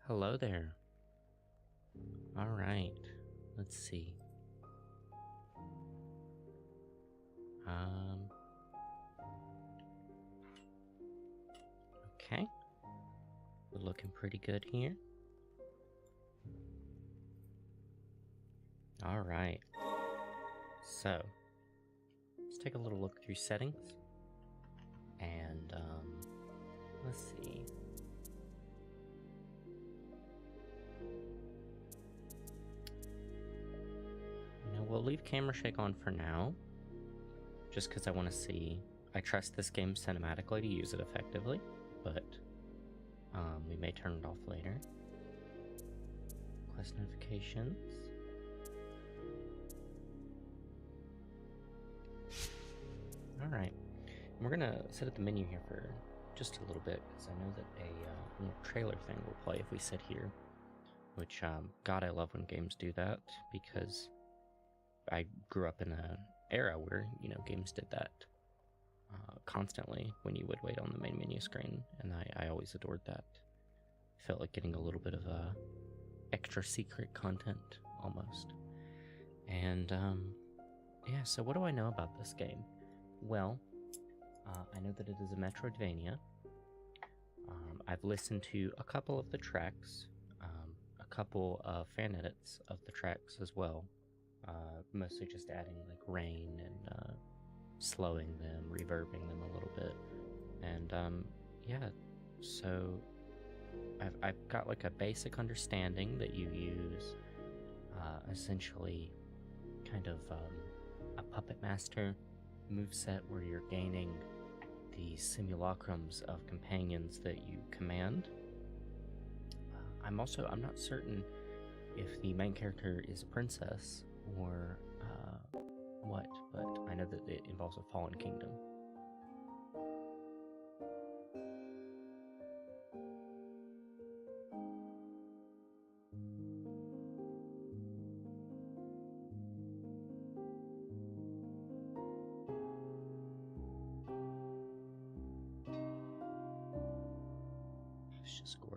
Hello there. Alright, let's see. Okay. We're looking pretty good here. Alright. So, let's take a little look through settings. And, let's see. We'll leave camera shake on for now, just because I want to see. I trust this game cinematically to use it effectively, but we may turn it off later. Quest notifications. Alright, we're gonna sit at the menu here for just a little bit, because I know that a little trailer thing will play if we sit here, which, God, I love when games do that, because I grew up in an era where, you know, games did that constantly when you would wait on the main menu screen, and I always adored that. Felt like getting a little bit of extra secret content, almost. And, yeah, so what do I know about this game? Well, I know that it is a metroidvania. I've listened to a couple of the tracks, a couple of fan edits of the tracks as well. Mostly just adding like rain and slowing them, reverbing them a little bit, and yeah. So I've got like a basic understanding that you use essentially kind of a puppet master moveset where you're gaining the simulacrums of companions that you command. I'm not certain if the main character is a princess or what, but I know that it involves a fallen kingdom.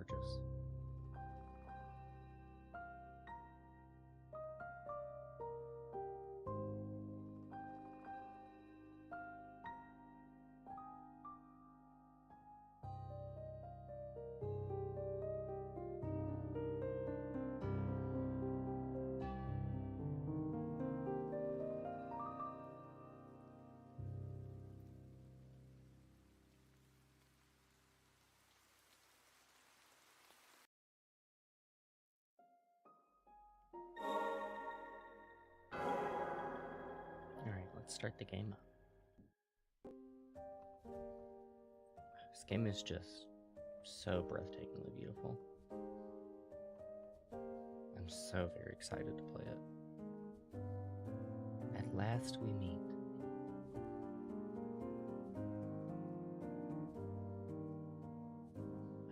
gorgeous. Alright, let's start the game up. This game is just so breathtakingly beautiful. I'm so very excited to play it. At last we meet.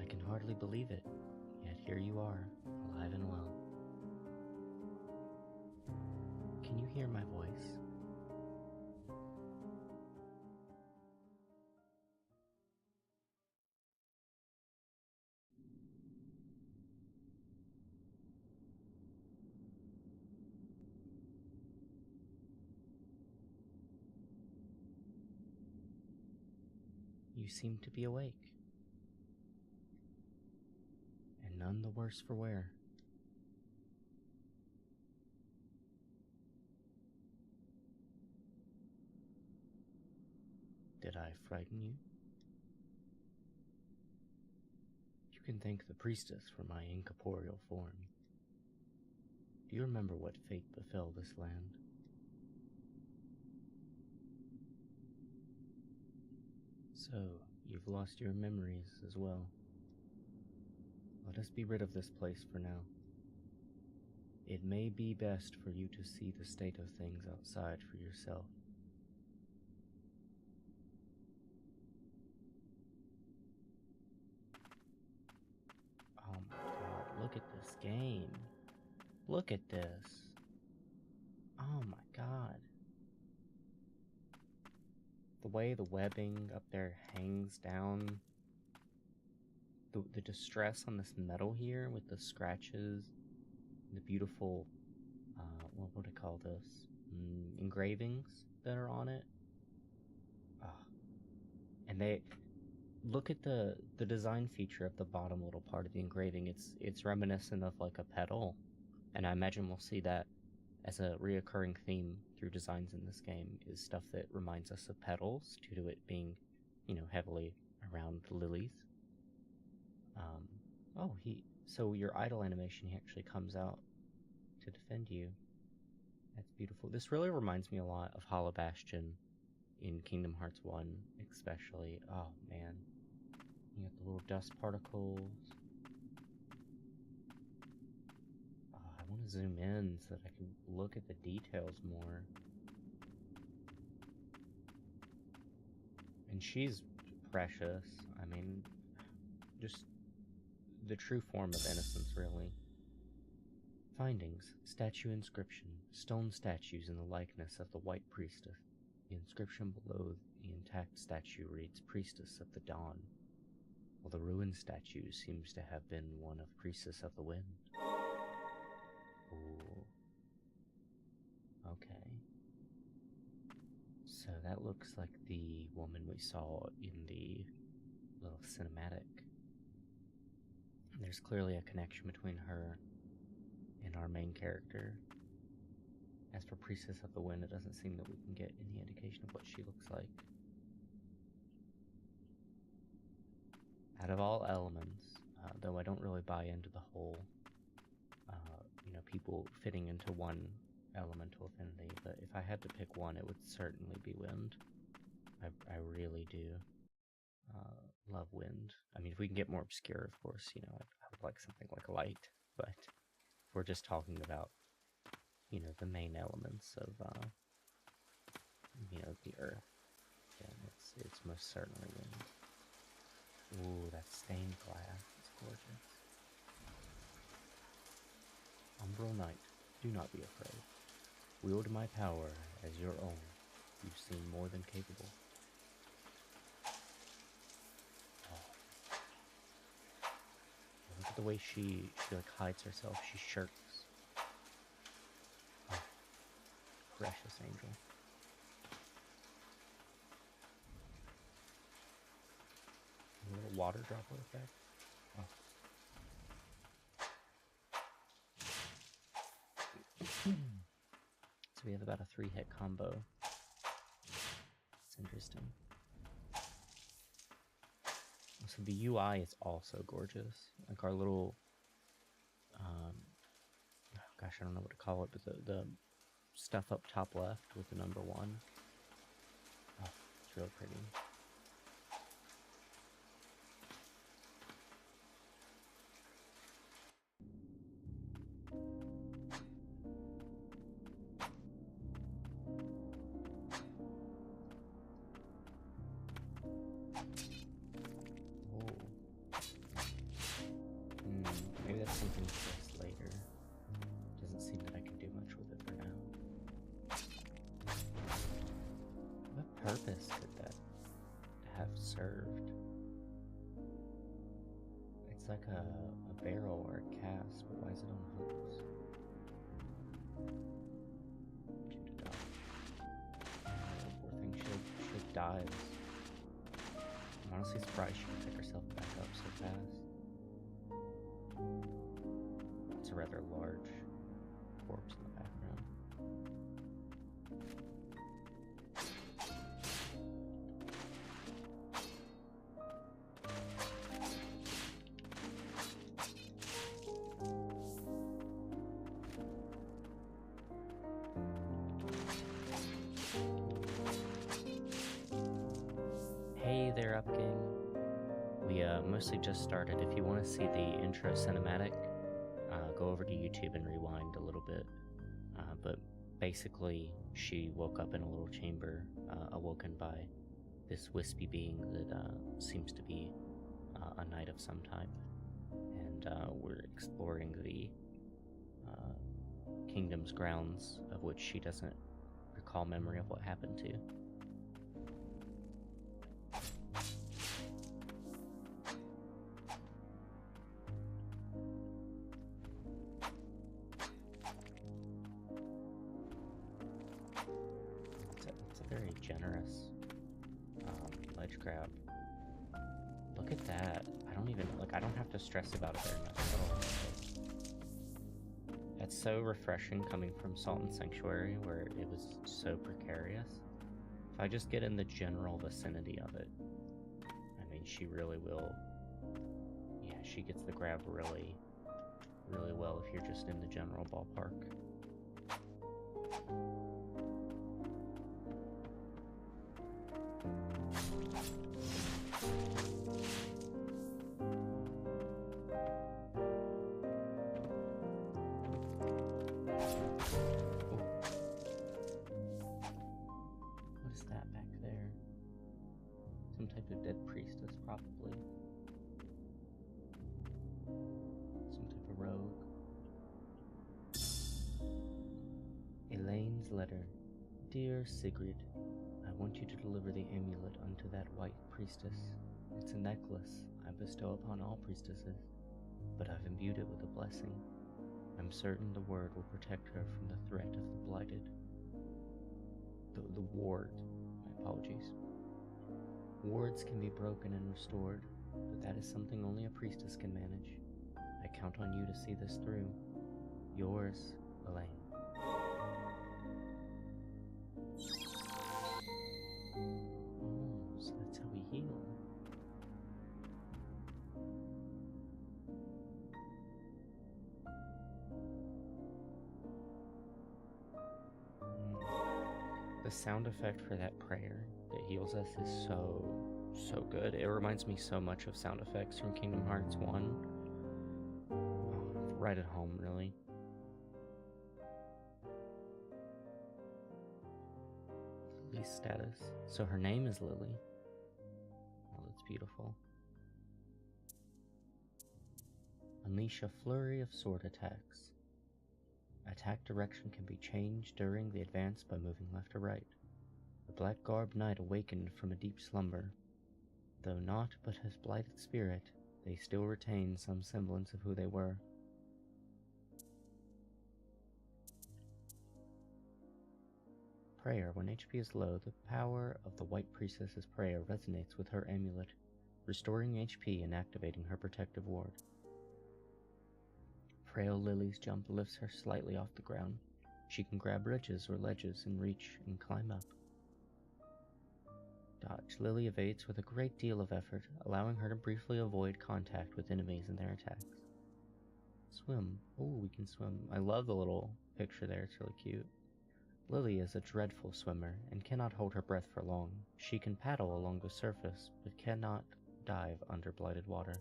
I can hardly believe it, yet here you are, alive and well. Can you hear my voice? You seem to be awake, and none the worse for wear. Did I frighten you? You can thank the priestess for my incorporeal form. Do you remember what fate befell this land? So, you've lost your memories as well. Let us be rid of this place for now. It may be best for you to see the state of things outside for yourself. Oh my god, look at this game. Look at this. Oh my god. The way the webbing up there hangs down. The distress on this metal here with the scratches. The beautiful, what would I call this? Engravings that are on it. And they look at the design feature of the bottom little part of the engraving. It's reminiscent of like a petal, and I imagine we'll see that as a reoccurring theme through designs in this game, is stuff that reminds us of petals due to it being, heavily around lilies. So your idle animation, he actually comes out to defend you. That's beautiful. This really reminds me a lot of Hollow Bastion in Kingdom Hearts 1, especially. Oh, man. You got the little dust particles. Oh, I want to zoom in so that I can look at the details more. And she's precious. I mean, just the true form of innocence, really. Findings. Statue inscription. Stone statues in the likeness of the White Priestess. The inscription below the intact statue reads, Priestess of the Dawn, while the ruined statue seems to have been one of Priestess of the Wind. Ooh. Okay. So that looks like the woman we saw in the little cinematic. There's clearly a connection between her and our main character. As for Priestess of the Wind, it doesn't seem that we can get any indication of what she looks like. Out of all elements, though I don't really buy into the whole, people fitting into one elemental affinity, but if I had to pick one, it would certainly be wind. I really do love wind. I mean, if we can get more obscure, of course, I would like something like light, but if we're just talking about, the main elements of, the earth, then it's most certainly wind. Ooh, that stained glass, it's gorgeous. Umbral Knight, do not be afraid. Wield my power as your own. You seem more than capable. Oh. the way she like hides herself. She shirks. Oh, precious angel. A little water droplet effect. Oh. So we have about a 3-hit combo. It's interesting. So the UI is also gorgeous. Like our little, oh gosh, I don't know what to call it, but the stuff up top left with the number 1. Oh, it's real pretty. Maybe that's something to test later. Doesn't seem that I can do much with it for now. What purpose could that have served? It's like a barrel or a cask, but why is it on hooks? Shoot it up. Oh, poor thing, she dives. I'm honestly surprised she can pick herself back up so fast. It's a rather large corpse in the background. Hey there, Up Gang. We mostly just started. If you want to see the intro cinematic, go over to YouTube and rewind a little bit. But basically, she woke up in a little chamber, awoken by this wispy being that seems to be a knight of some type. And we're exploring the kingdom's grounds, of which she doesn't recall memory of what happened to. It's a very generous ledge grab. Look at that. I don't have to stress about it very much at all. It's so refreshing coming from Salt and Sanctuary, where it was so precarious. If I just get in the general vicinity of it, I mean, she really will. Yeah, she gets the grab really, really well if you're just in the general ballpark. Some type of dead priestess, probably. Some type of rogue. Elaine's letter. Dear Sigrid, I want you to deliver the amulet unto that white priestess. It's a necklace I bestow upon all priestesses, but I've imbued it with a blessing. I'm certain the word will protect her from the threat of the blighted. The ward. My apologies. Wards can be broken and restored, but that is something only a priestess can manage. I count on you to see this through. Yours, Elaine. Oh, so that's how we heal. The sound effect for that prayer that heals us is so good. It reminds me so much of sound effects from Kingdom Hearts 1. Oh, right at home, really. Lily's status. So her name is Lily. Oh, that's beautiful. Unleash a flurry of sword attacks. Attack direction can be changed during the advance by moving left or right. The black-garbed knight awakened from a deep slumber. Though not but his blighted spirit, they still retain some semblance of who they were. Prayer. When HP is low, the power of the White Priestess's prayer resonates with her amulet, restoring HP and activating her protective ward. Frail Lily's jump lifts her slightly off the ground. She can grab ridges or ledges and reach and climb up. Dodge. Lily evades with a great deal of effort, allowing her to briefly avoid contact with enemies and their attacks. Swim. Oh, we can swim. I love the little picture there, it's really cute. Lily is a dreadful swimmer and cannot hold her breath for long. She can paddle along the surface, but cannot dive under blighted water.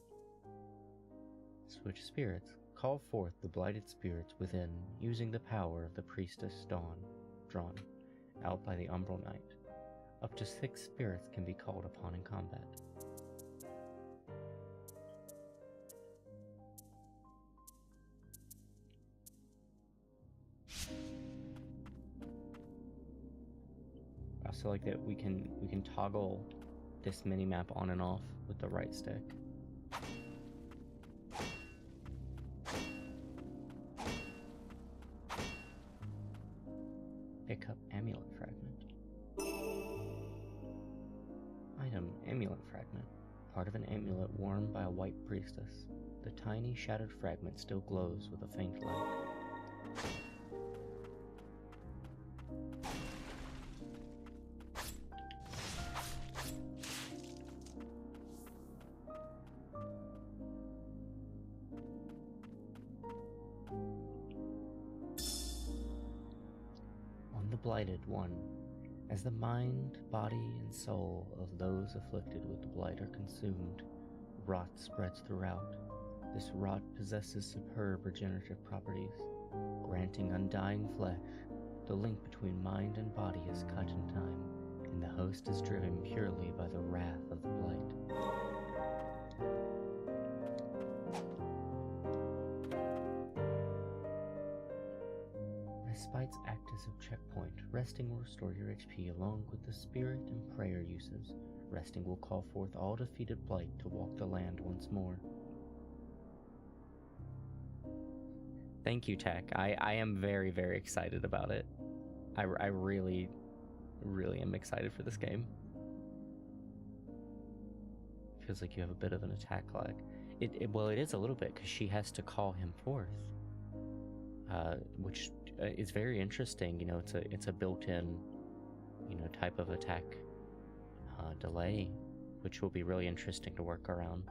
Switch spirits. Call forth the blighted spirits within, using the power of the Priestess Dawn, drawn out by the Umbral Knight. Up to 6 spirits can be called upon in combat. I also like that we can toggle this mini-map on and off with the right stick. Pick up amulet fragment. Item, amulet fragment. Part of an amulet worn by a white priestess. The tiny shattered fragment still glows with a faint light. On the blighted one. As the mind, body, and soul of those afflicted with the blight are consumed, rot spreads throughout. This rot possesses superb regenerative properties, granting undying flesh. The link between mind and body is cut in time, and the host is driven purely by the wrath of the blight. Respites act as a checkpoint. Resting will restore your HP along with the spirit and prayer uses. Resting will call forth all defeated blight to walk the land once more. Thank you, Tech. I am very, very excited about it. I really, really am excited for this game. Feels like you have a bit of an attack lag. Well, it is a little bit because she has to call him forth, which is very interesting. You know, it's a built-in, you know, type of attack delay, which will be really interesting to work around.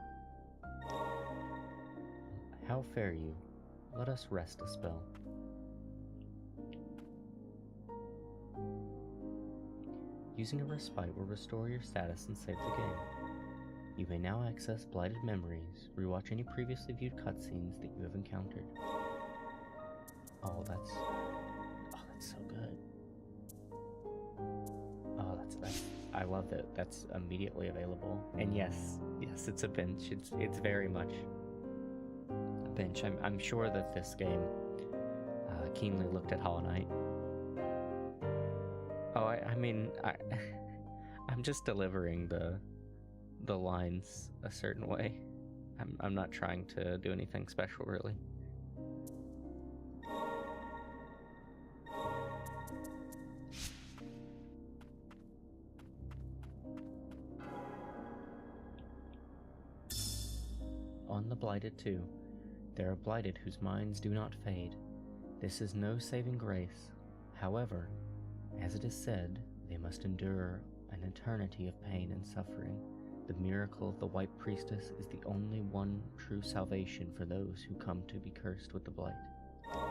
How fare you? Let us rest a spell. Using a respite will restore your status and save the game. You may now access blighted memories, rewatch any previously viewed cutscenes that you have encountered. Oh, that's so good. Oh, that's I love that that's immediately available. And yes, it's a bench. It's very much a bench. I'm sure that this game keenly looked at Hollow Knight. Oh, I mean, I'm just delivering the lines a certain way. I'm not trying to do anything special, really. On the blighted too. There are blighted whose minds do not fade. This is no saving grace. However, as it is said, they must endure an eternity of pain and suffering. The miracle of the White Priestess is the only one true salvation for those who come to be cursed with the blight. Oh.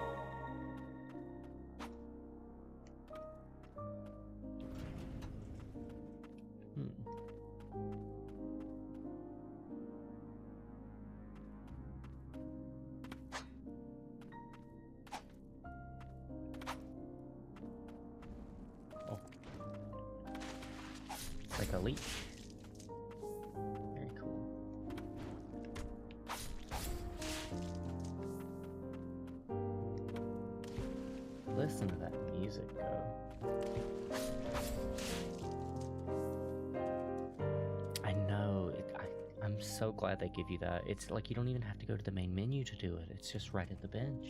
It's like a leech. Very cool. Listen to that music go. I know, I'm I'm so glad they give you that. It's like you don't even have to go to the main menu to do it. It's just right at the bench.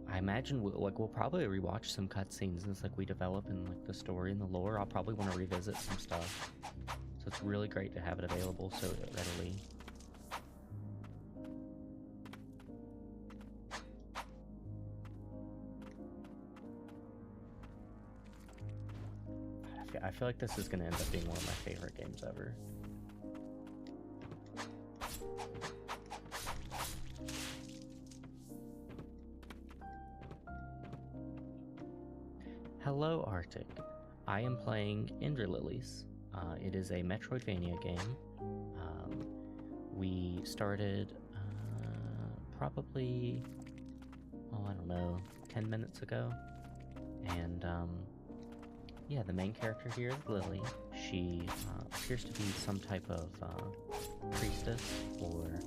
I imagine we'll probably rewatch some cutscenes as like we develop in like the story and the lore. I'll probably want to revisit some stuff. So it's really great to have it available so readily. I feel like this is going to end up being one of my favorite games ever. Hello, Arctic. I am playing Ender Lilies. It is a metroidvania game. We started probably, oh, I don't know, 10 minutes ago. And yeah, the main character here is Lily. She appears to be some type of priestess or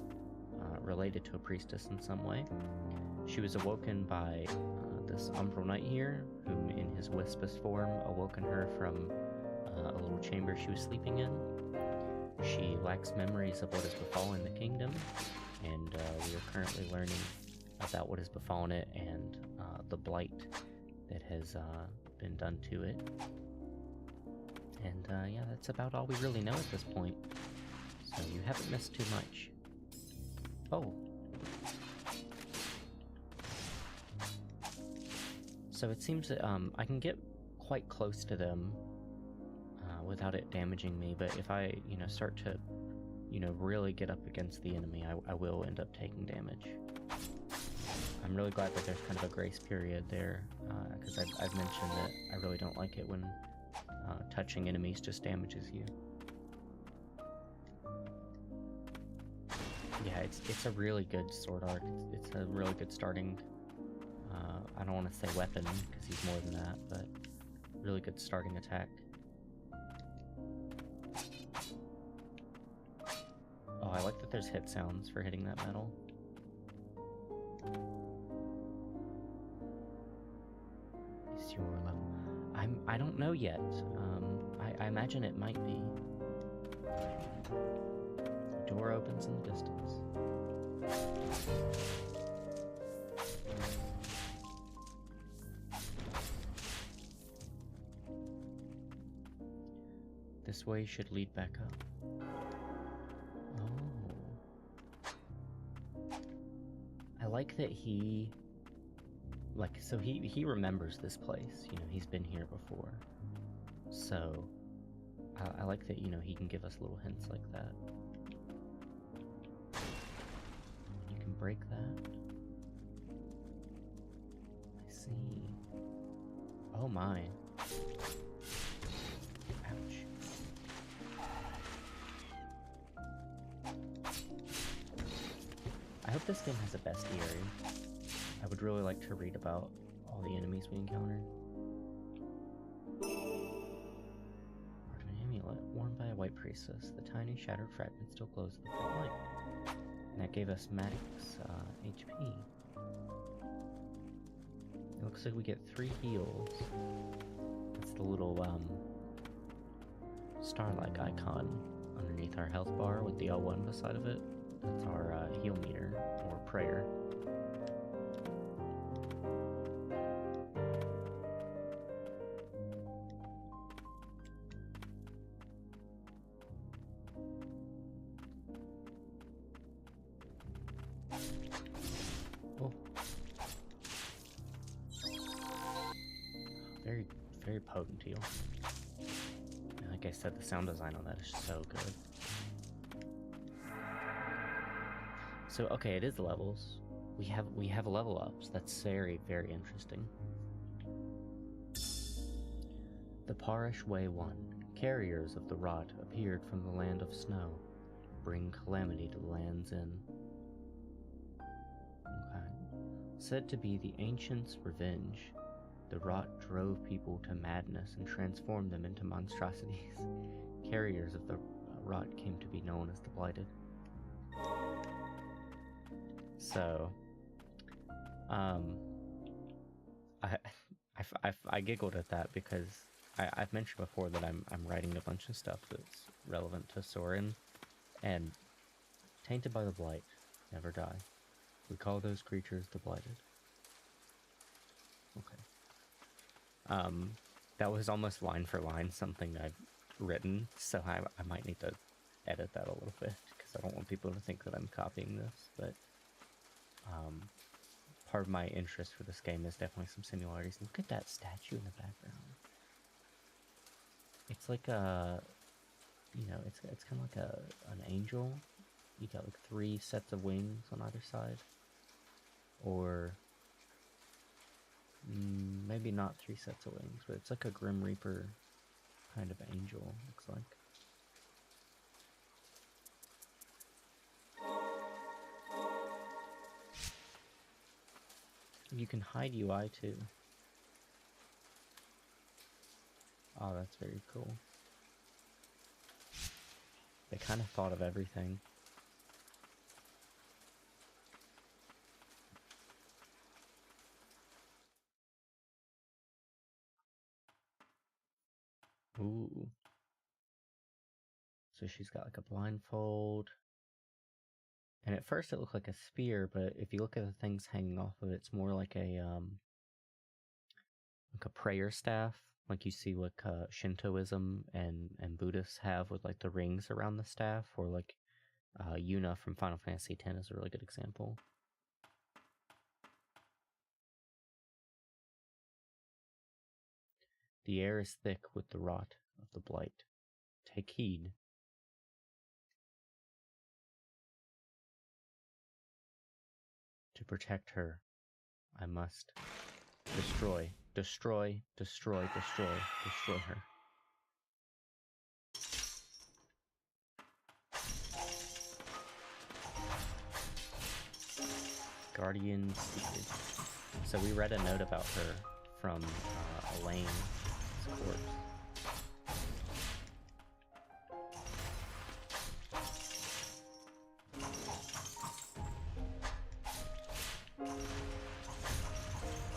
related to a priestess in some way. She was awoken by this Umbral Knight here, whom in his wispest form awoken her from a little chamber she was sleeping in. She lacks memories of what has befallen the kingdom, and we are currently learning about what has befallen it and the blight that has been done to it. And yeah, that's about all we really know at this point. So you haven't missed too much. Oh. So it seems that I can get quite close to them without it damaging me, but if I, start to, really get up against the enemy, I will end up taking damage. I'm really glad that there's kind of a grace period there, because I've mentioned that I really don't like it when touching enemies just damages you. Yeah, it's a really good sword art. It's a really good starting, I don't want to say weapon, because he's more than that, but really good starting attack. Oh, I like that there's hit sounds for hitting that metal. Is your level? I don't know yet. I imagine it might be. The door opens in the distance. This way should lead back up. Oh. I like that he remembers this place, he's been here before. So, I like that, he can give us little hints like that. You can break that. I see. Oh my. Ouch. I hope this game has a bestiary. I would really like to read about all the enemies we encounter. An amulet worn by a white priestess. The tiny shattered fragment still glows in the faint light. And that gave us max HP. It looks like we get 3 heals. That's the little star-like icon underneath our health bar with the L1 beside of it. That's our heal meter, or prayer. Oh. Very, very potent heal. And like I said, the sound design on that is so good. So, okay, it is levels. We have level ups. That's very, very interesting. The Parish Way 1. Carriers of the rot appeared from the land of snow. Bring calamity to the land's end. Okay. Said to be the ancients' revenge, the rot drove people to madness and transformed them into monstrosities. Carriers of the rot came to be known as the Blighted. So, I giggled at that because I've mentioned before that I'm writing a bunch of stuff that's relevant to Soren, and tainted by the blight, never die. We call those creatures the blighted. Okay. That was almost line for line something I've written, so I might need to edit that a little bit, because I don't want people to think that I'm copying this, but part of my interest for this game is definitely some similarities. Look at that statue in the background. It's like a, you know, it's kind of like an angel. You got like 3 sets of wings on either side, or maybe not 3 sets of wings, but it's like a Grim Reaper kind of angel, looks like. You can hide UI too. Oh, that's very cool. They kind of thought of everything. Ooh. So she's got like a blindfold. And at first it looked like a spear, but if you look at the things hanging off of it, it's more like a prayer staff, like you see like Shintoism and Buddhists have with like the rings around the staff, or like Yuna from Final Fantasy X is a really good example. The air is thick with the rot of the blight. Take heed. To protect her, I must destroy, destroy, destroy, destroy, destroy her. Guardian Secret. So we read a note about her from Elaine's corpse.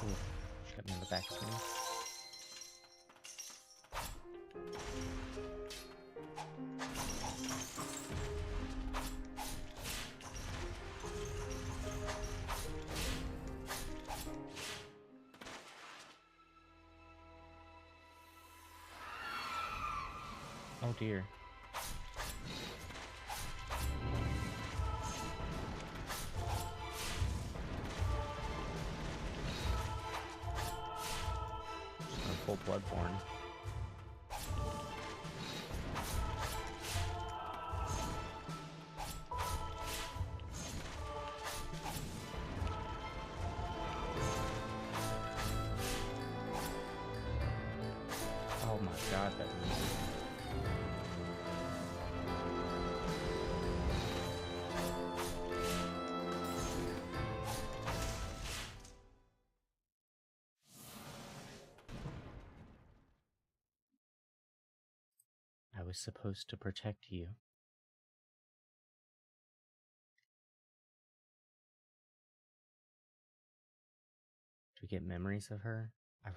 Ooh, she got me on the back swing. Oh dear. Just gone full Bloodborne. Oh my god, that music. I was supposed to protect you. To get memories of her, I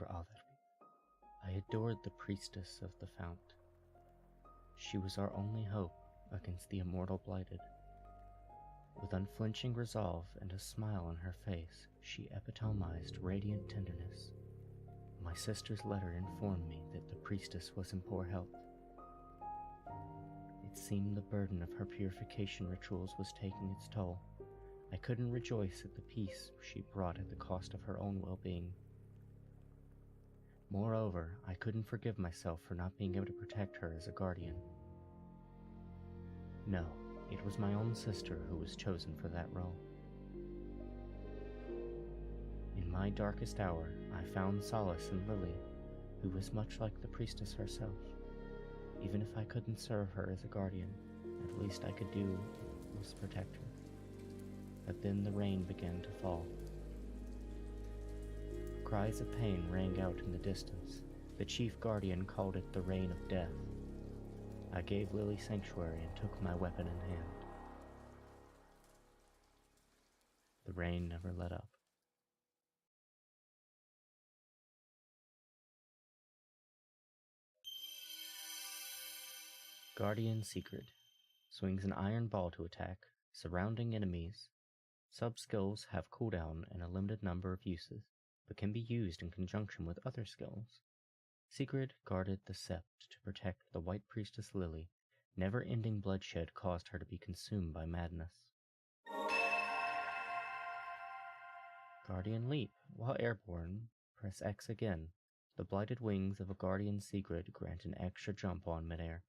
adored the priestess of the fount. She was our only hope against the immortal blighted. With unflinching resolve and a smile on her face, she epitomized radiant tenderness. My sister's letter informed me that the priestess was in poor health. It seemed the burden of her purification rituals was taking its toll. I couldn't rejoice at the peace she brought at the cost of her own well-being. Moreover, I couldn't forgive myself for not being able to protect her as a guardian. No, it was my own sister who was chosen for that role. In my darkest hour, I found solace in Lily, who was much like the priestess herself. Even if I couldn't serve her as a guardian, at least I could do was protect her. But then the rain began to fall. Cries of pain rang out in the distance. The chief guardian called it the rain of death. I gave Lily sanctuary and took my weapon in hand. The rain never let up. Guardian Secret. Swings an iron ball to attack, surrounding enemies. Sub-skills have cooldown and a limited number of uses, but can be used in conjunction with other skills. Secret guarded the sept to protect the White Priestess Lily. Never-ending bloodshed caused her to be consumed by madness. Guardian Leap. While airborne, press X again. The blighted wings of a Guardian Secret grant an extra jump on midair.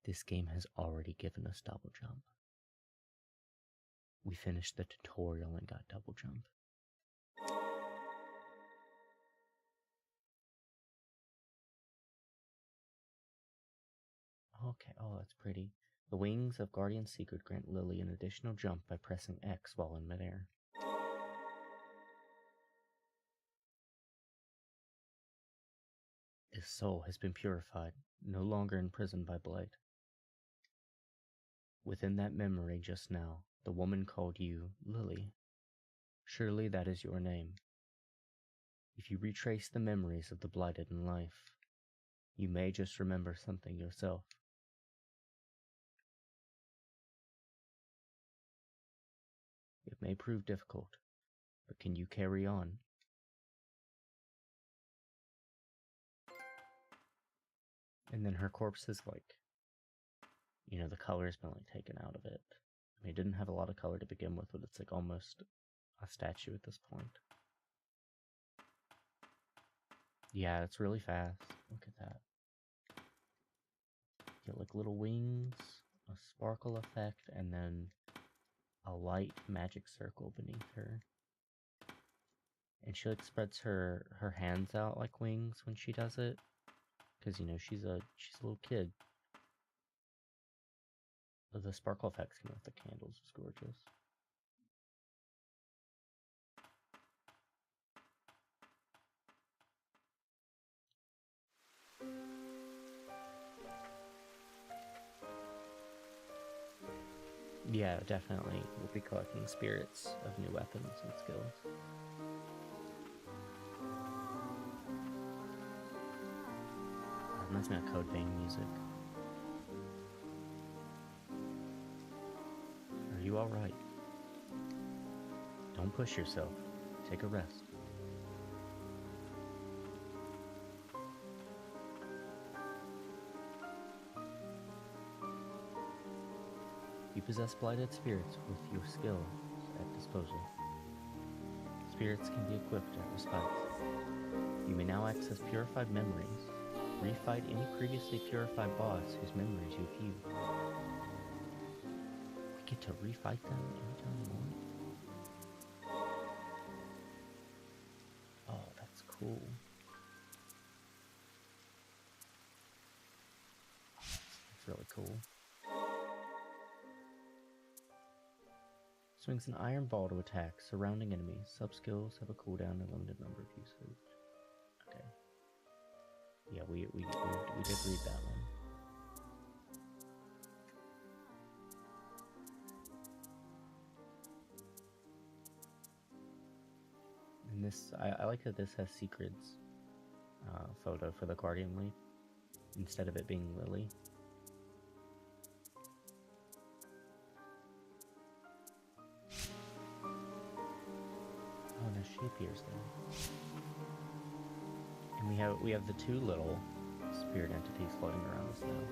This game has already given us double jump. We finished the tutorial and got double jump. Okay, oh, that's pretty. The wings of Guardian Secret grant Lily an additional jump by pressing X while in midair. His soul has been purified, no longer imprisoned by blight. Within that memory just now, the woman called you Lily. Surely that is your name. If you retrace the memories of the blighted in life, you may just remember something yourself. It may prove difficult, but can you carry on? And then her corpse is like, you know, the color's been like taken out of it. I mean, it didn't have a lot of color to begin with, but it's like almost a statue at this point. Yeah, it's really fast. Look at that. Get like little wings, a sparkle effect, and then a light magic circle beneath her. And she like spreads her hands out like wings when she does it. Because, you know, she's a little kid. But the sparkle effects come with the candles. It's gorgeous. Yeah, definitely. We'll be collecting spirits of new weapons and skills. Reminds me of Code Vein music. Are you alright? Don't push yourself. Take a rest. You possess blighted spirits with your skills at disposal. Spirits can be equipped at respites. You may now access purified memories. Refight any previously purified boss whose memories you've used. We get to refight them anytime we want. Oh, that's cool. That's really cool. Swings an iron ball to attack surrounding enemies. Sub-skills have a cooldown and a limited number of usage. Okay. Yeah, we did read that one. And this, I like that this has Secret's photo for the Guardian Leap instead of it being Lily. Oh no, she appears there. And we have the two little spirit entities floating around us now.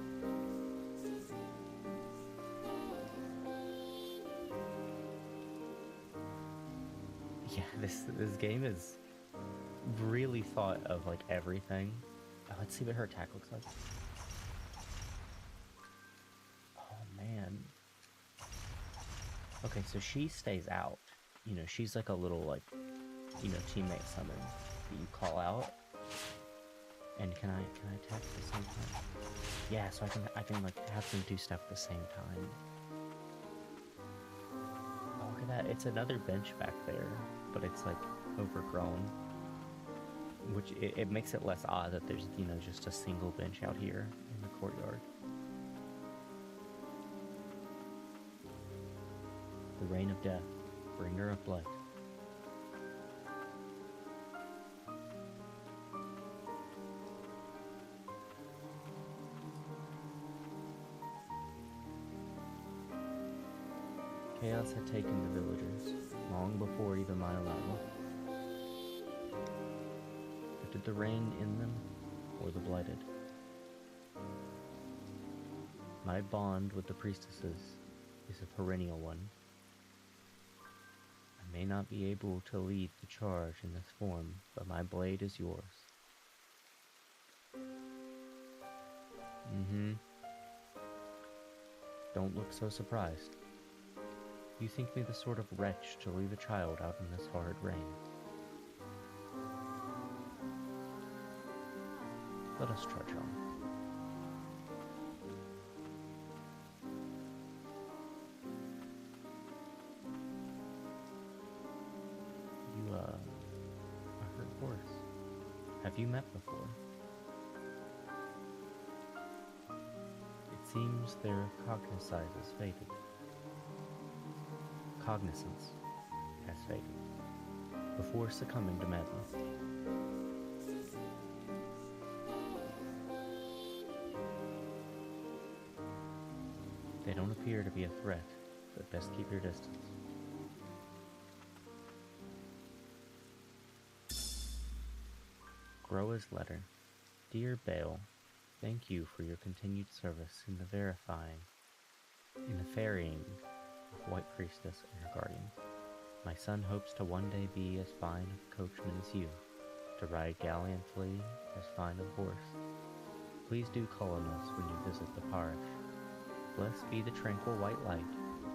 Yeah, this game is really thought of like everything. Oh, let's see what her attack looks like. Oh man. Okay, so she stays out. You know, she's like a little like, you know, teammate summon that you call out. And can I attack at the same time? Yeah, so I can like have them do stuff at the same time. Oh, look at that! It's another bench back there, but it's like overgrown, which it makes it less odd that there's, you know, just a single bench out here in the courtyard. The Reign of Death, bringer of blight. Chaos had taken the villagers, long before even my arrival. But did the rain end them, or the blighted? My bond with the priestesses is a perennial one. I may not be able to lead the charge in this form, but my blade is yours. Don't look so surprised. You think me the sort of wretch to leave a child out in this horrid rain. Let us trudge on. You, a hurt horse. Have you met before? It seems their cognizance has faded. Cognizance has faded before succumbing to madness. They don't appear to be a threat, but best keep your distance. Groa's letter. Dear Bale, thank you for your continued service in the ferrying of White Priestess and her guardian. My son hopes to one day be as fine a coachman as you, to ride gallantly as fine a horse. Please do call on us when you visit the parish. Blessed be the tranquil white light,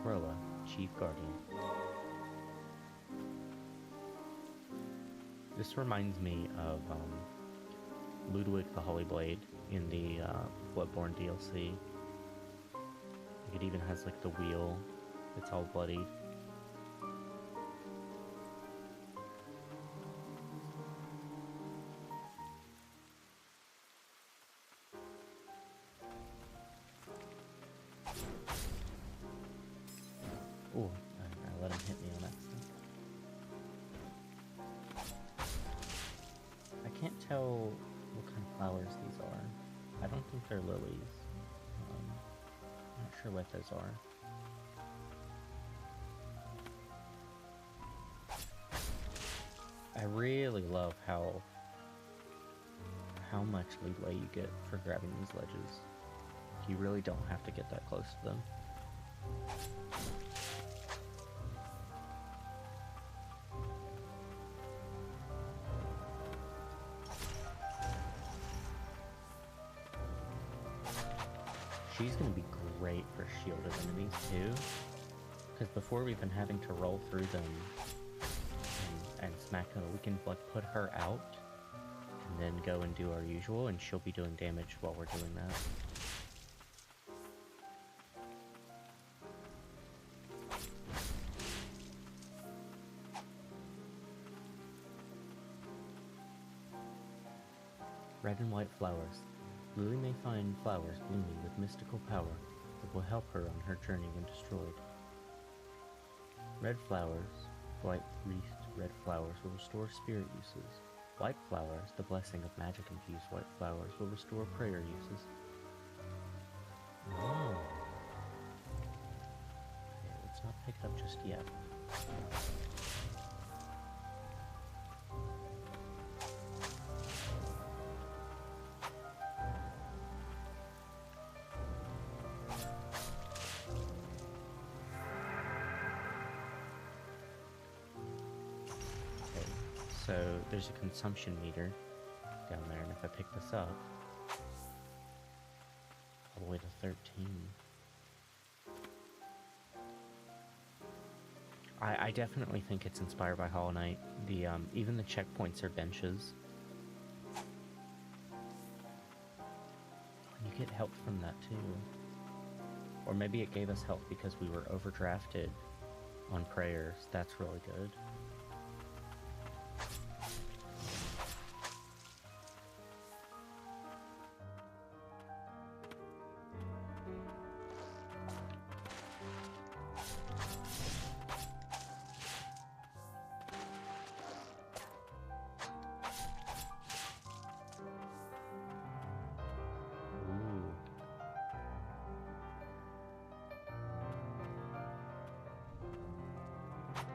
Groa, Chief Guardian. This reminds me of Ludwig the Holy Blade in the Bloodborne DLC. It even has like the wheel. It's all bloodied. Ooh, I let him hit me on accident. I can't tell what kind of flowers these are. I don't think they're lilies. I'm not sure what those are. I really love how much leeway you get for grabbing these ledges. You really don't have to get that close to them. She's going to be great for shielded enemies too, because before we've been having to roll through them and smack them, we can like put her out and then go and do our usual, and she'll be doing damage while we're doing that. Red and white flowers. Lily may find flowers blooming with mystical power that will help her on her journey when destroyed. Red flowers, white wreathed red flowers will restore spirit uses. White flowers, the blessing of magic-infused white flowers, will restore prayer uses. Oh. Okay, let's not pick it up just yet. So there's a consumption meter down there, and if I pick this up, all the way to 13. I definitely think it's inspired by Hollow Knight. The even the checkpoints are benches. You get help from that too. Or maybe it gave us help because we were overdrafted on prayers. That's really good.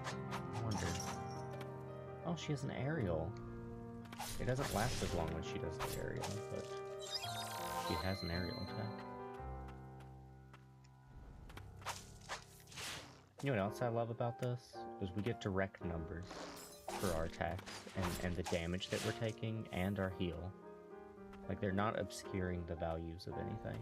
I wonder. Oh, she has an aerial. It doesn't last as long when she does the aerial, but she has an aerial attack. You know what else I love about this? Is we get direct numbers for our attacks and the damage that we're taking and our heal. Like, they're not obscuring the values of anything.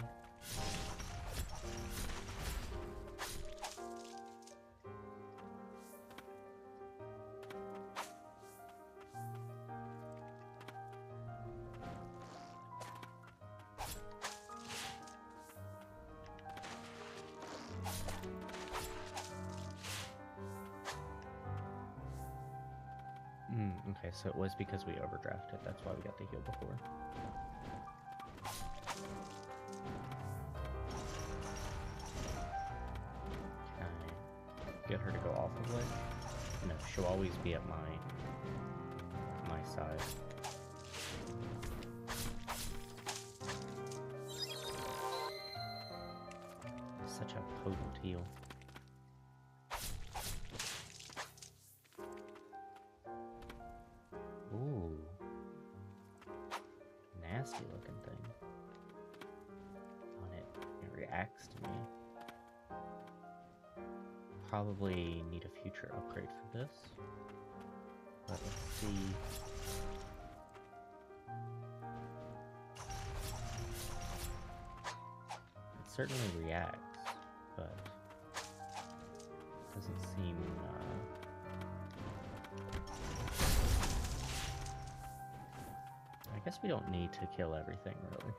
Okay, so it was because we overdrafted. That's why we got the heal before. Can I get her to go off of it? No, she'll always be at my side. Such a potent heal. Ooh. Nasty looking thing. On it. It reacts to me. Probably need a future upgrade for this. But let's see. It certainly reacts, but doesn't seem I guess we don't need to kill everything, really.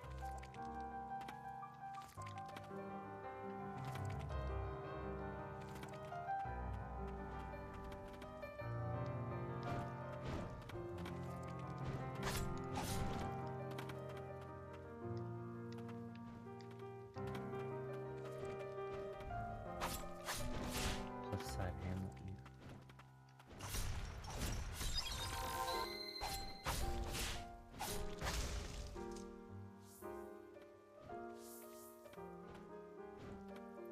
Cliffside Hamlet.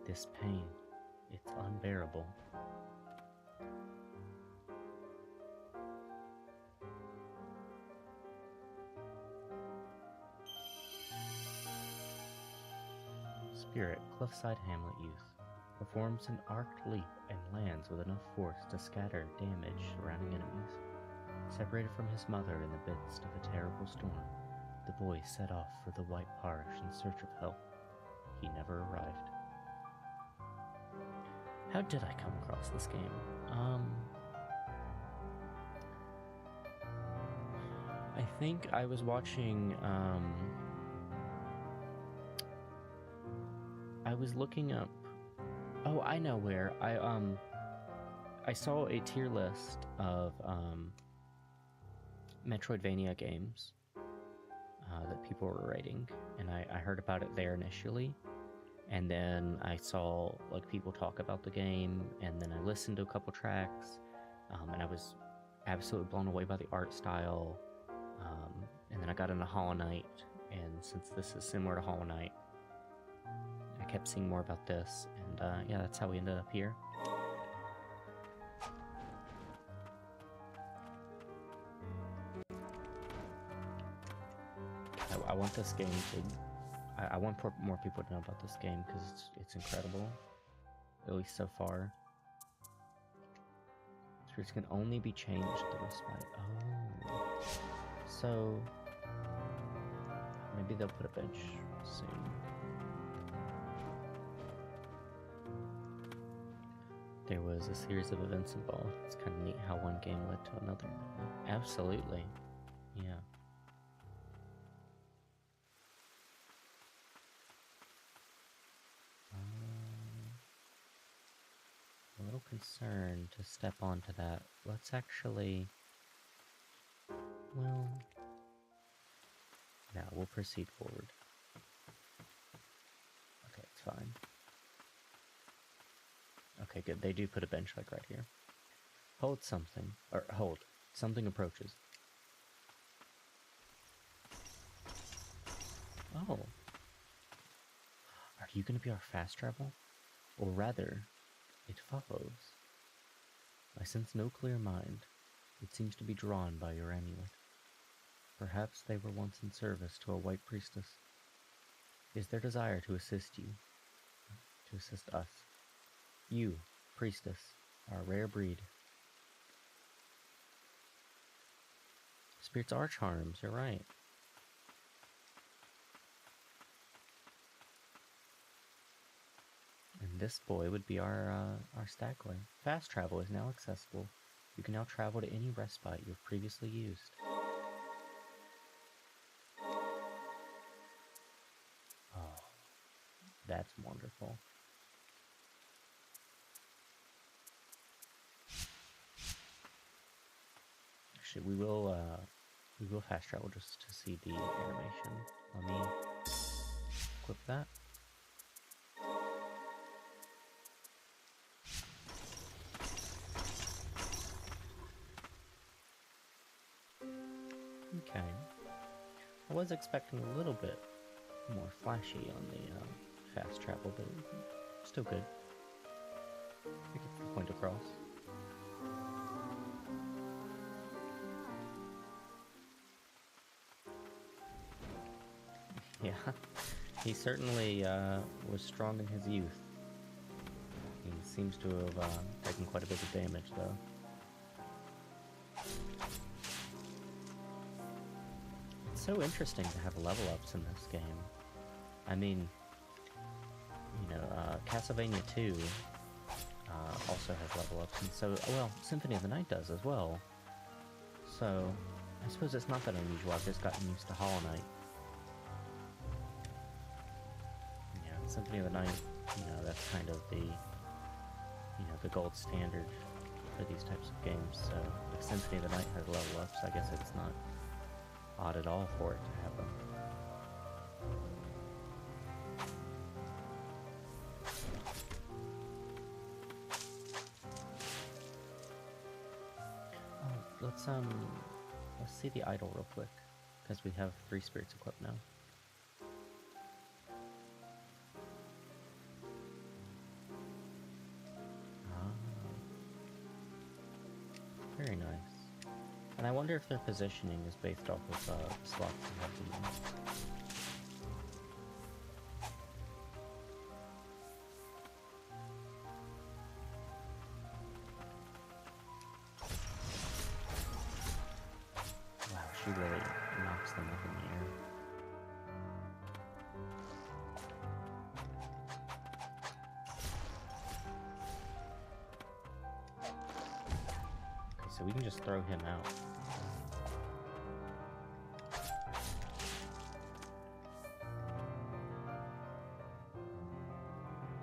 This pain, it's unbearable. Spirit, Cliffside Hamlet youth, performs an arced leap and lands with enough force to scatter damage surrounding enemies. Separated from his mother in the midst of a terrible storm, the boy set off for the White Parish in search of help. He never arrived. How did I come across this game? I think I was watching, I was looking up, oh, I know where, I saw a tier list of, metroidvania games, that people were rating, and I heard about it there initially. And then I saw like people talk about the game, and then I listened to a couple tracks, and I was absolutely blown away by the art style. And then I got into Hollow Knight, and since this is similar to Hollow Knight, I kept seeing more about this, and yeah, that's how we ended up here. I want this game to... I want more people to know about this game because it's incredible, at least so far. Spirits can only be changed through respite. Oh, so maybe they'll put a bench soon. There was a series of events involved. It's kind of neat how one game led to another. Absolutely, yeah. A little concerned to step onto that. Let's actually... Well... No, we'll proceed forward. Okay, it's fine. Okay, good. They do put a bench like right here. Hold something. Or hold. Something approaches. Oh. Are you going to be our fast travel? Or rather... It follows. I sense no clear mind. It seems to be drawn by your amulet. Perhaps they were once in service to a white priestess. Is their desire to assist you, to assist us? You, priestess, are a rare breed. Spirits are charms, you're right. And this boy would be our stagway. Fast travel is now accessible. You can now travel to any respite you've previously used. Oh, that's wonderful. Actually, we will fast travel just to see the animation. Let me equip that. Okay. I was expecting a little bit more flashy on the fast travel, but still good. I get the point across. Yeah, he certainly was strong in his youth. He seems to have taken quite a bit of damage, though. It's so interesting to have level ups in this game. I mean, you know, Castlevania 2 also has level ups, and so, well, Symphony of the Night does as well. So, I suppose it's not that unusual. I've just gotten used to Hollow Knight. Yeah, Symphony of the Night, you know, that's kind of the, you know, the gold standard for these types of games. So, if Symphony of the Night has level ups, I guess it's not odd at all for it to have them. Let's see the idol real quick, because we have 3 spirits equipped now. Very nice. And I wonder if their positioning is based off of the slots we have them in. She really knocks them up in the air. Okay, so we can just throw him out.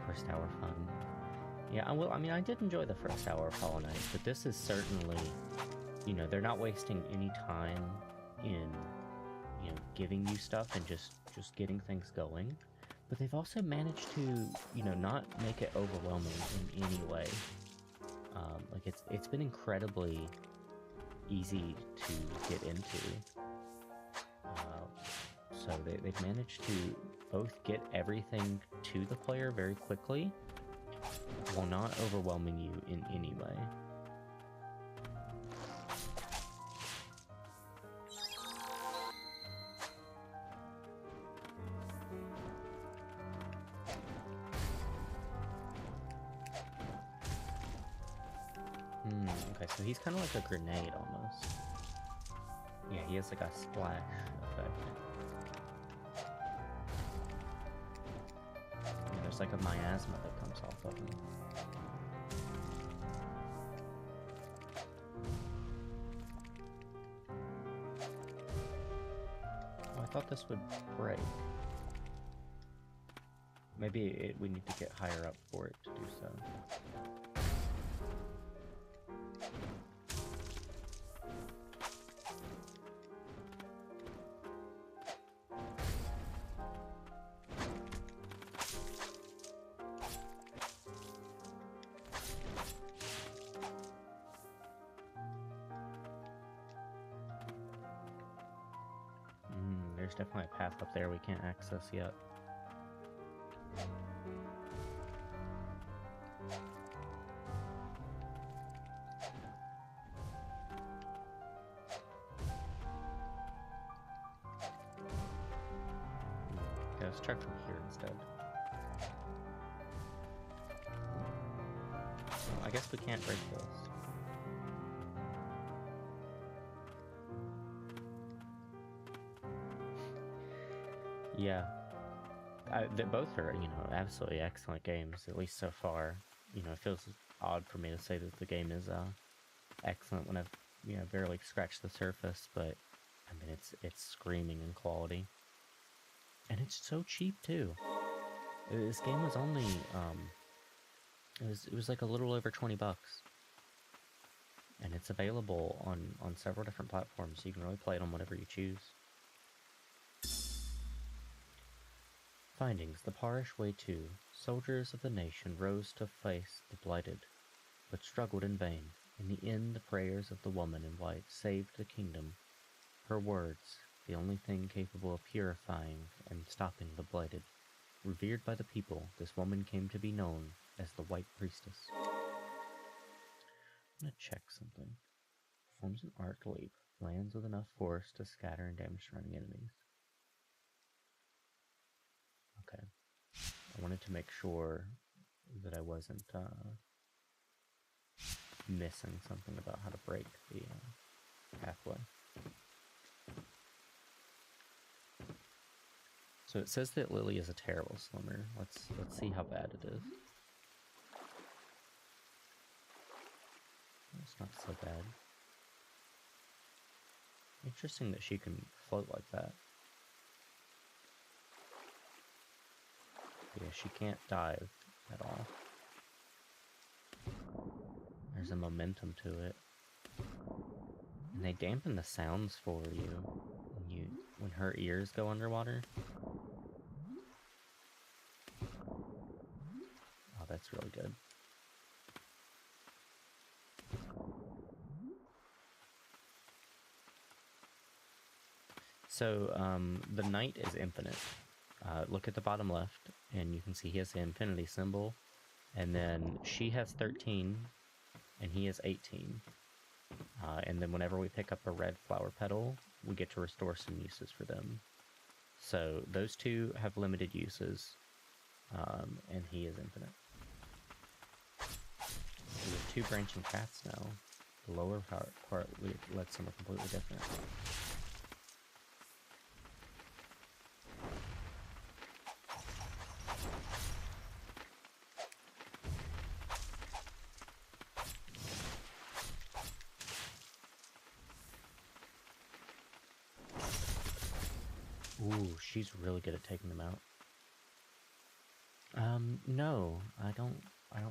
First hour fun. Yeah, I mean, I did enjoy the first hour of Hollow Knight, but this is certainly, you know, they're not wasting any time in, you know, giving you stuff and just getting things going, but they've also managed to, you know, not make it overwhelming in any way. Like it's been incredibly easy to get into. So they've managed to both get everything to the player very quickly while not overwhelming you in any way. Okay, so he's kind of like a grenade almost. Yeah, he has like a splash effect. Yeah, there's like a miasma that comes off of him. Oh, I thought this would break. Maybe we need to get higher up for it to do so. There's definitely a path up there we can't access yet. let's check from here instead. Well, I guess we can't break this. Yeah. They both are, you know, absolutely excellent games, at least so far. You know, it feels odd for me to say that the game is excellent when I've, you know, barely scratched the surface, but I mean, it's screaming in quality. And it's so cheap too. This game was only it was like a little over 20 bucks. And it's available on several different platforms, so you can really play it on whatever you choose. Findings: the Parish Way 2. Soldiers of the nation rose to face the blighted, but struggled in vain. In the end, the prayers of the woman in white saved the kingdom. Her words, the only thing capable of purifying and stopping the blighted. Revered by the people, this woman came to be known as the White Priestess. I'm gonna check something. Performs an arc leap. Lands with enough force to scatter and damage surrounding enemies. Okay. I wanted to make sure that I wasn't missing something about how to break the pathway. So it says that Lily is a terrible swimmer. Let's see how bad it is. It's not so bad. Interesting that she can float like that. But yeah, she can't dive at all. There's a momentum to it. And they dampen the sounds for you when her ears go underwater. Oh, that's really good. So, the knight is infinite. Look at the bottom left, and you can see he has the infinity symbol. And then she has 13, and he has 18. And then whenever we pick up a red flower petal, we get to restore some uses for them. So those two have limited uses, and he is infinite. We have two branching paths now. The lower part lets somewhere completely different. Ooh, she's really good at taking them out. No, I don't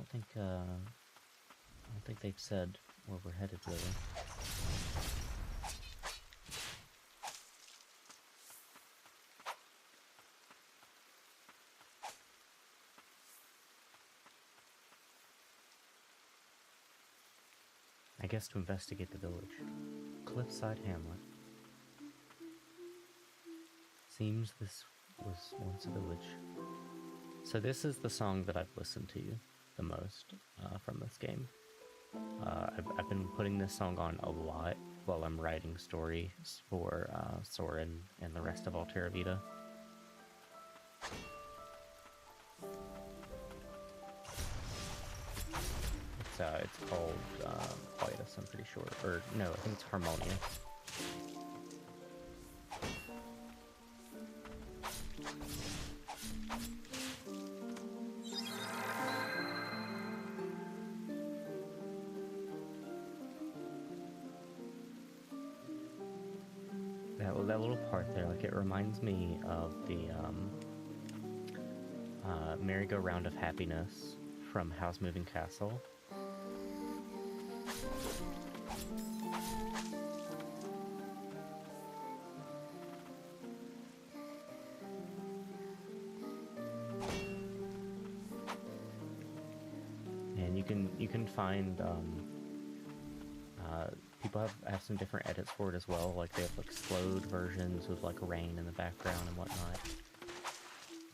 think they've said where we're headed, really. I guess to investigate the village. Cliffside Hamlet. Seems this was once a village. So this is the song that I've listened to the most from this game. I've been putting this song on a lot while I'm writing stories for Soren and the rest of Altera Vita. It's called Quietus, I'm pretty sure. Or no, I think it's Harmonious. That little part there, like, it reminds me of the Merry-Go-Round of Happiness from Howl's Moving Castle. And you can find people have some different edits for it as well. Like, they have like slowed versions with like rain in the background and whatnot,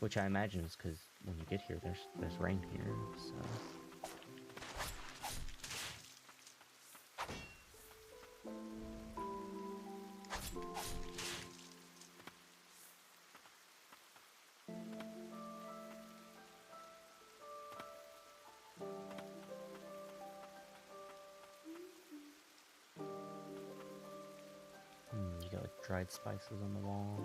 which I imagine is because when you get here, there's rain here. So. like dried spices on the wall.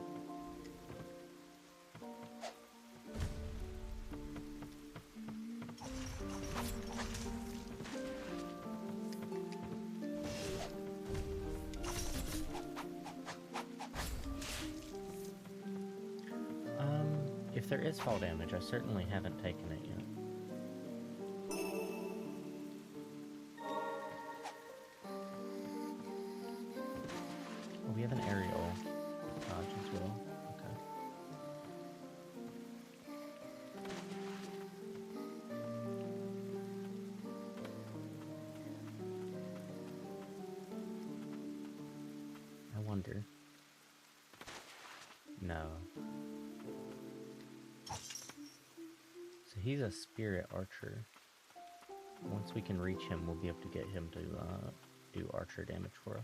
If there is fall damage, I certainly haven't taken it yet. Oh, we have an aerial dodge as well. Okay. I wonder. No. So he's a spirit archer. Once we can reach him, we'll be able to get him to do archer damage for us.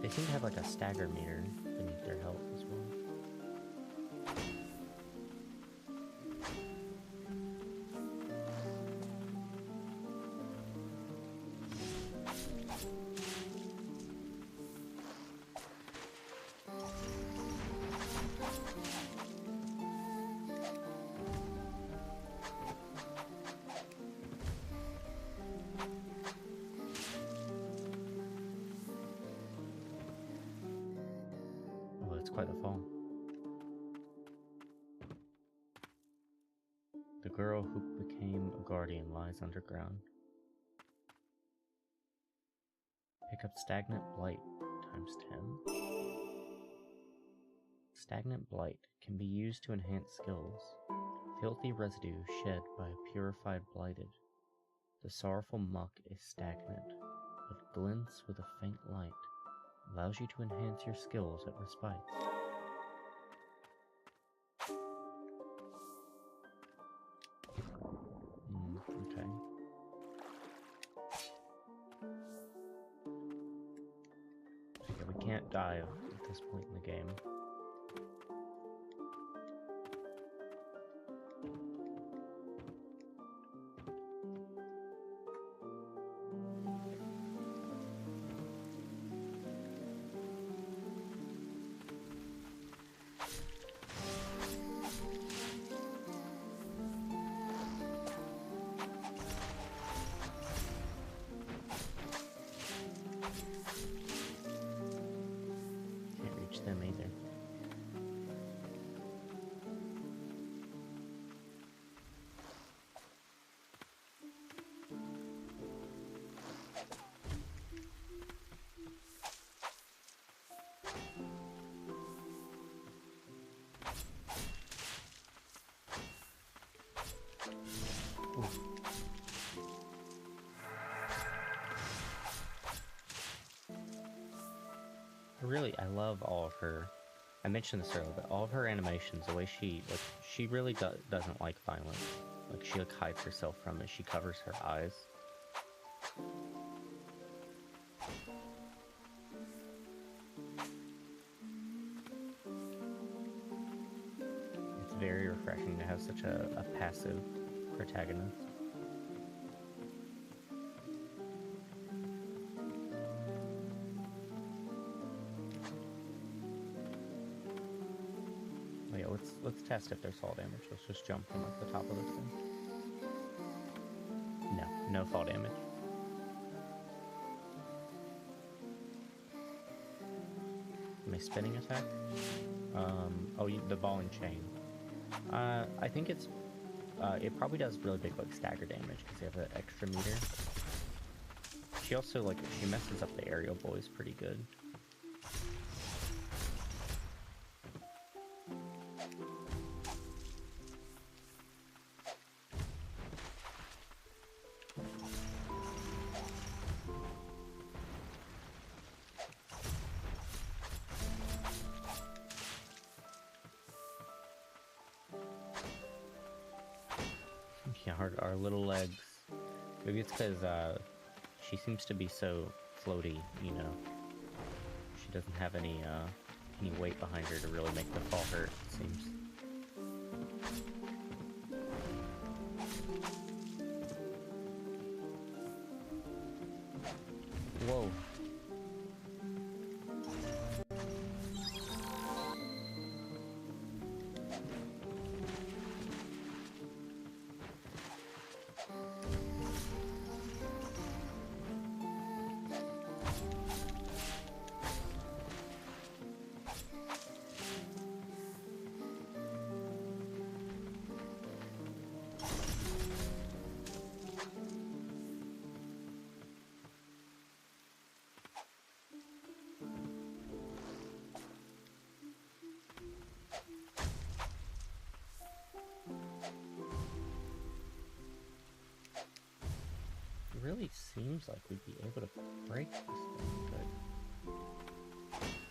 They seem to have like a stagger meter beneath their health as well. Quite the fall. The girl who became a guardian lies underground. Pick up stagnant blight ×10. Stagnant blight can be used to enhance skills. Filthy residue shed by a purified blighted. The sorrowful muck is stagnant, but glints with a faint light. Allows you to enhance your skills at respite. Okay. Yeah, we can't die at this point in the game. Them either. Ooh. I love all of her. I mentioned this earlier, but all of her animations, the way she really doesn't like violence. Like she hides herself from it. She covers her eyes. It's very refreshing to have such a passive protagonist. Let's test if there's fall damage. Let's just jump from like the top of this thing. No fall damage. My spinning attack? The ball and chain. I think it probably does really big like stagger damage because they have an extra meter. She also she messes up the aerial boys pretty good. Yeah, our little legs. Maybe it's because she seems to be so floaty, you know. She doesn't have any weight behind her to really make the fall hurt, it seems. Whoa. Really seems like we'd be able to break this thing, but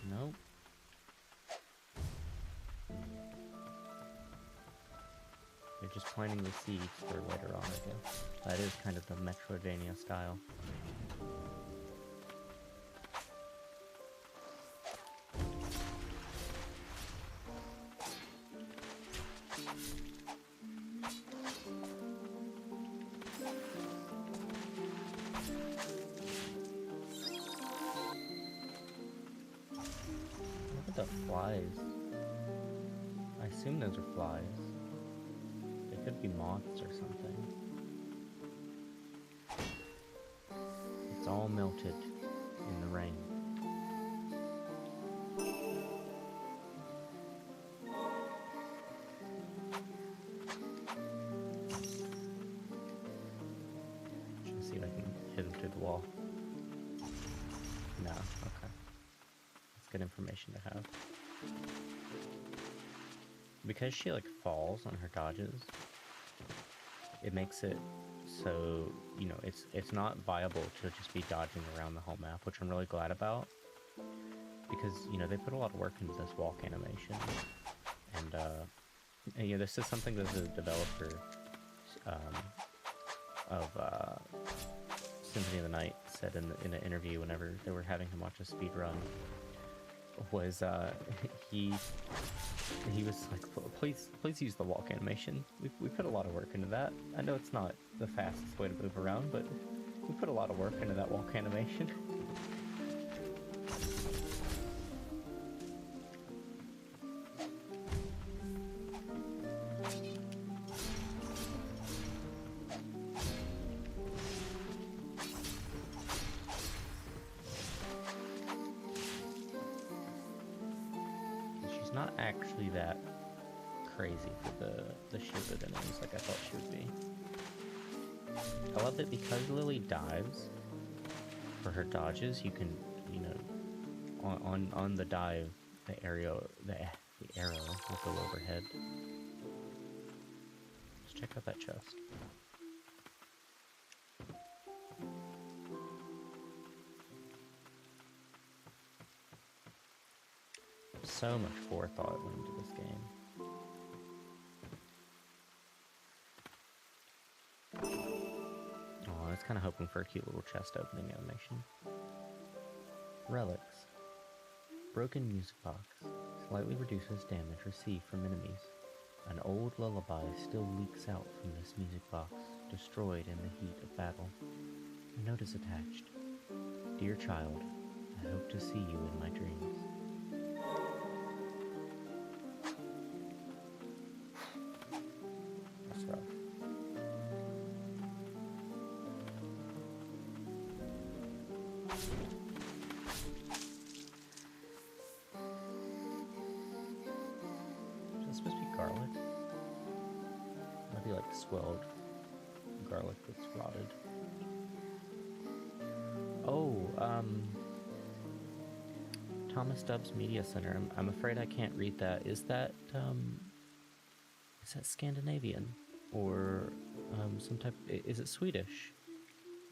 nope. They're just planting the seeds for later on, I guess. That is kind of the metroidvania style. The flies. I assume those are flies. They could be moths or something. It's all melted in the rain. Trying to see if I can hit them through the wall. No, okay. Good information to have. Because she like falls on her dodges, it makes it so, you know, it's not viable to just be dodging around the whole map, which I'm really glad about. Because, you know, they put a lot of work into this walk animation. And you know, this is something that the developer of Symphony of the Night said in an interview whenever they were having him watch a speed run. Was he was like, please use the walk animation. We put a lot of work into that. I know it's not the fastest way to move around, but we put a lot of work into that walk animation. Not actually that crazy for the shielded enemies like I thought she would be. I love that because Lily dives for her dodges, you can, you know, on the dive, the arrow will go overhead. Let's check out that chest. So much forethought went into this game. Oh, I was kind of hoping for a cute little chest opening animation. Relics. Broken music box. Slightly reduces damage received from enemies. An old lullaby still leaks out from this music box, destroyed in the heat of battle. A note is attached. Dear child, I hope to see you in my dreams. That's rough. Is this supposed to be garlic? Might be like swelled garlic that's rotted. Oh, Thomas Stubbs Media Center. I'm afraid I can't read that. Is that Scandinavian? Or some type... Is it Swedish?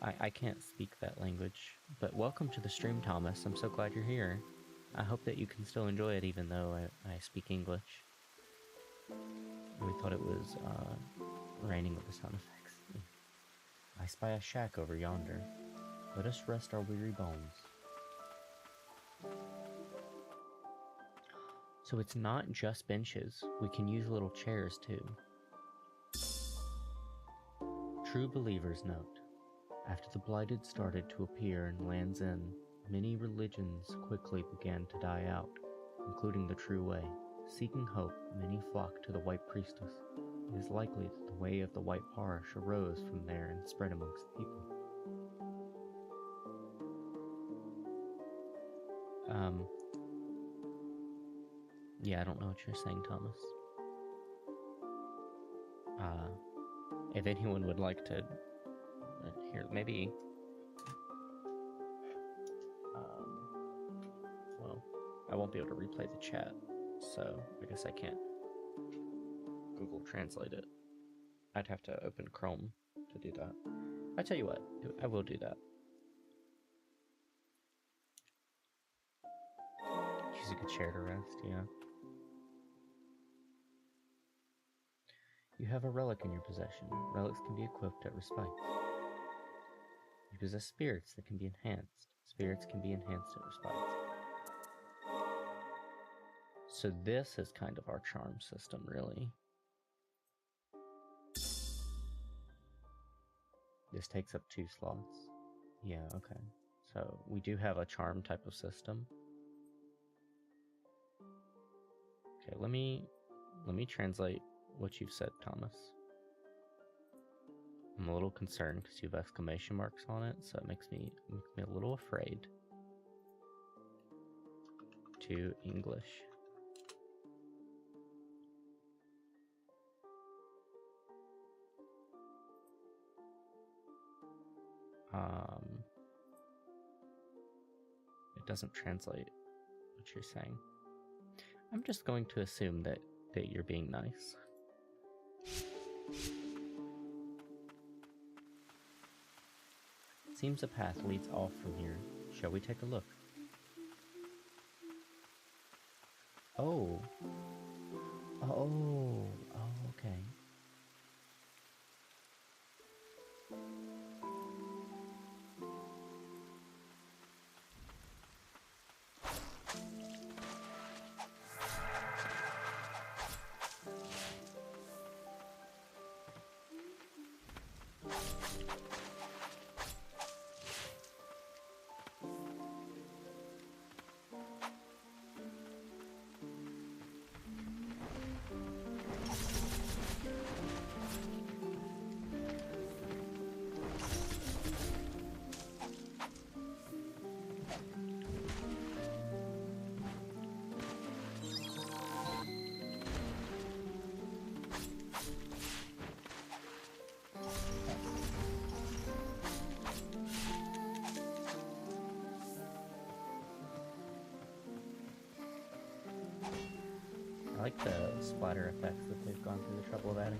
I can't speak that language. But welcome to the stream, Thomas. I'm so glad you're here. I hope that you can still enjoy it even though I speak English. We thought it was raining with the sound effects. I spy a shack over yonder. Let us rest our weary bones. So it's not just benches. We can use little chairs too. True believers note. After the blighted started to appear in Land's End, many religions quickly began to die out, including the true way. Seeking hope, many flocked to the White Priestess. It is likely that the way of the White Parish arose from there and spread amongst the people. Yeah, I don't know what you're saying, Thomas. If anyone would like to here, maybe well, I won't be able to replay the chat, so I guess I can't Google Translate it. I'd have to open Chrome to do that. I tell you what, I will do that. Use a good chair to rest, yeah. You have a relic in your possession. Relics can be equipped at respite. You possess spirits that can be enhanced. Spirits can be enhanced at respite. So this is kind of our charm system, really. This takes up 2 slots. Yeah, okay. So we do have a charm type of system. Okay, let me translate what you've said, Thomas. I'm a little concerned because you have exclamation marks on it, so it makes me a little afraid. To English. It doesn't translate what you're saying. I'm just going to assume that you're being nice. Seems a path leads off from here. Shall we take a look? Oh. Oh, okay. I like the splatter effects that they've gone through the trouble of adding.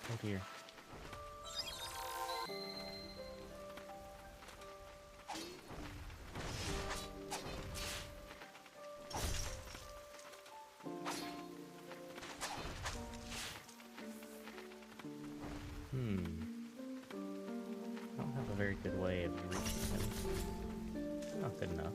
Oh dear. I don't have a very good way of reaching him. Not good enough.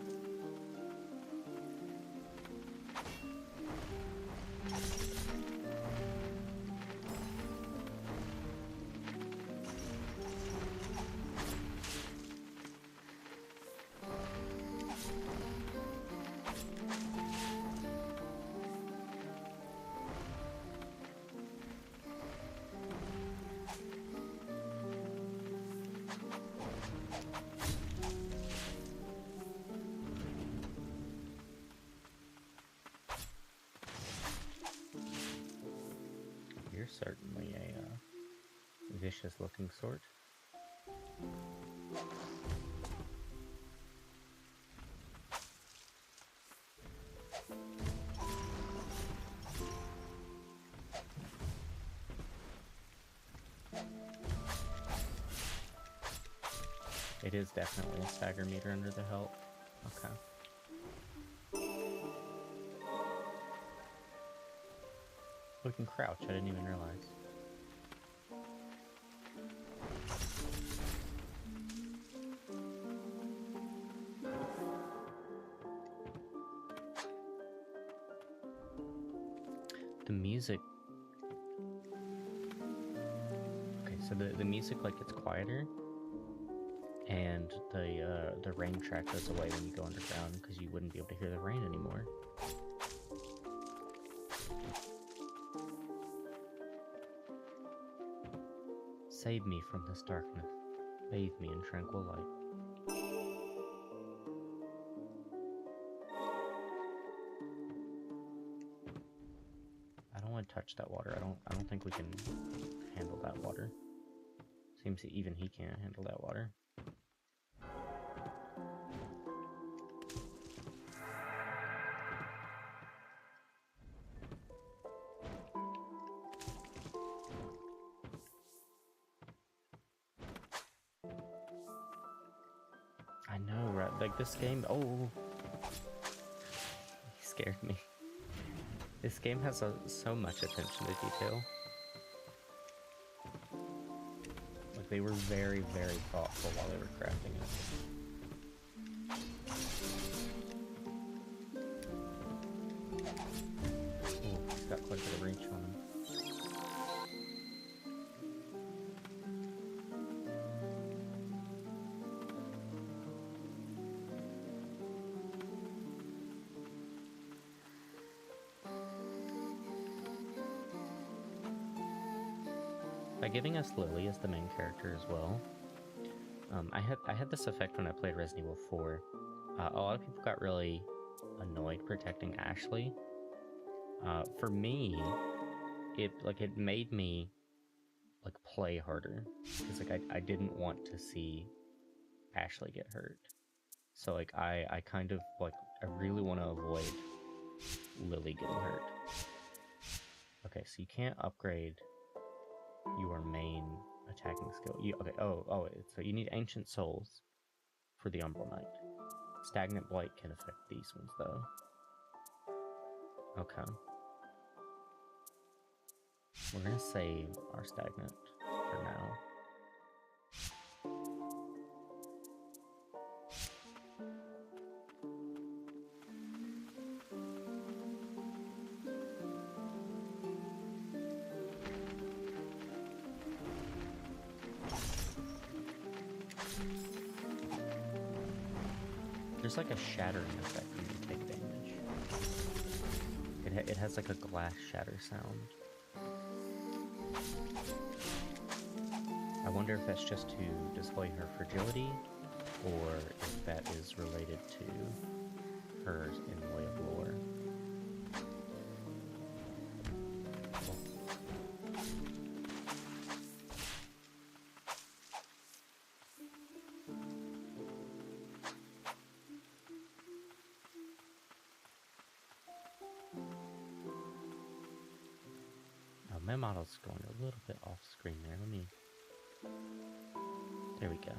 You're certainly a vicious-looking sort. It is definitely a stagger meter under the hilt. Okay. We can crouch, I didn't even realize. The music... Okay, so the music, like, gets quieter, and the rain track goes away when you go underground, because you wouldn't be able to hear the rain anymore. Save me from this darkness. Bathe me in tranquil light. I don't want to touch that water. I don't think we can handle that water. Seems that even he can't handle that water. I know, right? Like, this game... Oh! He scared me. This game has so much attention to detail. Like, they were very, very thoughtful while they were crafting it. Ooh, he's got quite a bit of reach on him. By giving us Lily as the main character as well, I had this effect when I played Resident Evil 4. A lot of people got really annoyed protecting Ashley. For me, it made me like play harder, because like I didn't want to see Ashley get hurt. So like I kind of like I really want to avoid Lily getting hurt. Okay, so you can't upgrade your main attacking skill. Okay, so you need Ancient Souls for the Umbral Knight. Stagnant Blight can affect these ones, though. Okay. We're gonna save our Stagnant for now. There's like a shattering effect when you take damage. It has like a glass shatter sound. I wonder if that's just to display her fragility, or if that is related to her in the way of lore. My model's going a little bit off screen there. There we go.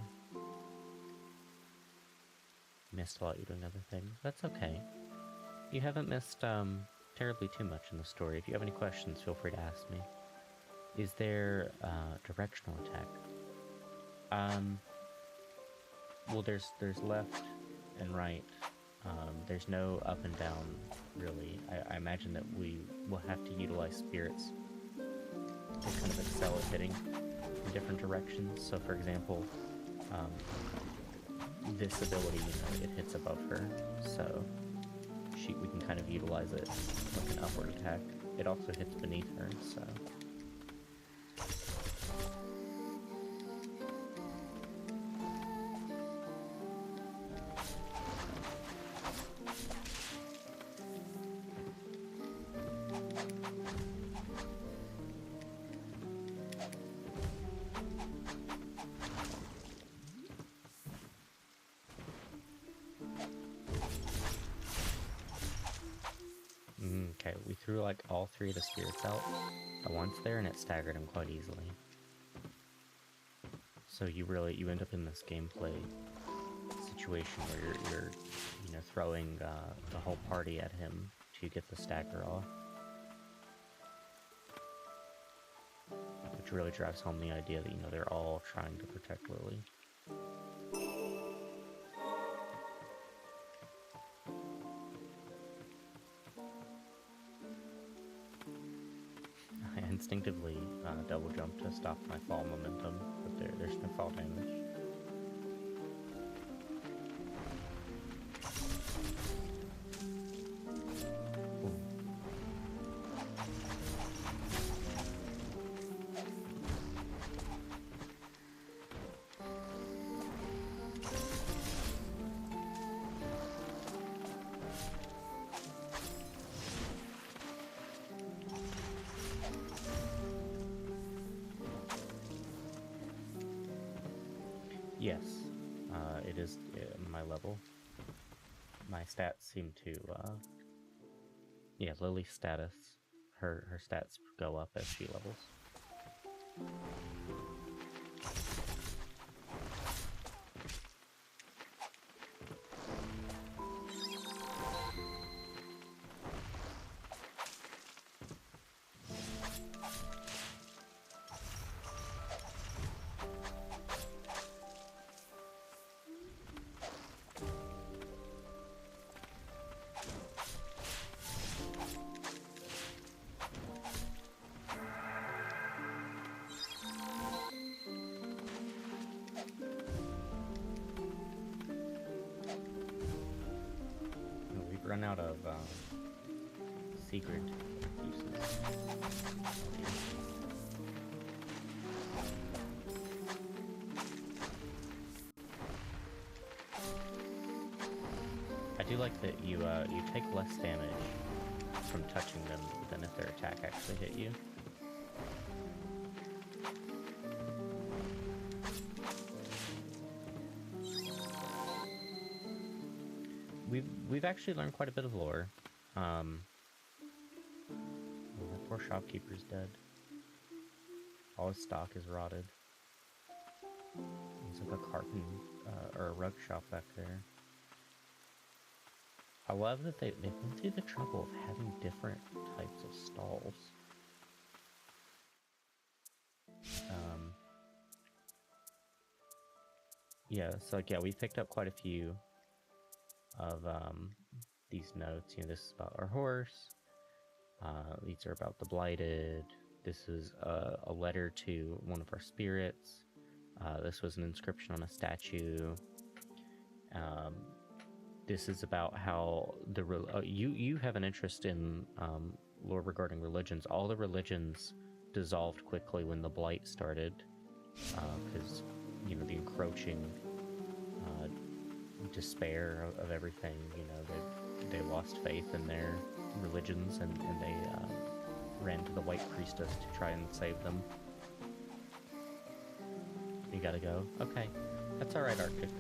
Missed while you're doing other things. That's okay. You haven't missed terribly too much in the story. If you have any questions, feel free to ask me. Is there directional attack? Well, there's left and right. There's no up and down, really. I imagine that we will have to utilize spirits to kind of excel at hitting in different directions. So, for example, this ability, it hits above her, so we can kind of utilize it like an upward attack. It also hits beneath her, so... Okay, we threw like all three of the spirits out at once there, and it staggered him quite easily. So you end up in this gameplay situation where you're throwing the whole party at him to get the stagger off, which really drives home the idea that they're all trying to protect Lily. I instinctively double jump to stop my fall momentum, but there's no fall damage. Yes, it is my level. My stats seem to, yeah, Lily's status, her stats go up as she levels. Run out of secret uses. I do like that you take less damage from touching them than if their attack actually hit you. We've actually learned quite a bit of lore. The poor shopkeeper's dead. All his stock is rotted. There's like a carpet or a rug shop back there. I love that they went through the trouble of having different types of stalls. Yeah, so like, yeah, we picked up quite a few of these notes. This is about our horse. These are about the blighted. This is a letter to one of our spirits. This was an inscription on a statue. This is about how you have an interest in lore regarding religions. All the religions dissolved quickly when the blight started, because the encroaching despair of everything. They lost faith in their religions, and they ran to the white priestess to try and save them. You gotta go? Okay. That's alright, Arctic.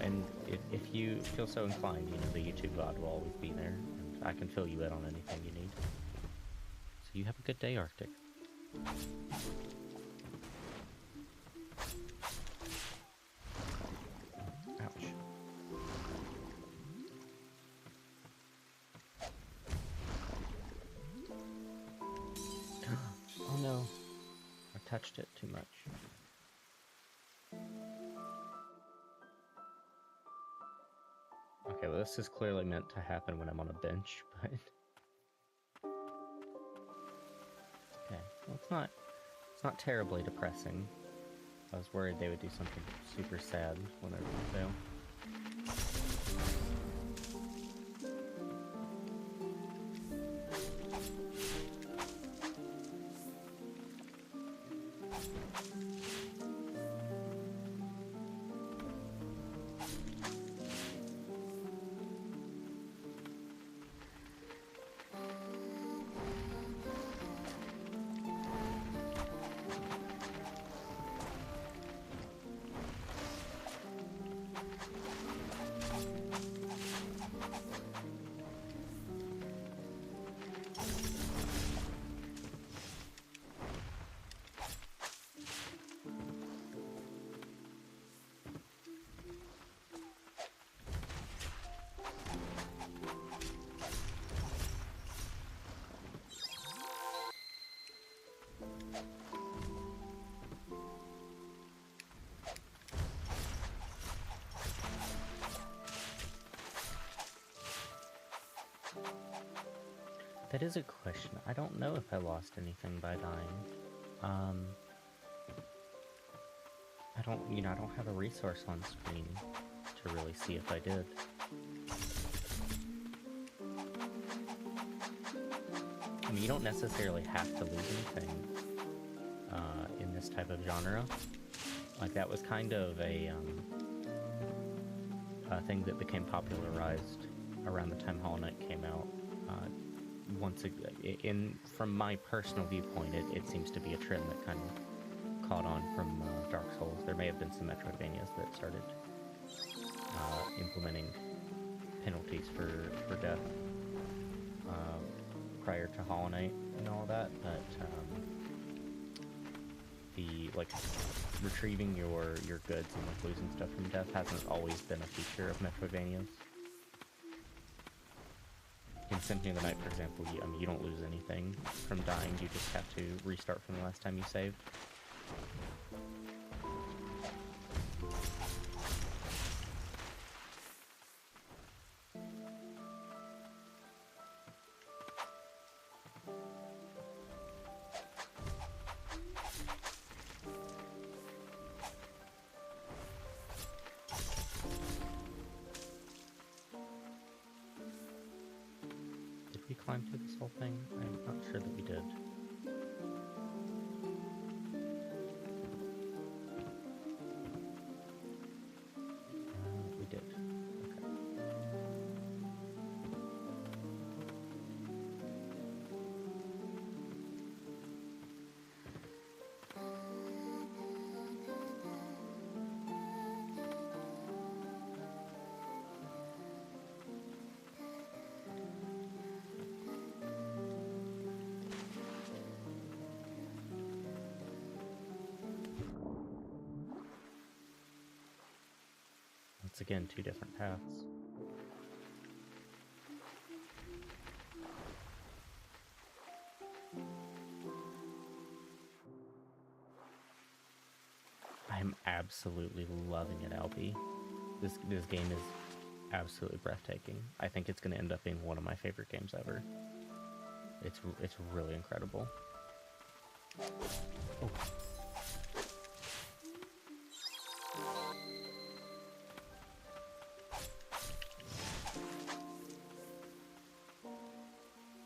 And if you feel so inclined, the YouTube God will always be there, and I can fill you in on anything you need. So you have a good day, Arctic. Ouch. Oh no. I touched it too much. Okay, well this is clearly meant to happen when I'm on a bench, but... Okay, well it's not terribly depressing. I was worried they would do something super sad whenever we fail. That is a question. I don't know if I lost anything by dying. I don't have a resource on screen to really see if I did. I mean, you don't necessarily have to lose anything in this type of genre. Like, that was kind of a thing that became popularized around the time Hollow Knight came out. From my personal viewpoint, it seems to be a trend that kind of caught on from Dark Souls. There may have been some metroidvanias that started implementing penalties for death prior to Hollow Knight and all that, but retrieving your goods and losing stuff from death hasn't always been a feature of metroidvanias. In Symphony of the Night, for example, you don't lose anything from dying, you just have to restart from the last time you saved. We climbed through this whole thing? I'm not sure that we did. We did. Okay. Once again, two different paths. I'm absolutely loving it, Albie. This game is absolutely breathtaking. I think it's going to end up being one of my favorite games ever. It's really incredible. Oh.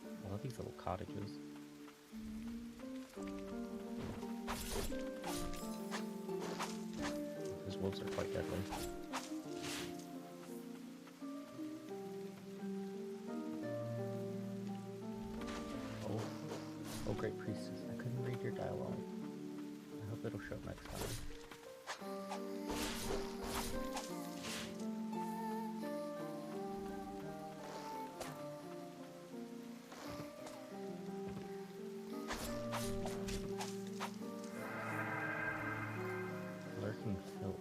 I love these little cottages. Those wolves are quite deadly. Oh, great priestess. I couldn't read your dialogue. I hope it'll show up next time. Lurking filth.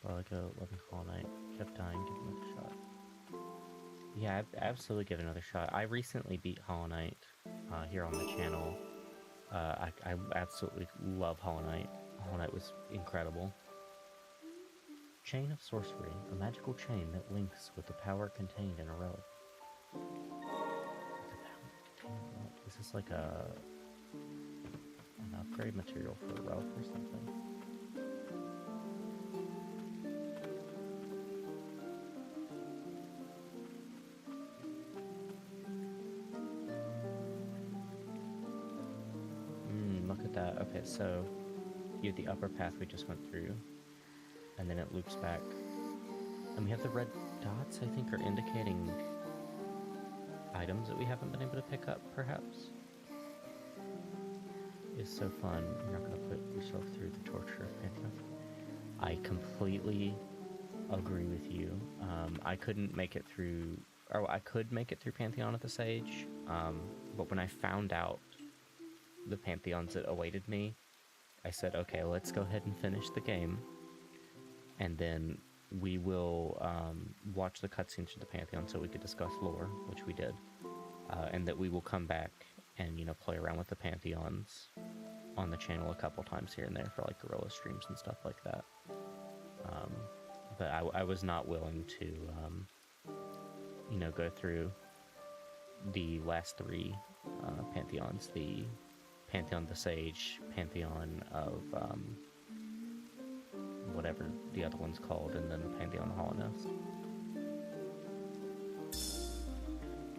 Well, I go 11 Hollow Knight. Kept dying, give another shot. Yeah, absolutely give another shot. I recently beat Hollow Knight here on the channel. I absolutely love Hollow Knight. Hollow Knight was incredible. Chain of Sorcery, a magical chain that links with the power contained in a relic. Is this like an upgrade material for a relic or something? Look at that. Okay, so you have the upper path we just went through, and then it loops back. And we have the red dots, I think, are indicating items that we haven't been able to pick up, perhaps. It's so fun. You're not going to put yourself through the torture of Pantheon. I completely agree with you. I couldn't make it through, or I could make it through Pantheon at this age, but when I found out the Pantheons that awaited me, I said, okay, let's go ahead and finish the game, and then we will watch the cutscenes for the Pantheon so we could discuss lore, which we did, and that we will come back and, you know, play around with the Pantheons on the channel a couple times here and there for, like, guerrilla streams and stuff like that. But I was not willing to, you know, go through the last three Pantheons, the Pantheon of the Sage, Pantheon of whatever the other one's called, and then the Pantheon of the Hollownest.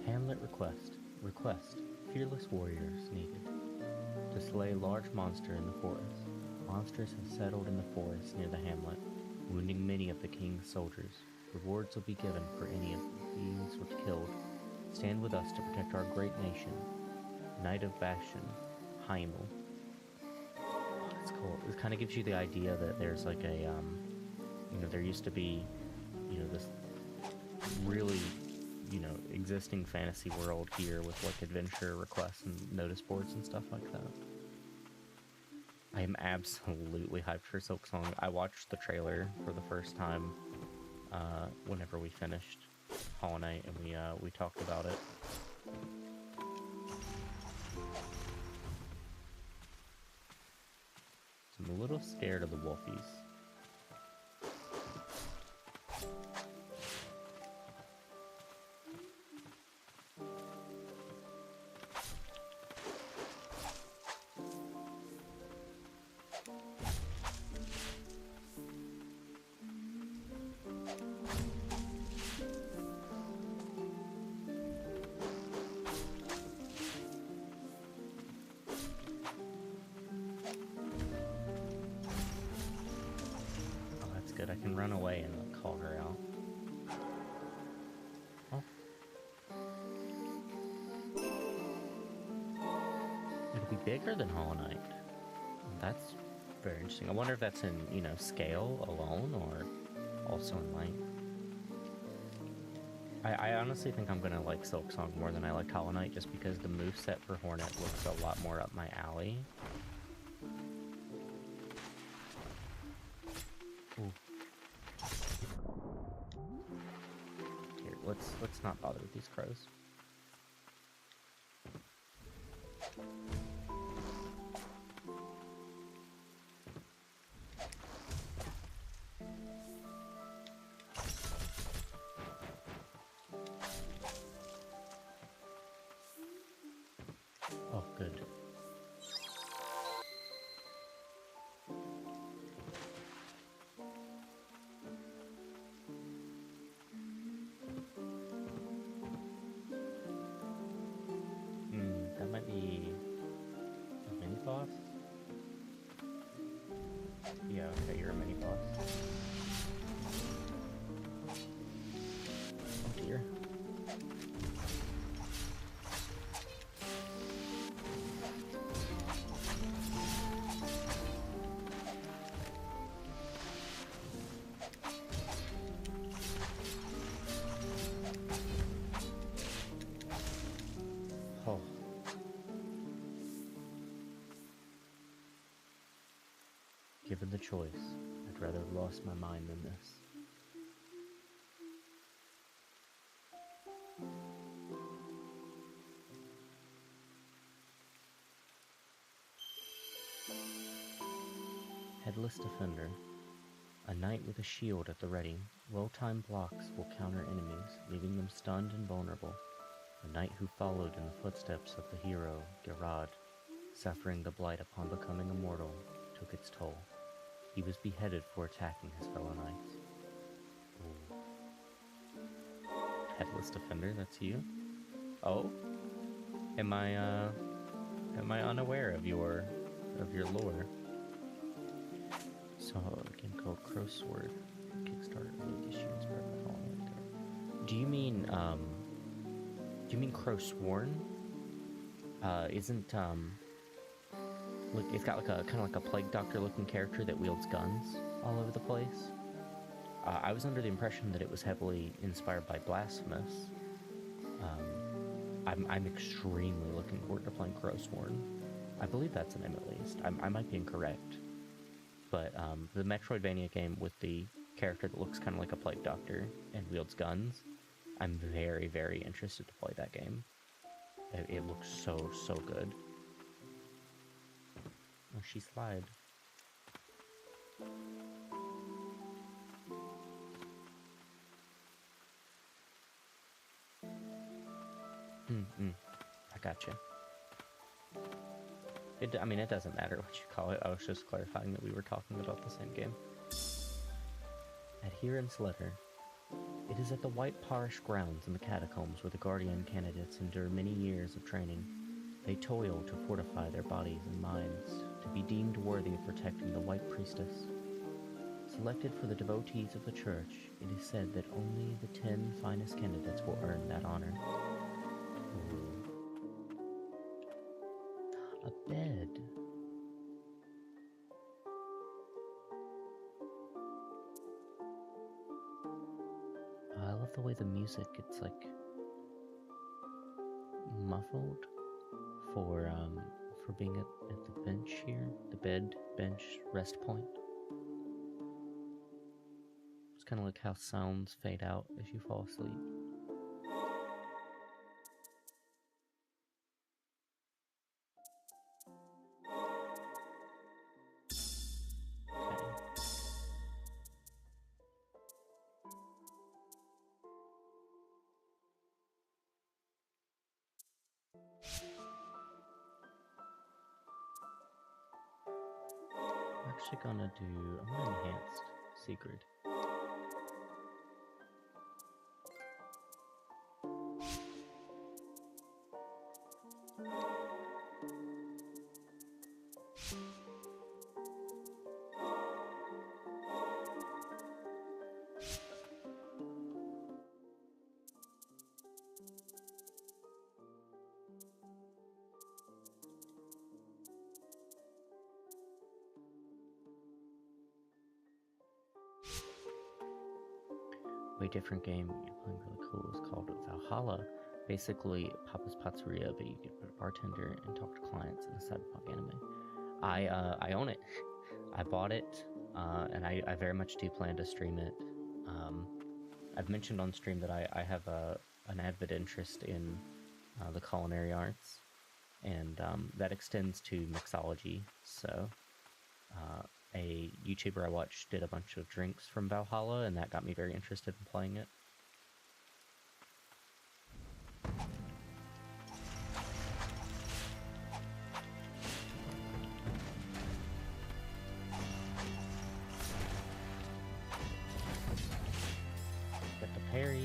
Hamlet request. Request. Fearless warriors needed. To slay large monster in the forest. Monsters have settled in the forest near the hamlet, wounding many of the king's soldiers. Rewards will be given for any of the beings which killed. Stand with us to protect our great nation. Knight of Bastion, Heimel. Oh, that's cool. It kind of gives you the idea that there's like a, you know, there used to be, you know, this really, you know, existing fantasy world here with like adventure requests and notice boards and stuff like that. I am absolutely hyped for Silksong. I watched the trailer for the first time whenever we finished Hollow Knight, and we talked about it. So I'm a little scared of the wolfies. I can run away and call her out. Oh. It'll be bigger than Hollow Knight. That's very interesting. I wonder if that's in, you know, scale alone or also in length. I honestly think I'm gonna like Silksong more than I liked Hollow Knight, just because the moveset for Hornet looks a lot more up my alley. Ooh. Here, let's not bother with these crows. Oh, good. That might be a mini boss? Yeah, okay, you're a mini boss. Oh dear. Oh. Given the choice, I'd rather have lost my mind than this. Headless Defender. A knight with a shield at the ready. Well-timed blocks will counter enemies, leaving them stunned and vulnerable. A knight who followed in the footsteps of the hero, Gerard, suffering the blight upon becoming immortal, took its toll. He was beheaded for attacking his fellow knights. Ooh. Headless Defender, that's you? Oh? Am I unaware of your lore? So, a game called Crow Sword. Kickstarter early this year, inspired by Fallen King. Do you mean Crow Sworn? Isn't, look, it's got like a kind of like a plague doctor looking character that wields guns all over the place. I was under the impression that it was heavily inspired by Blasphemous. I'm extremely looking forward to playing Crow Sworn. I believe that's the name at least. I might be incorrect. But the Metroidvania game with the character that looks kind of like a plague doctor and wields guns. I'm very, very interested to play that game. It looks so good. Oh, she slid. I gotcha. I mean, it doesn't matter what you call it. I was just clarifying that we were talking about the same game. Adherence letter. It is at the White Parish grounds in the catacombs where the Guardian candidates endure many years of training. They toil to fortify their bodies and minds, to be deemed worthy of protecting the White Priestess. Selected for the devotees of the church, it is said that only the 10 finest candidates will earn that honor. Ooh. A bed. I love the way the music gets like muffled for being at the bench here, the bed, bench, rest point. It's kind of like how sounds fade out as you fall asleep. I'm gonna enhanced secret. Way different game you're playing really cool. It's called Valhalla. Basically, Papa's Pizzeria, but you can be a bartender and talk to clients in a cyberpunk anime. I own it. I bought it, and I very much do plan to stream it. I've mentioned on stream that I have an avid interest in the culinary arts, and that extends to mixology. So a YouTuber I watched did a bunch of drinks from Valhalla, and that got me very interested in playing it. Get the parry.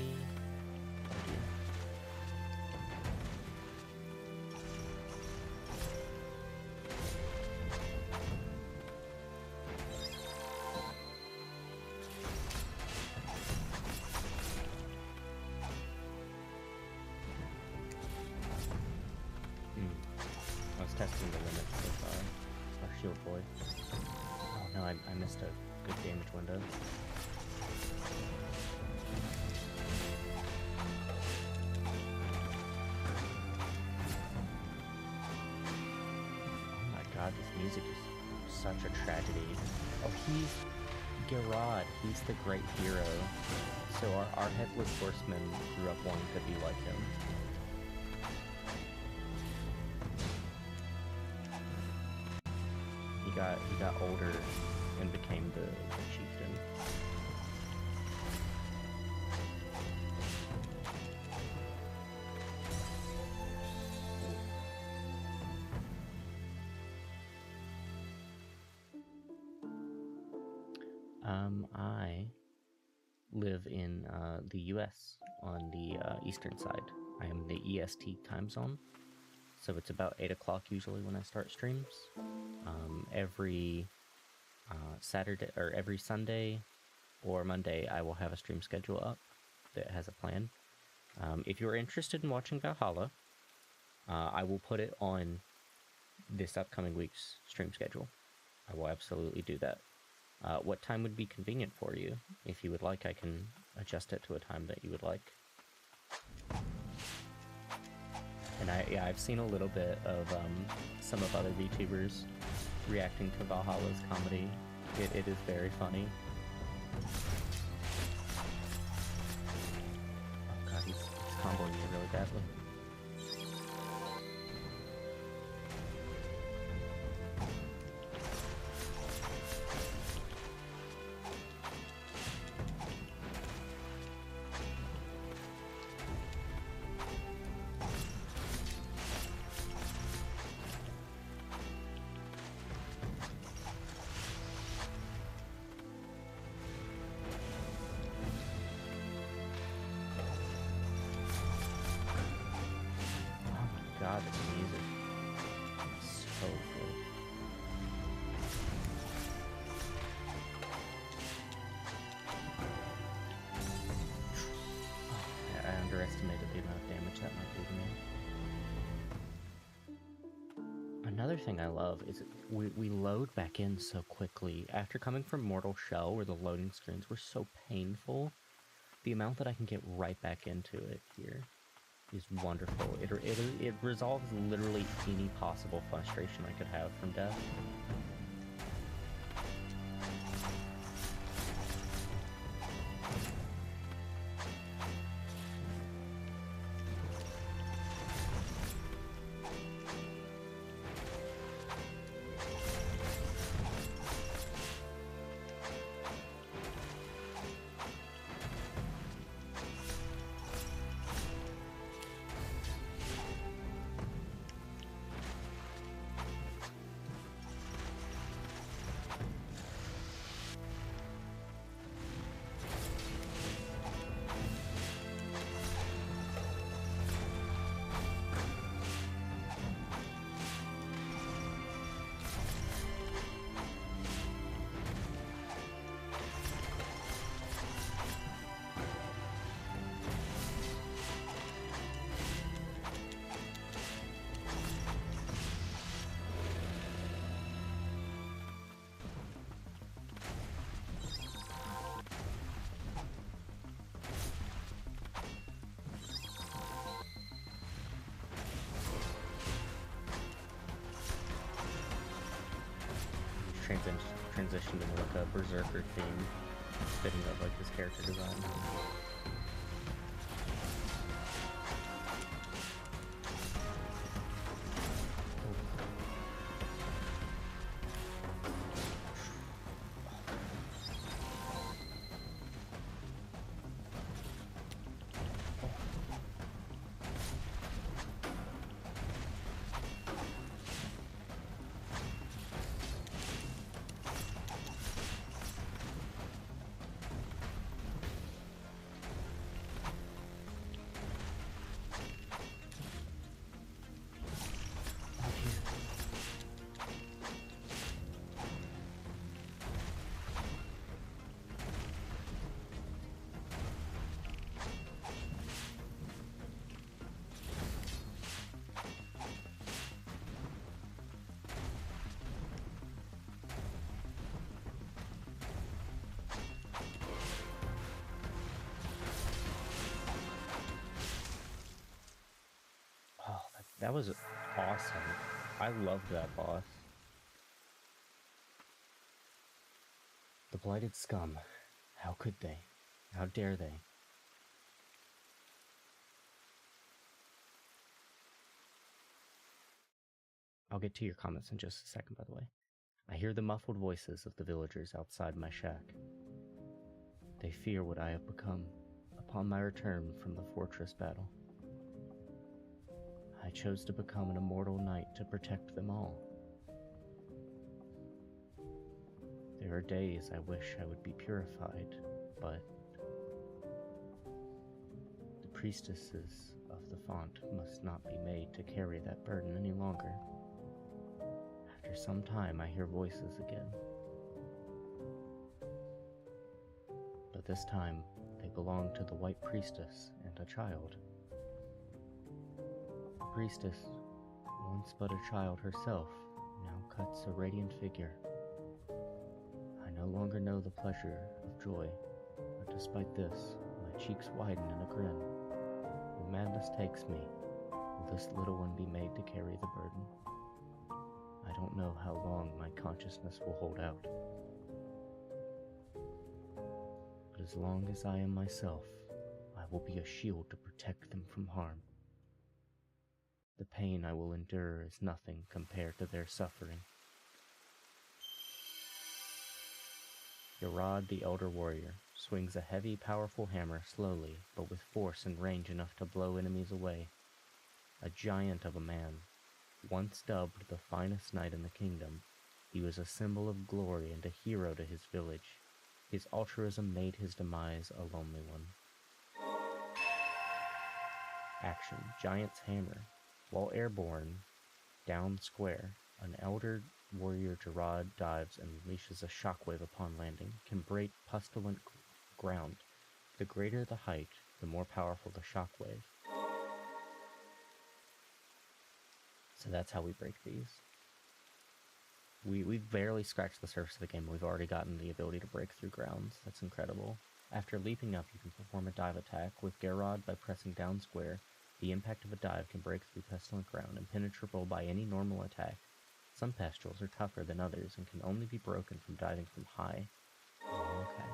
Testing the limits of our shield boy. Oh no, I missed a good damage window. Oh my god, this music is such a tragedy. Oh, he's Gerard. He's the great hero. So our headless horseman grew up wanting to be like him. He got older and became the chieftain. I live in the US on the eastern side. I am the EST time zone. So it's about 8 o'clock usually when I start streams. Every Saturday or every Sunday or Monday, I will have a stream schedule up that has a plan. If you're interested in watching Valhalla, I will put it on this upcoming week's stream schedule. I will absolutely do that. What time would be convenient for you? If you would like, I can adjust it to a time that you would like. And I've seen a little bit of some of other VTubers reacting to Valhalla's comedy. It is very funny. really badly. God, this music is so good. I underestimated the amount of damage that might do to me. Another thing I love is we load back in so quickly. After coming from Mortal Shell, where the loading screens were so painful, the amount that I can get right back into it here is wonderful. It resolves literally any possible frustration I could have from death. Transitioned into like a berserker theme, fitting up like his character design. That was awesome. I loved that boss. The blighted scum. How could they? How dare they? I'll get to your comments in just a second, by the way. I hear the muffled voices of the villagers outside my shack. They fear what I have become upon my return from the fortress battle. I chose to become an immortal knight to protect them all. There are days I wish I would be purified, but the priestesses of the font must not be made to carry that burden any longer. After some time, I hear voices again. But this time, they belong to the White Priestess and a child. The priestess, once but a child herself, now cuts a radiant figure. I no longer know the pleasure of joy, but despite this, my cheeks widen in a grin. When madness takes me, will this little one be made to carry the burden? I don't know how long my consciousness will hold out. But as long as I am myself, I will be a shield to protect them from harm. The pain I will endure is nothing compared to their suffering. Gerard, the Elder Warrior, swings a heavy, powerful hammer slowly, but with force and range enough to blow enemies away. A giant of a man, once dubbed the finest knight in the kingdom, he was a symbol of glory and a hero to his village. His altruism made his demise a lonely one. Action: Giant's Hammer. While airborne, down square, an Elder Warrior Gerard dives and unleashes a shockwave upon landing, can break pestilent ground. The greater the height, the more powerful the shockwave. So that's how we break these. We've barely scratched the surface of the game. We've already gotten the ability to break through grounds. That's incredible. After leaping up, you can perform a dive attack. With Gerard, by pressing down square, the impact of a dive can break through pestilent ground, impenetrable by any normal attack. Some pestrels are tougher than others and can only be broken from diving from high. Oh, okay.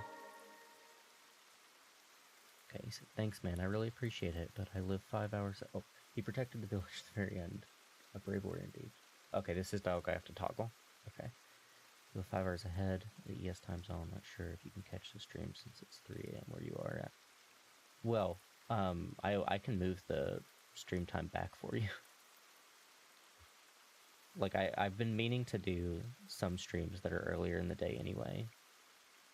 Okay, he said, thanks, man. I really appreciate it, but I live 5 hours... Oh, he protected the village at the very end. A brave warrior indeed. Okay, this is dialogue I have to toggle. Okay. Live 5 hours ahead. The ES time zone. I'm not sure if you can catch the stream since it's 3 a.m. where you are at. Well, I can move the stream time back for you. Like, I've been meaning to do some streams that are earlier in the day anyway.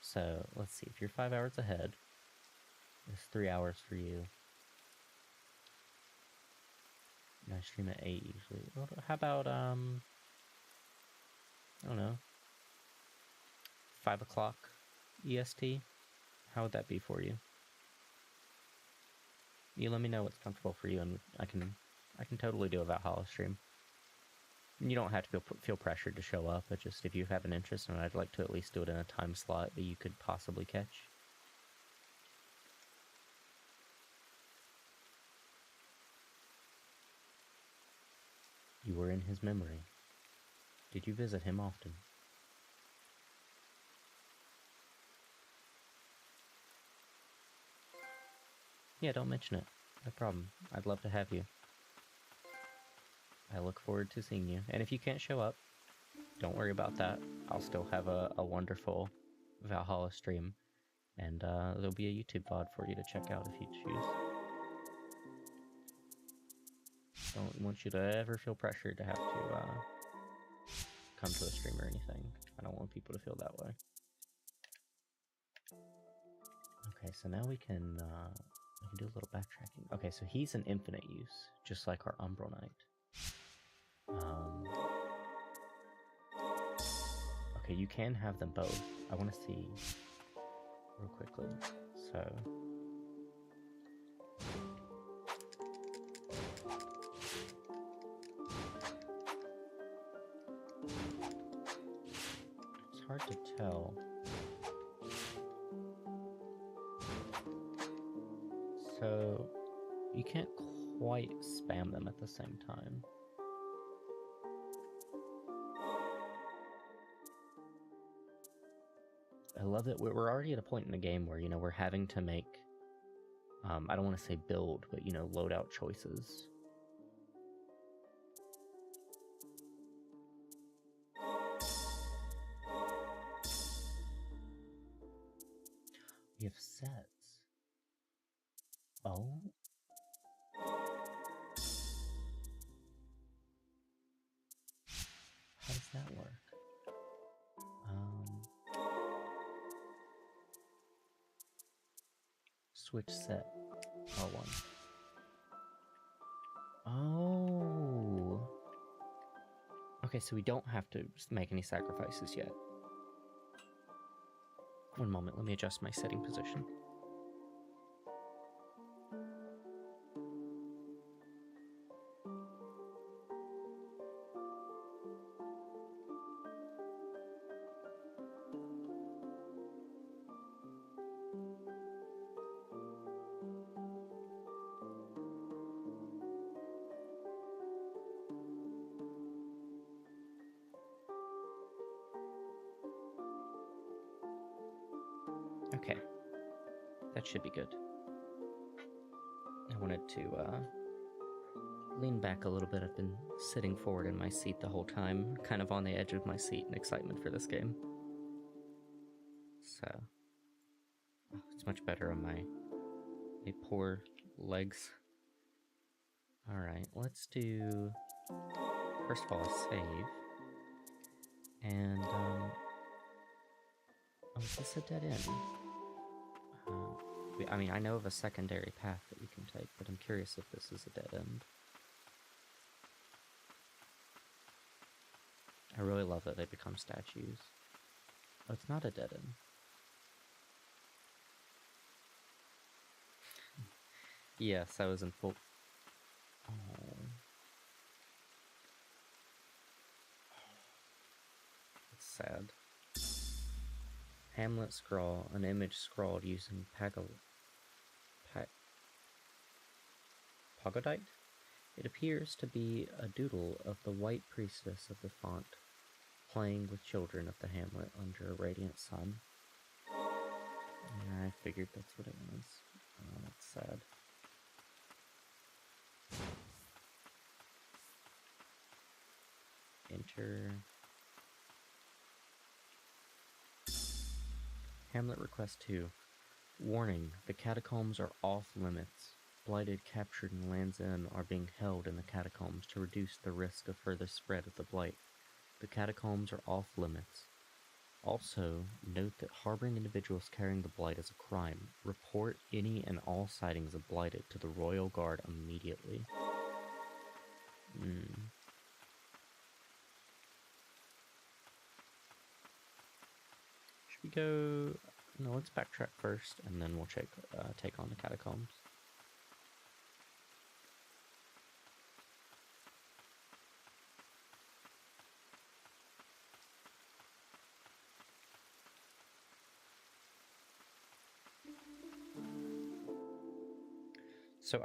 So, let's see. If you're 5 hours ahead, it's 3 hours for you. And I stream at 8 usually. How about, I don't know, 5 o'clock EST? How would that be for you? You let me know what's comfortable for you, and I can totally do a Valhalla stream. You don't have to feel pressured to show up, but just if you have an interest, and I'd like to at least do it in a time slot that you could possibly catch. You were in his memory. Did you visit him often? Yeah, don't mention it. No problem. I'd love to have you. I look forward to seeing you. And if you can't show up, don't worry about that. I'll still have a wonderful Valhalla stream. And there'll be a YouTube VOD for you to check out if you choose. Don't want you to ever feel pressured to have to come to a stream or anything. I don't want people to feel that way. Okay, so now we can do a little backtracking. Okay, so he's an infinite use, just like our Umbral Knight. Okay, you can have them both. I want to see real quickly. So... it's hard to tell. So, you can't quite spam them at the same time. I love that we're already at a point in the game where, you know, we're having to make, I don't want to say build, but, you know, loadout choices. We have sets. Oh? How does that work? Switch set. R1. Oh. Okay, so we don't have to make any sacrifices yet. One moment, let me adjust my setting position. Okay, that should be good. I wanted to lean back a little bit. I've been sitting forward in my seat the whole time, kind of on the edge of my seat in excitement for this game. So, it's much better on my poor legs. Alright, let's do, first of all, a save. And, oh, is this a dead end? I mean, I know of a secondary path that we can take, but I'm curious if this is a dead end. I really love that they become statues. Oh, it's not a dead end. Yes, I was in full... Oh. It's sad. Hamlet scrawl, an image scrawled using pagodite? It appears to be a doodle of the white priestess of the font, playing with children of the hamlet under a radiant sun. Yeah, I figured that's what it was. Oh, that's sad. Enter. Hamlet Request 2. Warning, the catacombs are off limits. Blighted captured in Land's End are being held in the catacombs to reduce the risk of further spread of the blight. The catacombs are off limits. Also, note that harboring individuals carrying the blight is a crime. Report any and all sightings of blighted to the Royal Guard immediately. Should we go... No, let's backtrack first, and then we'll take on the catacombs. So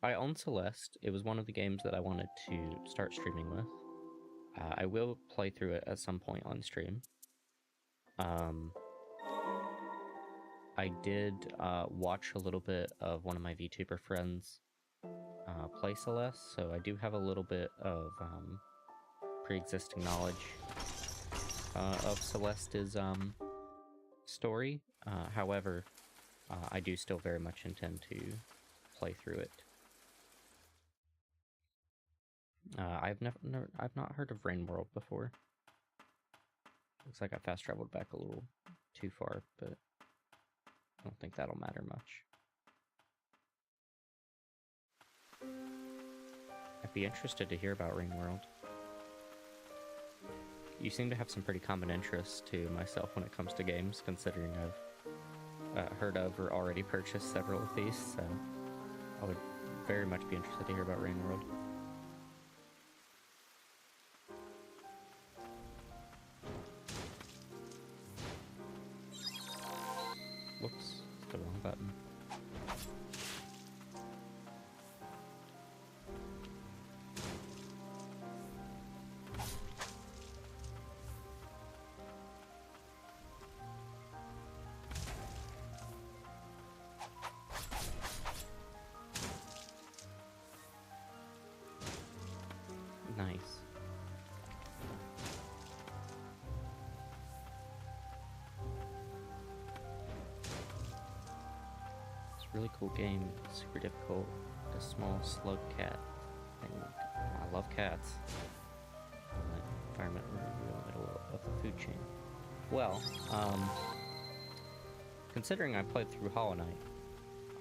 I own Celeste. It was one of the games that I wanted to start streaming with. I will play through it at some point on stream. I did watch a little bit of one of my VTuber friends play Celeste, so I do have a little bit of pre-existing knowledge of Celeste's story. However, I do still very much intend to play through it. I've not heard of Rain World before. Looks like I fast traveled back a little too far, but I don't think that'll matter much. I'd be interested to hear about Rain World. You seem to have some pretty common interests to myself when it comes to games, considering I've heard of or already purchased several of these, so I would very much be interested to hear about Rain World. Whoops, it's the wrong button. Nice. It's a really cool game. It's super difficult. A small slug cat thing. I love cats. Environment where you're in the middle of the food chain. Well, considering I played through Hollow Knight,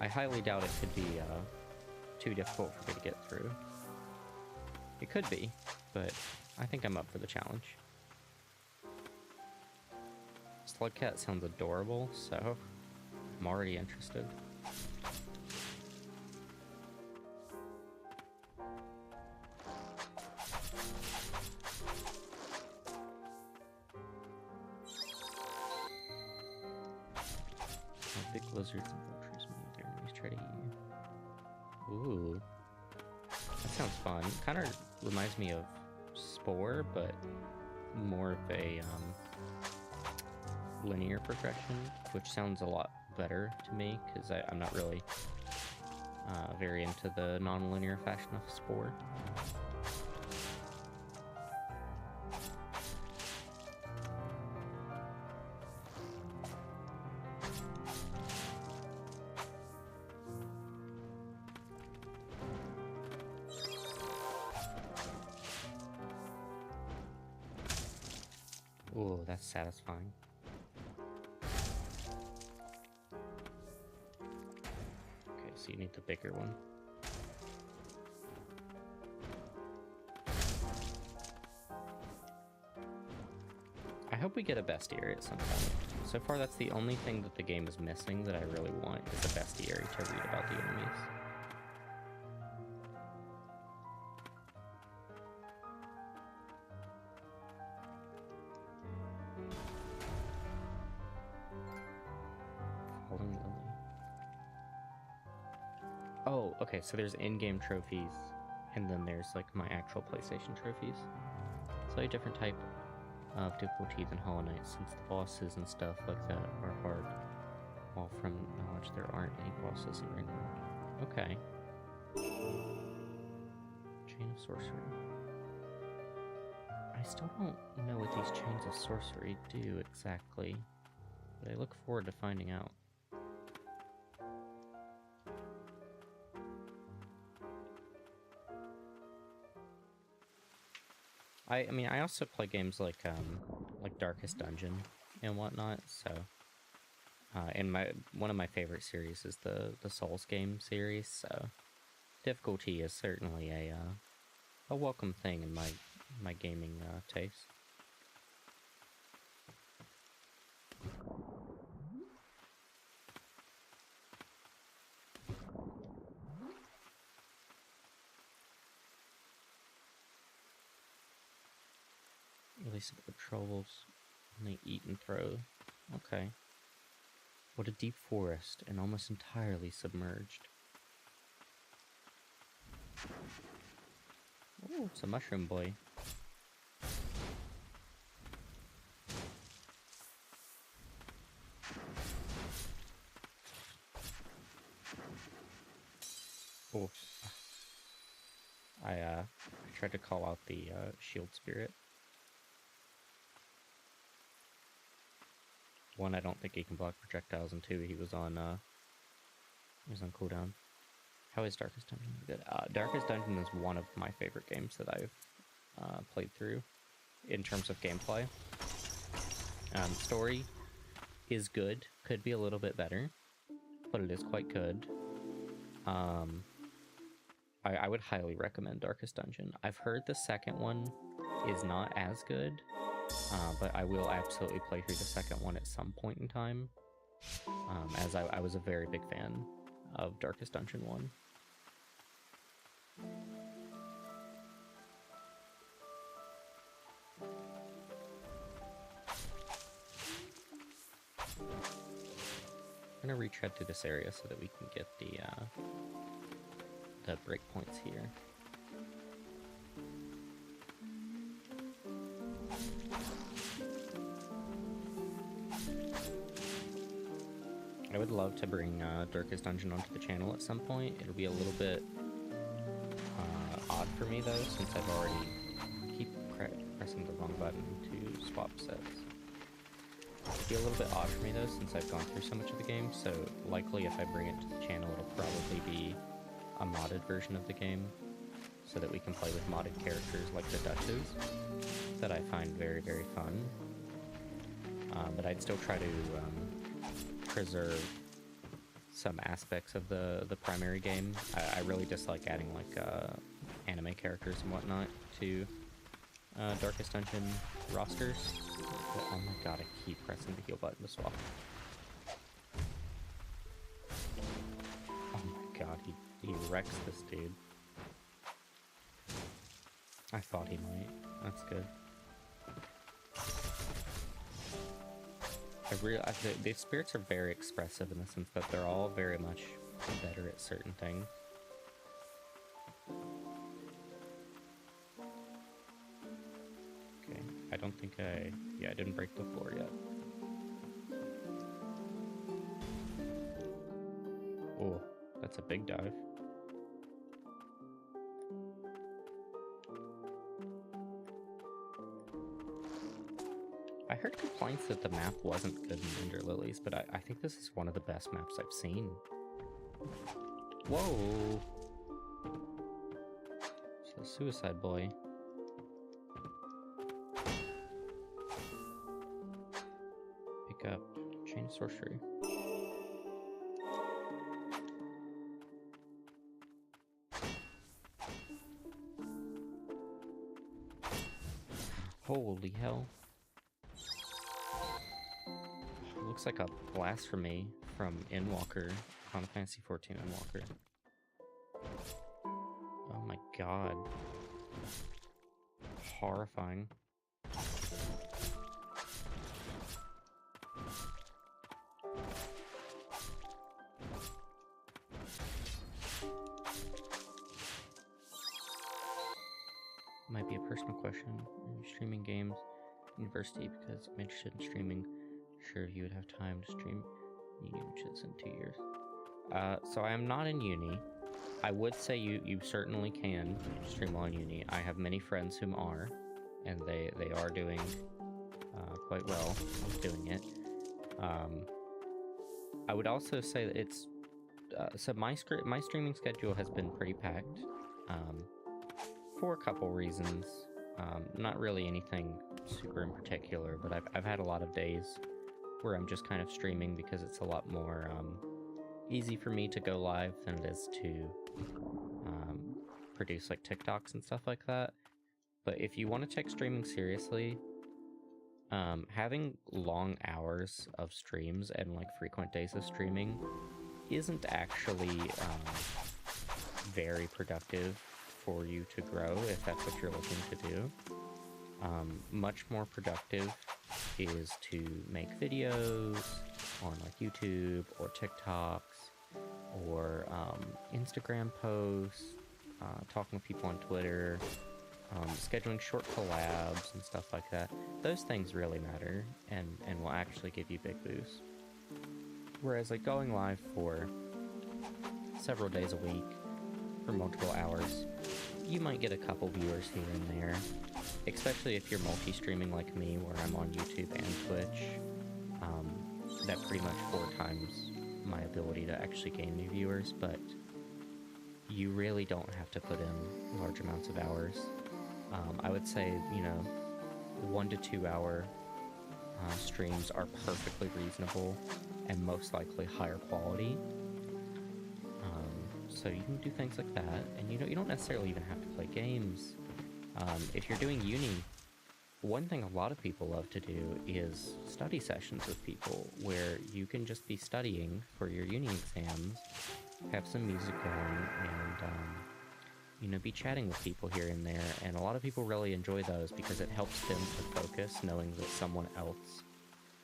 I highly doubt it could be too difficult for me to get through. It could be, but I think I'm up for the challenge. Slugcat sounds adorable, so I'm already interested. Big lizards and vultures move their enemies try to eat you. Ooh. That sounds fun. Kind of reminds me of Spore, but more of a linear progression, which sounds a lot better to me, because I'm not really very into the non-linear fashion of Spore. Ooh, that's satisfying. Okay, so you need the bigger one. I hope we get a bestiary at some point. So far, that's the only thing that the game is missing that I really want, is a bestiary to read about the enemies. Fallen Lily. Oh, okay, so there's in-game trophies, and then there's like my actual PlayStation trophies. Slightly different type of difficulty than Hollow Knight, since the bosses and stuff like that are hard. While from knowledge there aren't any bosses in Ringworld. Okay. Chain of Sorcery. I still don't know what these chains of sorcery do exactly, but I look forward to finding out. I mean, I also play games like Darkest Dungeon and whatnot. So, and one of my favorite series is the Souls game series. So, difficulty is certainly a welcome thing in my gaming taste. Release the patrols, and they eat and throw. Okay. What a deep forest, and almost entirely submerged. Oh, it's a mushroom boy. Oh. I tried to call out the shield spirit. One, I don't think he can block projectiles, and two, he was on cooldown. How is Darkest Dungeon? Good. Darkest Dungeon is one of my favorite games that I've played through in terms of gameplay. Story is good, could be a little bit better, but it is quite good. I would highly recommend Darkest Dungeon. I've heard the second one is not as good, but I will absolutely play through the second one at some point in time, as I was a very big fan of Darkest Dungeon 1. I'm gonna retread through this area so that we can get the breakpoints here. I would love to bring Darkest Dungeon onto the channel at some point. It'll be a little bit odd for me though, since I've already keep pressing the wrong button to swap sets. It'll be a little bit odd for me though, since I've gone through so much of the game, so likely if I bring it to the channel, it'll probably be a modded version of the game, so that we can play with modded characters like the Duchess, that I find very, very fun. But I'd still try to preserve some aspects of the primary game. I really dislike adding like anime characters and whatnot to Darkest Dungeon rosters. But, oh my god, I keep pressing the heal button to swap. Oh my god, he wrecks this dude. I thought he might. That's good. The spirits are very expressive in the sense that they're all very much better at certain things. Okay, I don't think I didn't break the floor yet. Oh, that's a big dive. I heard complaints that the map wasn't good in Ender Lilies, but I think this is one of the best maps I've seen. Whoa! It's the Suicide Boy. Pick up Chain of Sorcery. Holy hell. Looks like a blasphemy from Endwalker, Final Fantasy XIV Endwalker. Oh my god. Horrifying. Might be a personal question. Are you streaming games university because I'm interested in streaming? Sure, you would have time to stream uni, which is in 2 years. So I am not in uni. I would say you certainly can stream while in uni. I have many friends whom are, and they are doing quite well with doing it. I would also say that it's so my streaming schedule has been pretty packed for a couple reasons. Not really anything super in particular, but I've had a lot of days where I'm just kind of streaming because it's a lot more easy for me to go live than it is to produce like TikToks and stuff like that. But if you want to take streaming seriously, having long hours of streams and like frequent days of streaming isn't actually very productive for you to grow if that's what you're looking to do. Much more productive is to make videos on like YouTube or TikToks or Instagram posts, talking with people on Twitter, scheduling short collabs and stuff like that. Those things really matter and will actually give you big boosts. Whereas like going live for several days a week for multiple hours, you might get a couple viewers here and there, especially if you're multi-streaming like me, where I'm on YouTube and Twitch. That pretty much 4 times my ability to actually gain new viewers, but you really don't have to put in large amounts of hours. I would say, 1 to 2 hour streams are perfectly reasonable and most likely higher quality. So you can do things like that, and you don't necessarily even have to play games. If you're doing uni, one thing a lot of people love to do is study sessions with people, where you can just be studying for your uni exams, have some music on, and be chatting with people here and there. And a lot of people really enjoy those because it helps them to focus, knowing that someone else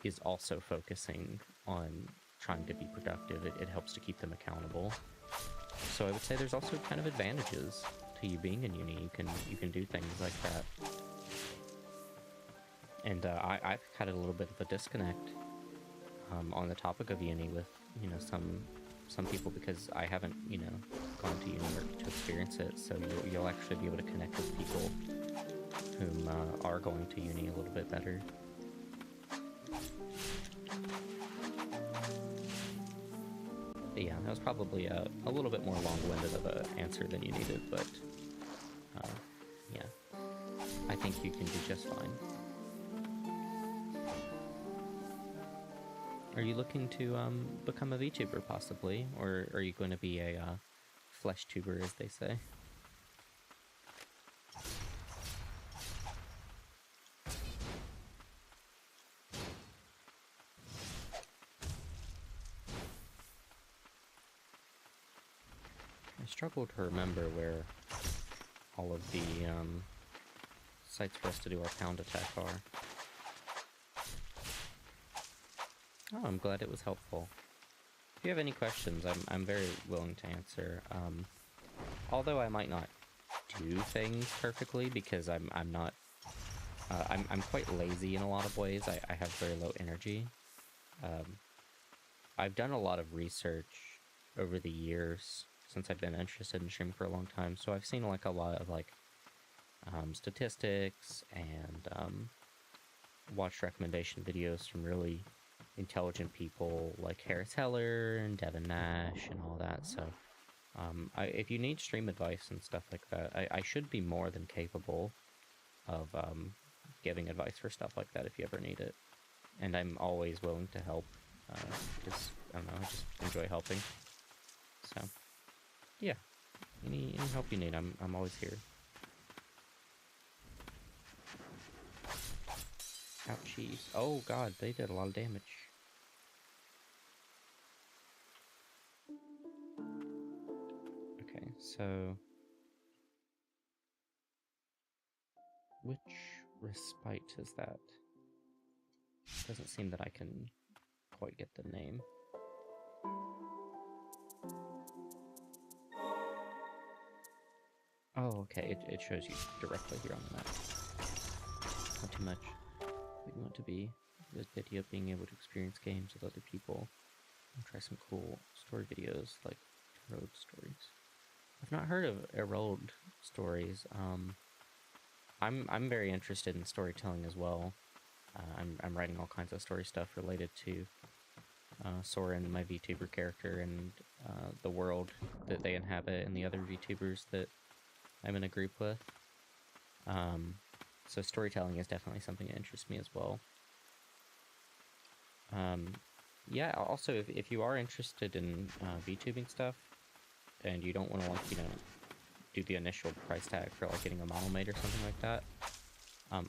is also focusing on trying to be productive. It helps to keep them accountable. So I would say there's also kind of advantages to you being in uni. You can do things like that. And I've had a little bit of a disconnect on the topic of uni with some people, because I haven't gone to uni to experience it. So you'll actually be able to connect with people whom are going to uni a little bit better. But yeah, that was probably a little bit more long-winded of an answer than you needed, but yeah, I think you can do just fine. Are you looking to become a VTuber possibly, or are you going to be a flesh tuber, as they say? I struggle to remember where all of the sites for us to do our pound attack are. Oh, I'm glad it was helpful. If you have any questions, I'm very willing to answer. Although I might not do things perfectly because I'm not. I'm quite lazy in a lot of ways. I have very low energy. I've done a lot of research over the years since I've been interested in streaming for a long time, so I've seen like a lot of like statistics and watched recommendation videos from really intelligent people like Harris Heller and Devin Nash and all that. So if you need stream advice and stuff like that, I should be more than capable of giving advice for stuff like that if you ever need it. And I'm always willing to help, because, I don't know, I just enjoy helping. So, yeah, any help you need, I'm always here. Ouchies. Oh god, they did a lot of damage. Okay, so... which respite is that? Doesn't seem that I can quite get the name. Oh, okay, it shows you directly here on the map. Not too much. We want to be this video of being able to experience games with other people and try some cool story videos like road stories. I've not heard of Erode stories. I'm very interested in storytelling as well. I'm writing all kinds of story stuff related to Soren, my VTuber character, and the world that they inhabit, and the other VTubers that I'm in a group with. So storytelling is definitely something that interests me as well. Yeah, also, if you are interested in VTubing stuff, and you don't want to, like, you know, do the initial price tag for, like, getting a model made or something like that,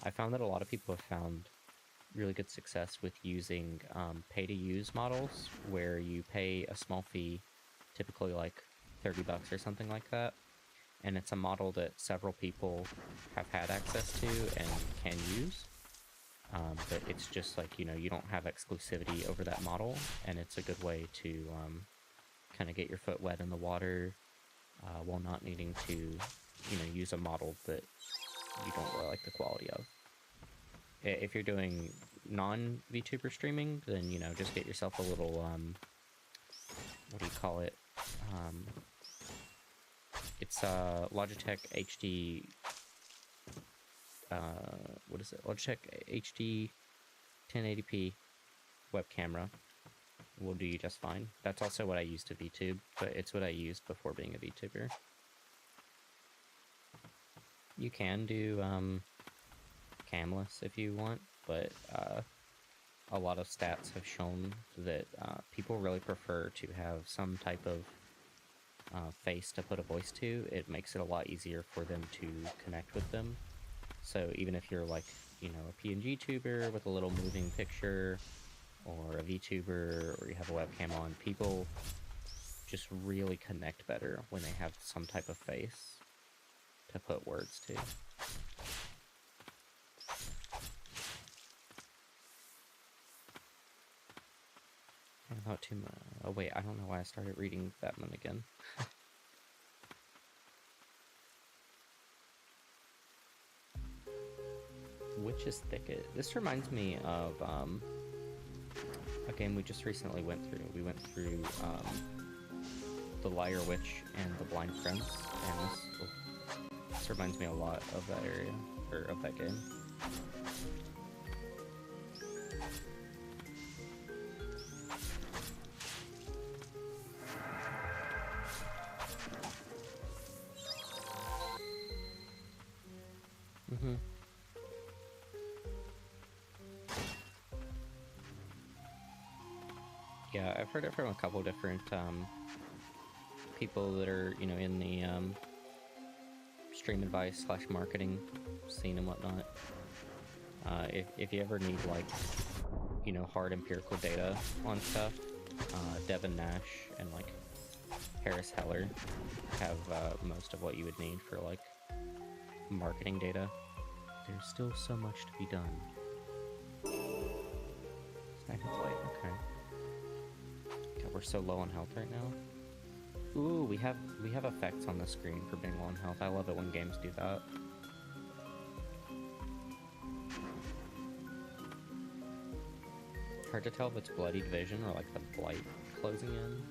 I found that a lot of people have found really good success with using pay-to-use models, where you pay a small fee, typically like $30 or something like that, and it's a model that several people have had access to and can use. But it's just like, you know, you don't have exclusivity over that model, and it's a good way to kind of get your foot wet in the water while not needing to, you know, use a model that you don't really like the quality of. If you're doing non-VTuber streaming, then, you know, just get yourself a little, what do you call it? It's Logitech HD, what is it? Logitech HD 1080p web camera will do you just fine. That's also what I use to VTube, but it's what I used before being a VTuber. You can do camless if you want, but a lot of stats have shown that people really prefer to have some type of face to put a voice to. It makes it a lot easier for them to connect with them. So even if you're like, you know, a PNG tuber with a little moving picture, or a VTuber, or you have a webcam on, people just really connect better when they have some type of face to put words to. I thought too much. Oh wait, I don't know why I started reading Batman again. Witch's Thicket. This reminds me of a game we just recently went through. We went through The Liar Witch and The Blind Prince, and this reminds me a lot of that area, or of that game. Yeah, I've heard it from a couple different people that are, you know, in the stream advice / marketing scene and whatnot. If you ever need, like, you know, hard empirical data on stuff, Devin Nash and, like, Harris Heller have most of what you would need for, like, marketing data. There's still so much to be done. Sniper's light, okay. God, we're so low on health right now. Ooh, we have effects on the screen for being low on health. I love it when games do that. Hard to tell if it's bloodied vision or like the blight closing in.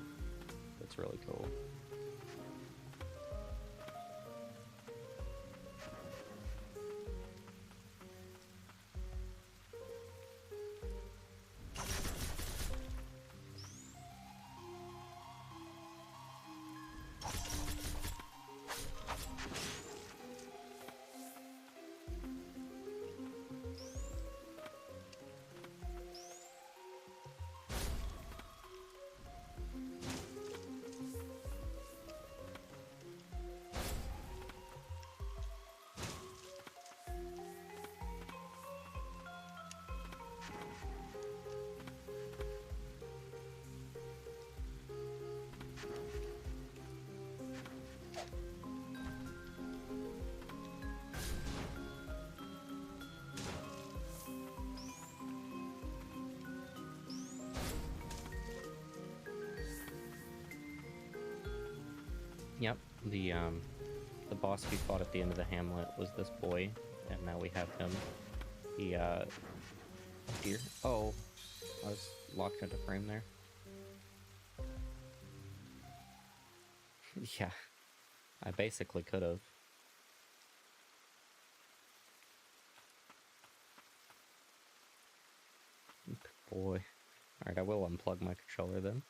That's really cool. The boss we fought at the end of the hamlet was this boy, and now we have him. He deer. Oh, I was locked into frame there. Yeah, I basically could have. Good boy. Alright, I will unplug my controller then.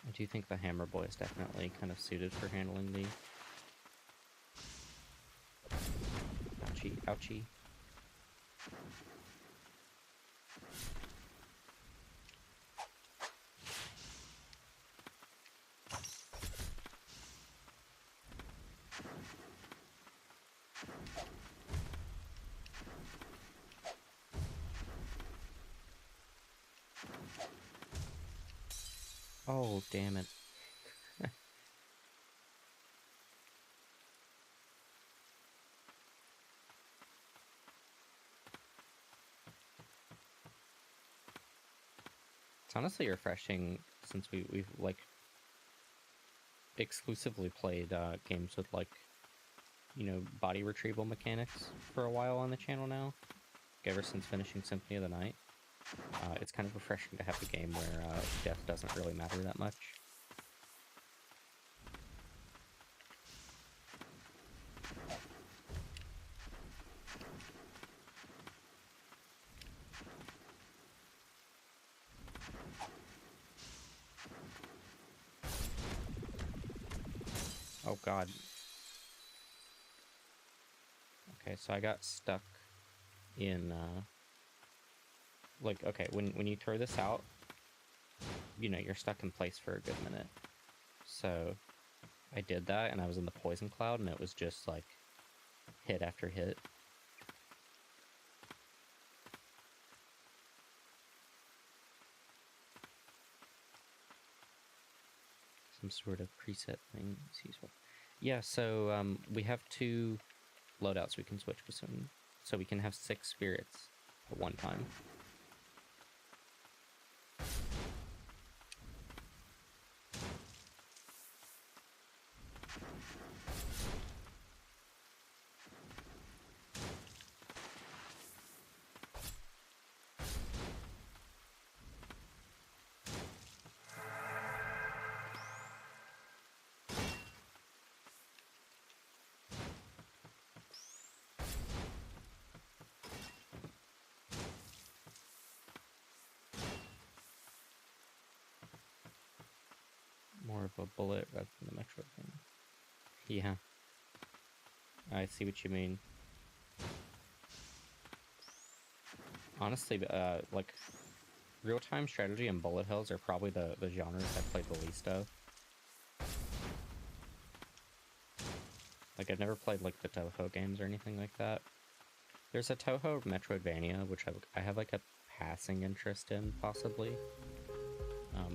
I do think the hammer boy is definitely kind of suited for handling the... Ouchie, ouchie. Oh, damn it. It's honestly refreshing since we've like exclusively played games with like, you know, body retrieval mechanics for a while on the channel now. Ever since finishing Symphony of the Night. It's kind of refreshing to have a game where death doesn't really matter that much. Oh god. Okay, so I got stuck in, like, okay, when you throw this out, you know, you're stuck in place for a good minute. So, I did that, and I was in the poison cloud, and it was just, like, hit after hit. Some sort of preset thing. Yeah, so, we have 2 loadouts we can switch between. So we can have 6 spirits at one time. More of a bullet rather than the metro thing. Yeah. I see what you mean. Honestly, like, real-time strategy and bullet hells are probably the genres I've played the least of. Like, I've never played, like, the Toho games or anything like that. There's a Toho metroidvania, which I have, like, a passing interest in, possibly.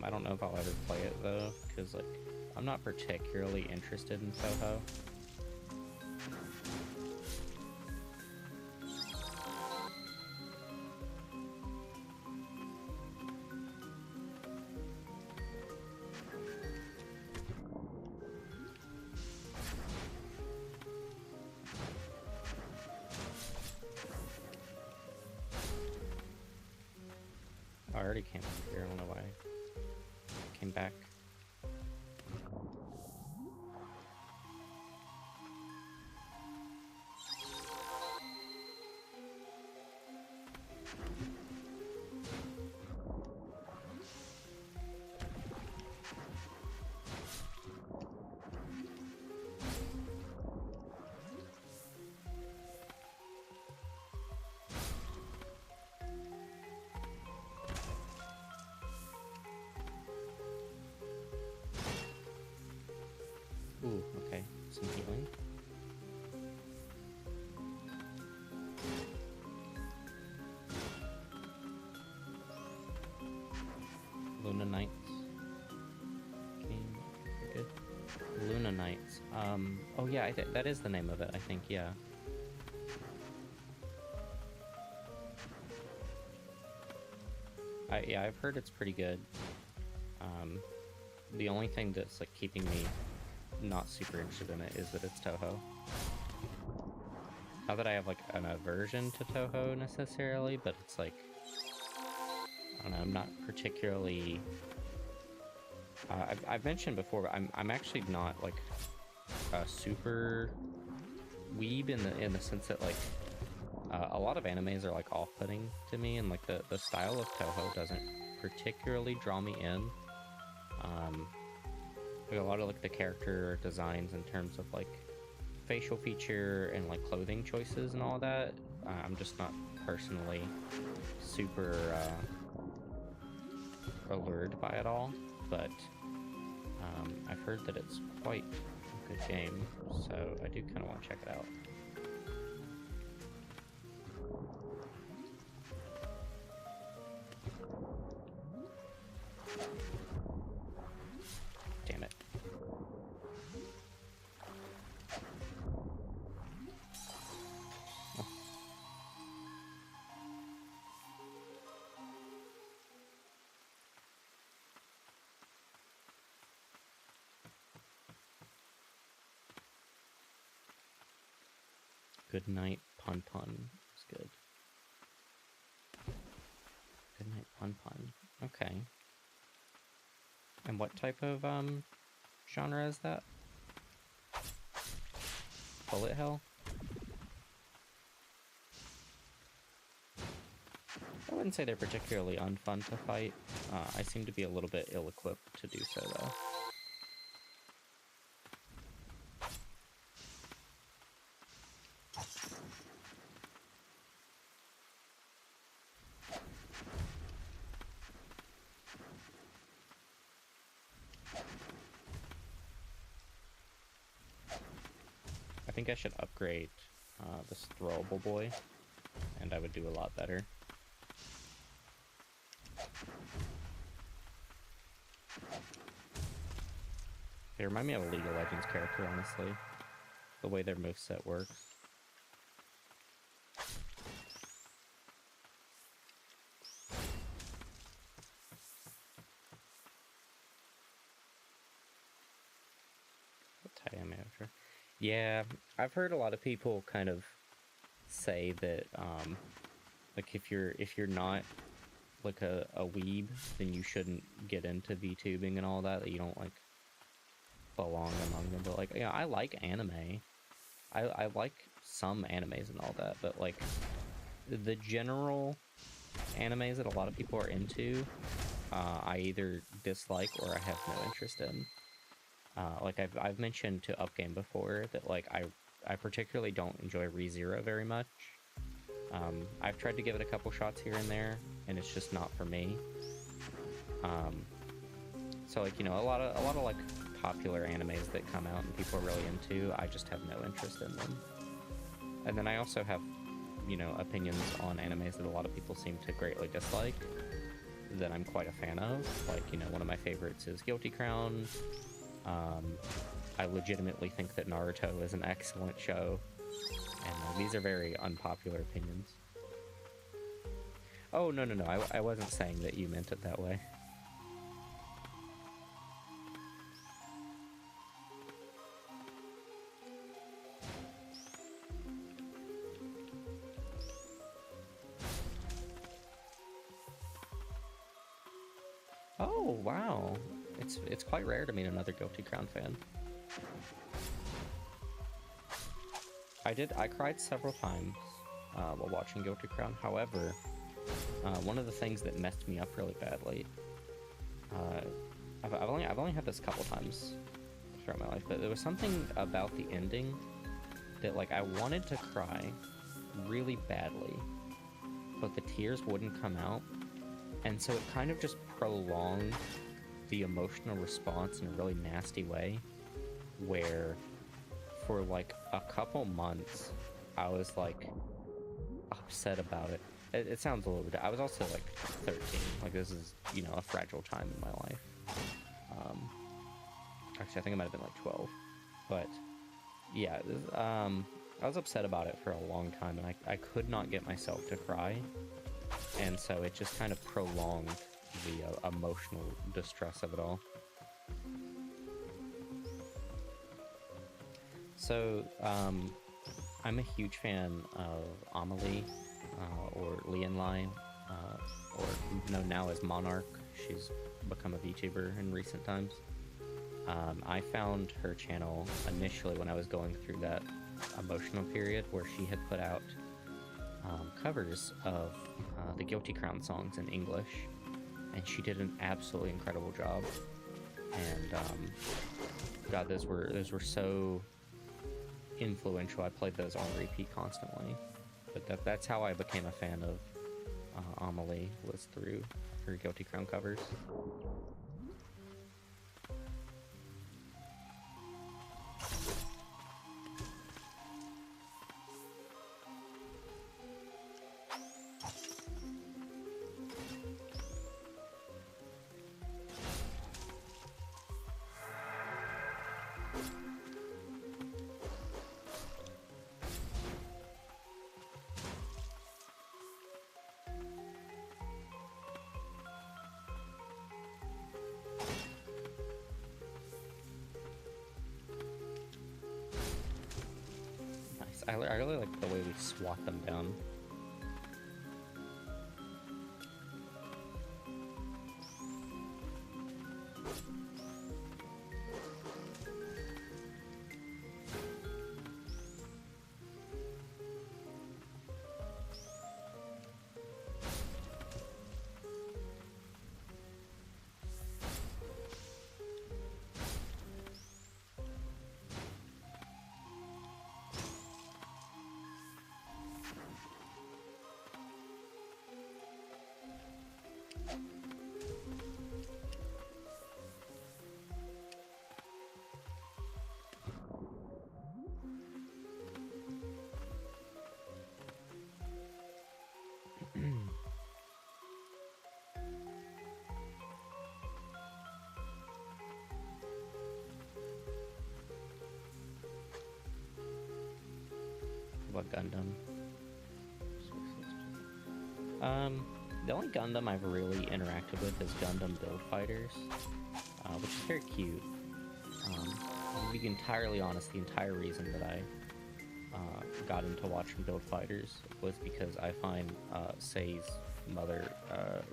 I don't know if I'll ever play it, though, because, like, I'm not particularly interested in Toho. I already came up here, I don't know why I came back. Oh yeah, that is the name of it, I think, yeah. Yeah, I've heard it's pretty good. The only thing that's like keeping me not super interested in it is that it's Toho. Not that I have like an aversion to Toho necessarily, but it's like, I don't know, I'm not particularly... I've mentioned before, but I'm actually not like a super weeb in the sense that like a lot of animes are like off-putting to me, and like the style of Toho doesn't particularly draw me in. Like a lot of like the character designs in terms of like facial feature and like clothing choices and all that, I'm just not personally super allured by it all, but I've heard that it's quite a good game, so I do kind of want to check it out. Damn it. Oh. Good night, Pun Pun. It's good. Good night, Pun Pun. Okay. And what type of genre is that? Bullet hell? I wouldn't say they're particularly unfun to fight. I seem to be a little bit ill-equipped to do so, though. I think I should upgrade this throwable boy, and I would do a lot better. They remind me of a League of Legends character, honestly. The way their moveset works. What type am I after? Yeah, I've heard a lot of people kind of say that, like if you're not like a weeb, then you shouldn't get into VTubing and all that. That you don't like belong among them. But like, yeah, I like anime. I like some animes and all that, but like the general animes that a lot of people are into, I either dislike or I have no interest in. Like I've mentioned to Upgame before that like I particularly don't enjoy ReZero very much. I've tried to give it a couple shots here and there, and it's just not for me. So like, you know, a lot of like popular animes that come out and people are really into, I just have no interest in them. And then I also have, you know, opinions on animes that a lot of people seem to greatly dislike that I'm quite a fan of. Like, you know, one of my favorites is Guilty Crown. I legitimately think that Naruto is an excellent show, and these are very unpopular opinions. Oh, no, I wasn't saying that you meant it that way. Oh, wow. It's quite rare to meet another Guilty Crown fan. I cried several times while watching Guilty Crown. However, one of the things that messed me up really badly, I've only had this a couple times throughout my life, but there was something about the ending that like I wanted to cry really badly, but the tears wouldn't come out, and so it kind of just prolonged the emotional response in a really nasty way, where for like a couple months I was like upset about it. It sounds a little bit... I was also like 13. Like this is, you know, a fragile time in my life. Actually, I think I might have been like 12. But Yeah, I was upset about it for a long time, and I could not get myself to cry, and so it just kind of prolonged the emotional distress of it all. So, I'm a huge fan of Amelie, or Lianlai, or known now as Monarch. She's become a VTuber in recent times. I found her channel initially when I was going through that emotional period where she had put out covers of the Guilty Crown songs in English, and she did an absolutely incredible job. And God, those were so influential. I played those on repeat constantly. But that's how I became a fan of Amelie, was through her Guilty Crown covers. I really like the way we swat them down. What Gundam? The only Gundam I've really interacted with is Gundam Build Fighters, which is very cute. To be entirely honest, the entire reason that I got into watching Build Fighters was because I find Sei's mother,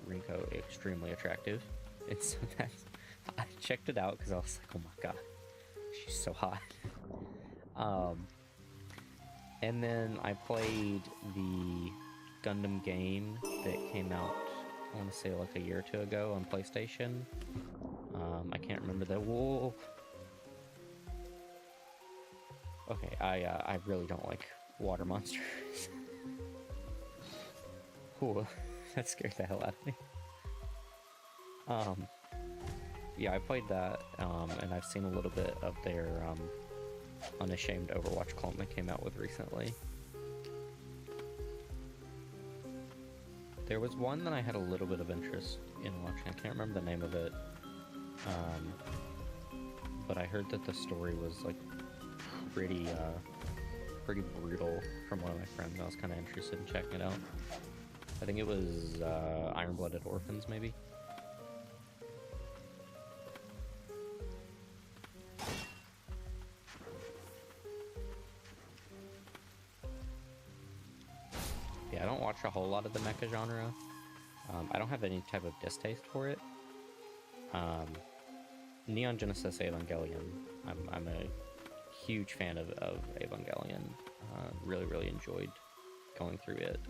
Rinko, extremely attractive. And so I checked it out because I was like, oh my god, she's so hot. And then I played the Gundam game that came out, I want to say like a year or two ago on PlayStation. I can't remember the... Whoa! Okay, I really don't like water monsters. Ooh, that scared the hell out of me. Yeah, I played that, and I've seen a little bit of their, Unashamed Overwatch clone that came out with recently. There was one that I had a little bit of interest in watching. I can't remember the name of it. But I heard that the story was like pretty brutal from one of my friends. I was kind of interested in checking it out. I think it was Iron-Blooded Orphans, maybe. Yeah, I don't watch a whole lot of the mecha genre. I don't have any type of distaste for it. Neon Genesis Evangelion, I'm a huge fan of Evangelion. Really enjoyed going through it.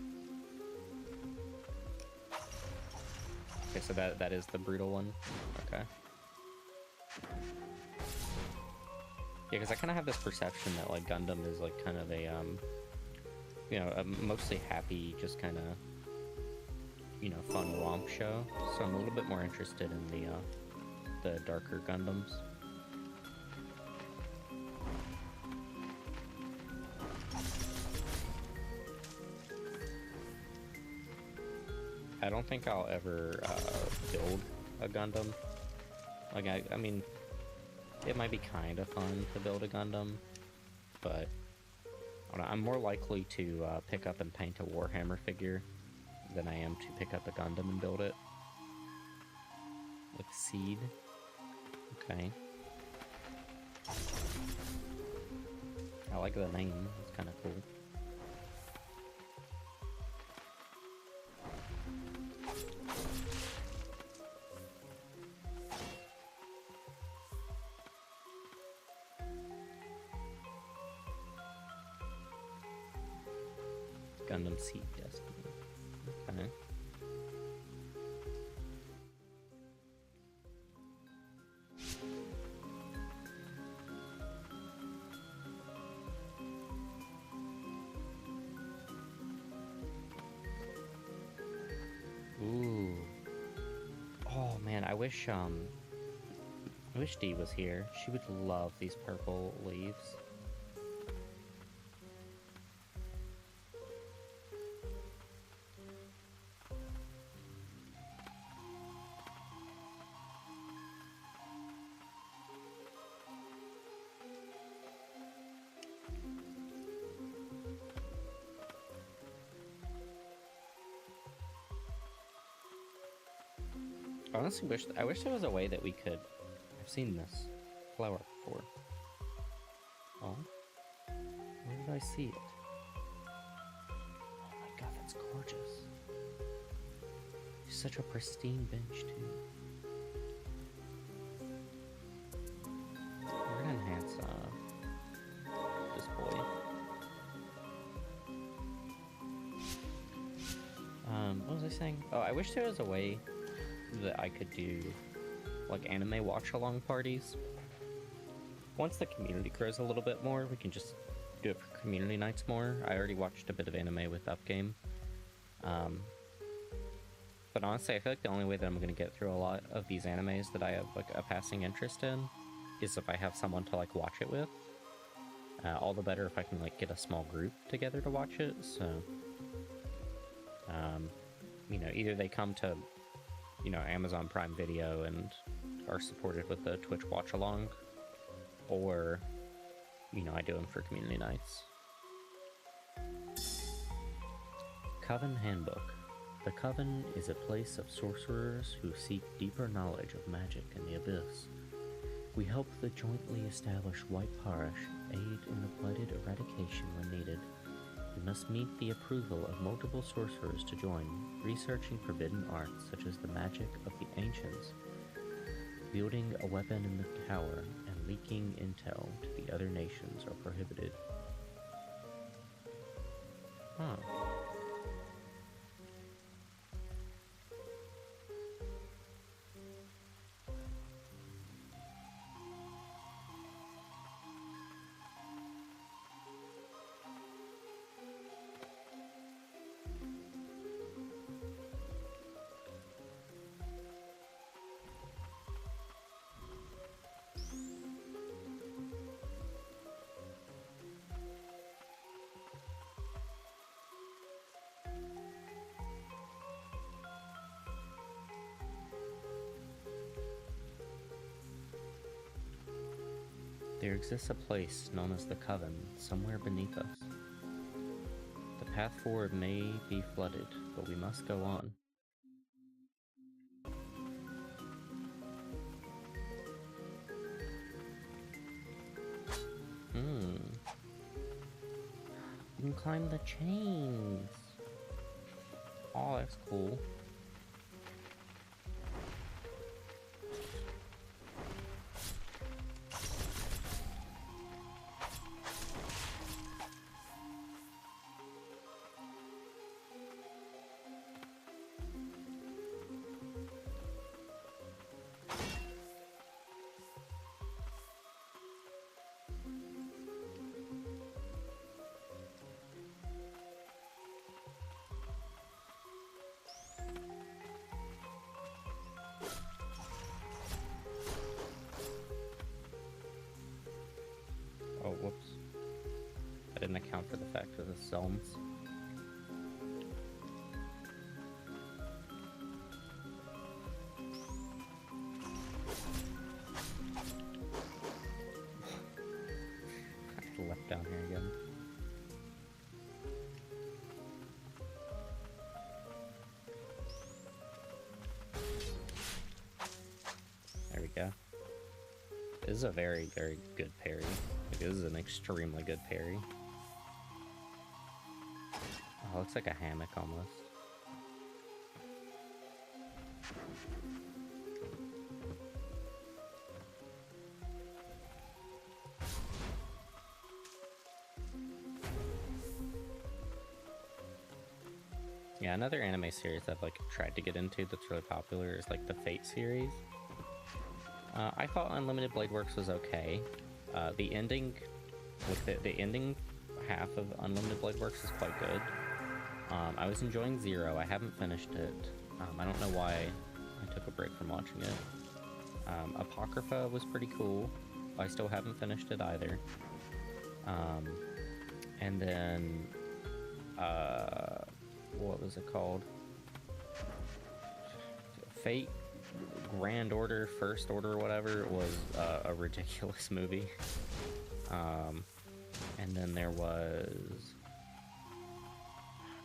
Okay, so that is the brutal one. Okay. Yeah, because I kind of have this perception that like Gundam is like kind of a you know, a mostly happy, just kind of, you know, fun romp show. So I'm a little bit more interested in the darker Gundams. I don't think I'll ever build a Gundam. Like, I mean, it might be kind of fun to build a Gundam, but I don't know, I'm more likely to pick up and paint a Warhammer figure than I am to pick up a Gundam and build it. Like Seed. Okay. I like the name, it's kind of cool. Gundam Seed Destiny. Okay. Ooh. Oh man, I wish Dee was here. She would love these purple leaves. I honestly wish there was a way that we could. I've seen this flower before. Oh, where did I see it? Oh my god, that's gorgeous. Such a pristine bench too. We're gonna enhance this boy. What was I saying? Oh, I wish there was a way that I could do like anime watch-along parties. Once the community grows a little bit more, we can just do it for community nights more. I already watched a bit of anime with Upgame. But honestly, I feel like the only way that I'm going to get through a lot of these animes that I have like a passing interest in is if I have someone to like watch it with. All the better if I can like get a small group together to watch it. So, you know, either they come to, you know, Amazon Prime Video and are supported with the Twitch watch along, or, you know, I do them for community nights. Coven Handbook. The Coven is a place of sorcerers who seek deeper knowledge of magic and the abyss. We help the jointly established White Parish aid in the blighted eradication when needed. We must meet the approval of multiple sorcerers to join, researching forbidden arts such as the magic of the ancients, wielding a weapon in the tower, and leaking intel to the other nations are prohibited. Huh. There exists a place known as the Coven somewhere beneath us. The path forward may be flooded, but we must go on. You can climb the chains. Oh, that's cool. Oh, whoops. I didn't account for the fact of the zones. I left down here. This is a very, very good parry. Like, this is an extremely good parry. Oh, it looks like a hammock almost. Yeah, another anime series I've like tried to get into that's really popular is like the Fate series. I thought Unlimited Blade Works was okay. The ending, like the ending half of Unlimited Blade Works is quite good. I was enjoying Zero. I haven't finished it. I don't know why I took a break from watching it. Apocrypha was pretty cool. I still haven't finished it either. And then, what was it called? Fate Grand Order, First Order, or whatever, was a ridiculous movie. And then there was...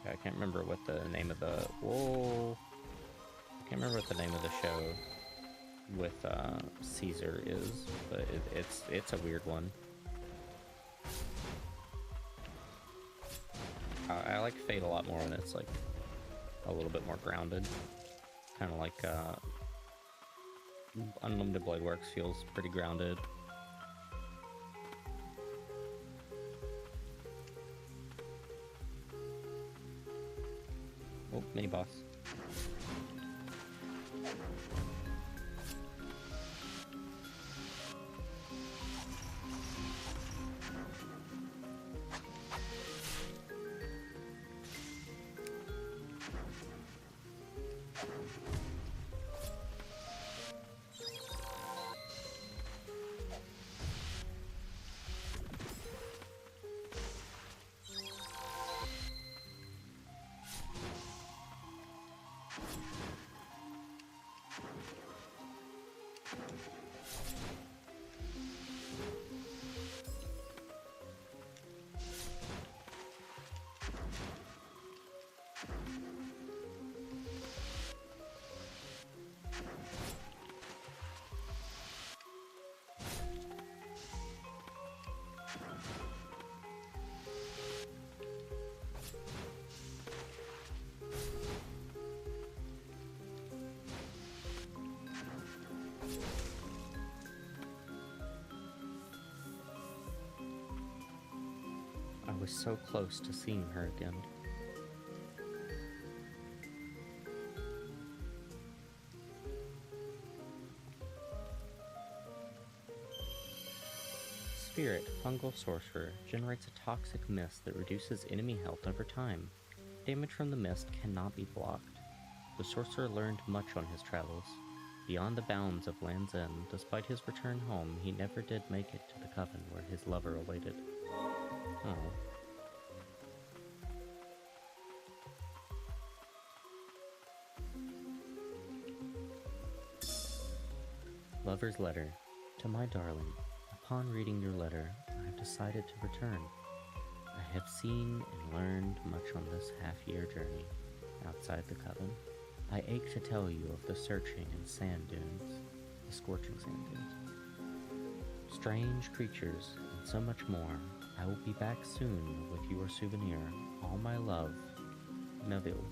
I can't remember what the name of the... Whoa! I can't remember what the name of the show with Caesar is, but it's a weird one. I like Fate a lot more when it's like a little bit more grounded. Kind of like Unlimited Blade Works feels pretty grounded. Oh, mini boss. I was so close to seeing her again. Spirit, fungal sorcerer, generates a toxic mist that reduces enemy health over time. Damage from the mist cannot be blocked. The sorcerer learned much on his travels. Beyond the bounds of Land's End, despite his return home, he never did make it to the coven where his lover awaited. Oh. Lover's letter. To my darling, upon reading your letter, I have decided to return. I have seen and learned much on this half-year journey outside the coven. I ache to tell you of the searching and sand dunes, the scorching sand dunes. Strange creatures, and so much more. I will be back soon with your souvenir. All my love, Neville.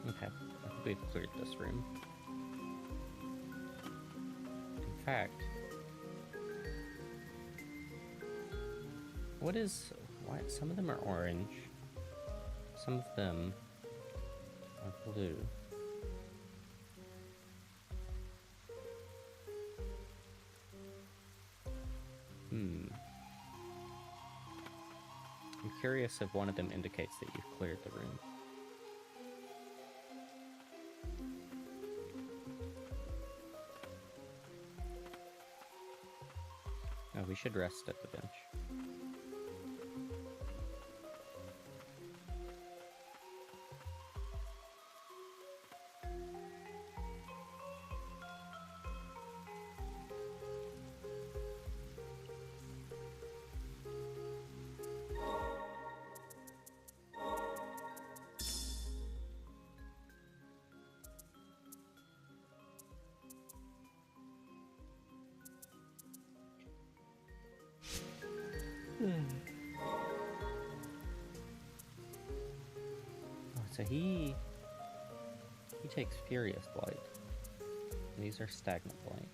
Okay. I think we've cleared this room. In fact... Why? Some of them are orange. Some of them are blue. I'm curious if one of them indicates that you've cleared the room. Oh, we should rest at the bench. Oh, so he takes Furious Blight. And these are Stagnant Blight.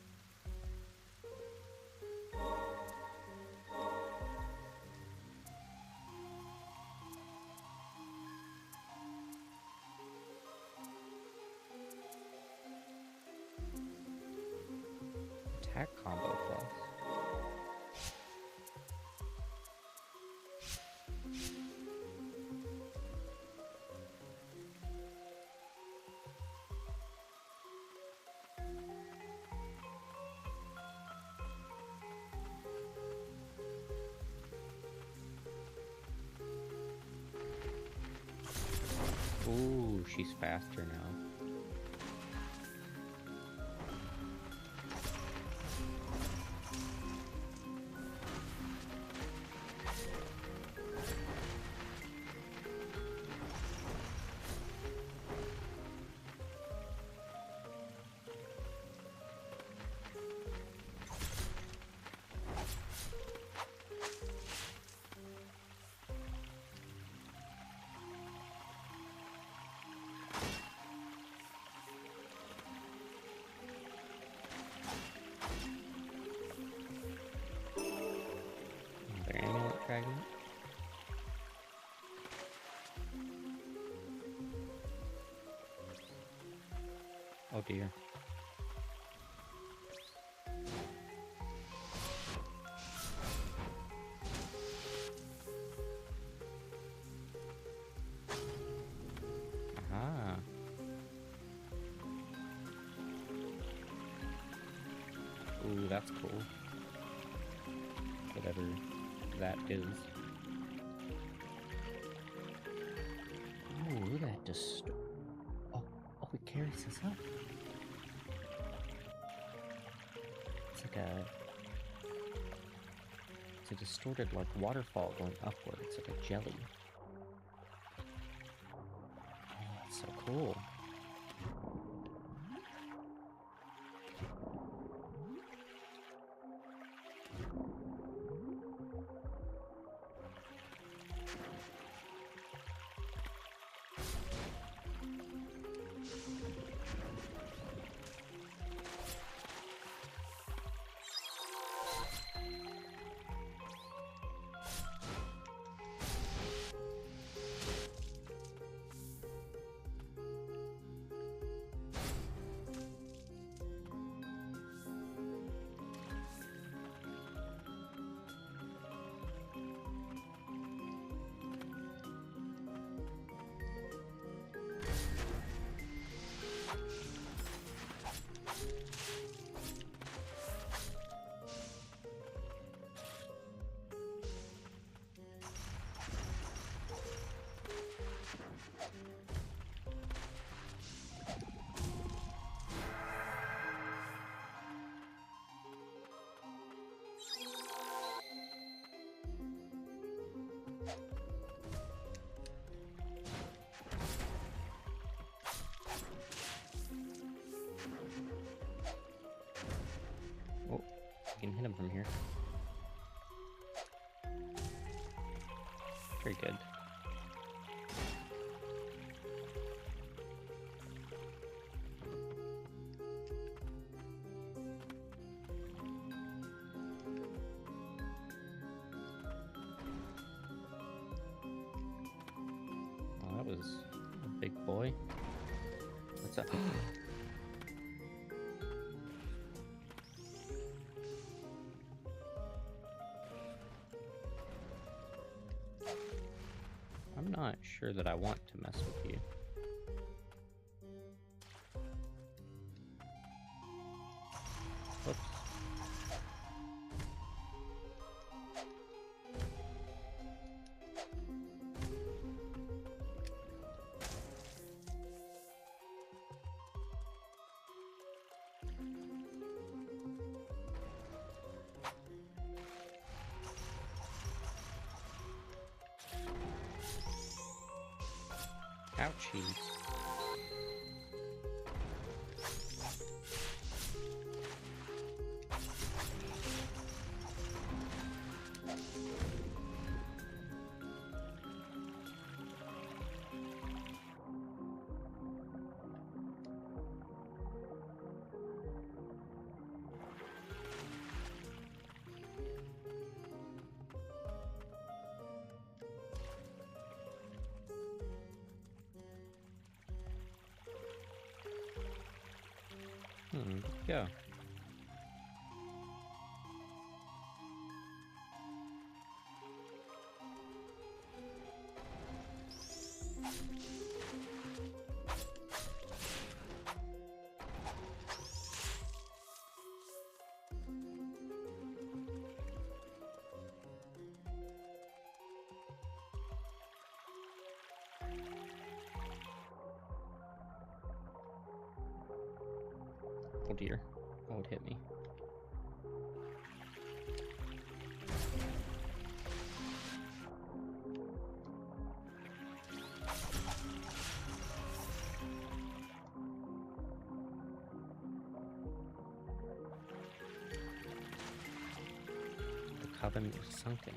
Attack combo plus. Ooh, she's faster now. Fragment. Oh dear. Aha. Ooh, that's cool. Whatever that is. Ooh, that just... Oh, it carries us up. It's like it's a distorted, like, waterfall going upward. It's like a jelly. Oh, that's so cool. Can hit him from here. Very good. big boy. What's up? I'm not sure that I want to mess with you. Whoops. Ouchies. Go. Oh dear. Oh, it hit me. The coven is sunken.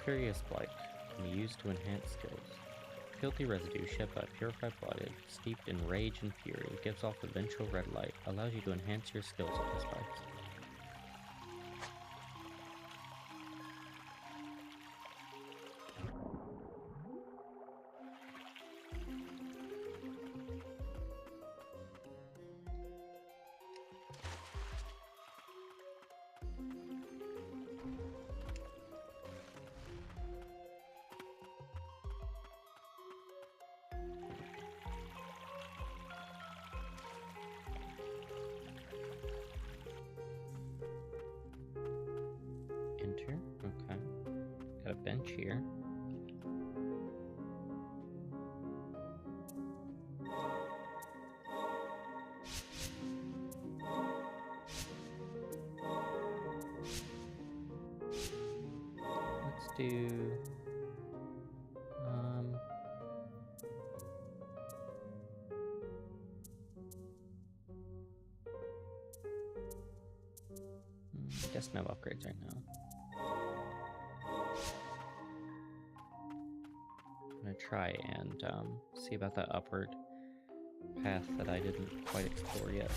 Curious Blight can be used to enhance skills. Guilty residue shed by purified blood, steeped in rage and fury, gives off a vengeful red light, allows you to enhance your skills with this fight. Enter. Okay. Got a bench here. Let's do... I guess no upgrades right now. I'm gonna try and see about that upward path that I didn't quite explore yet.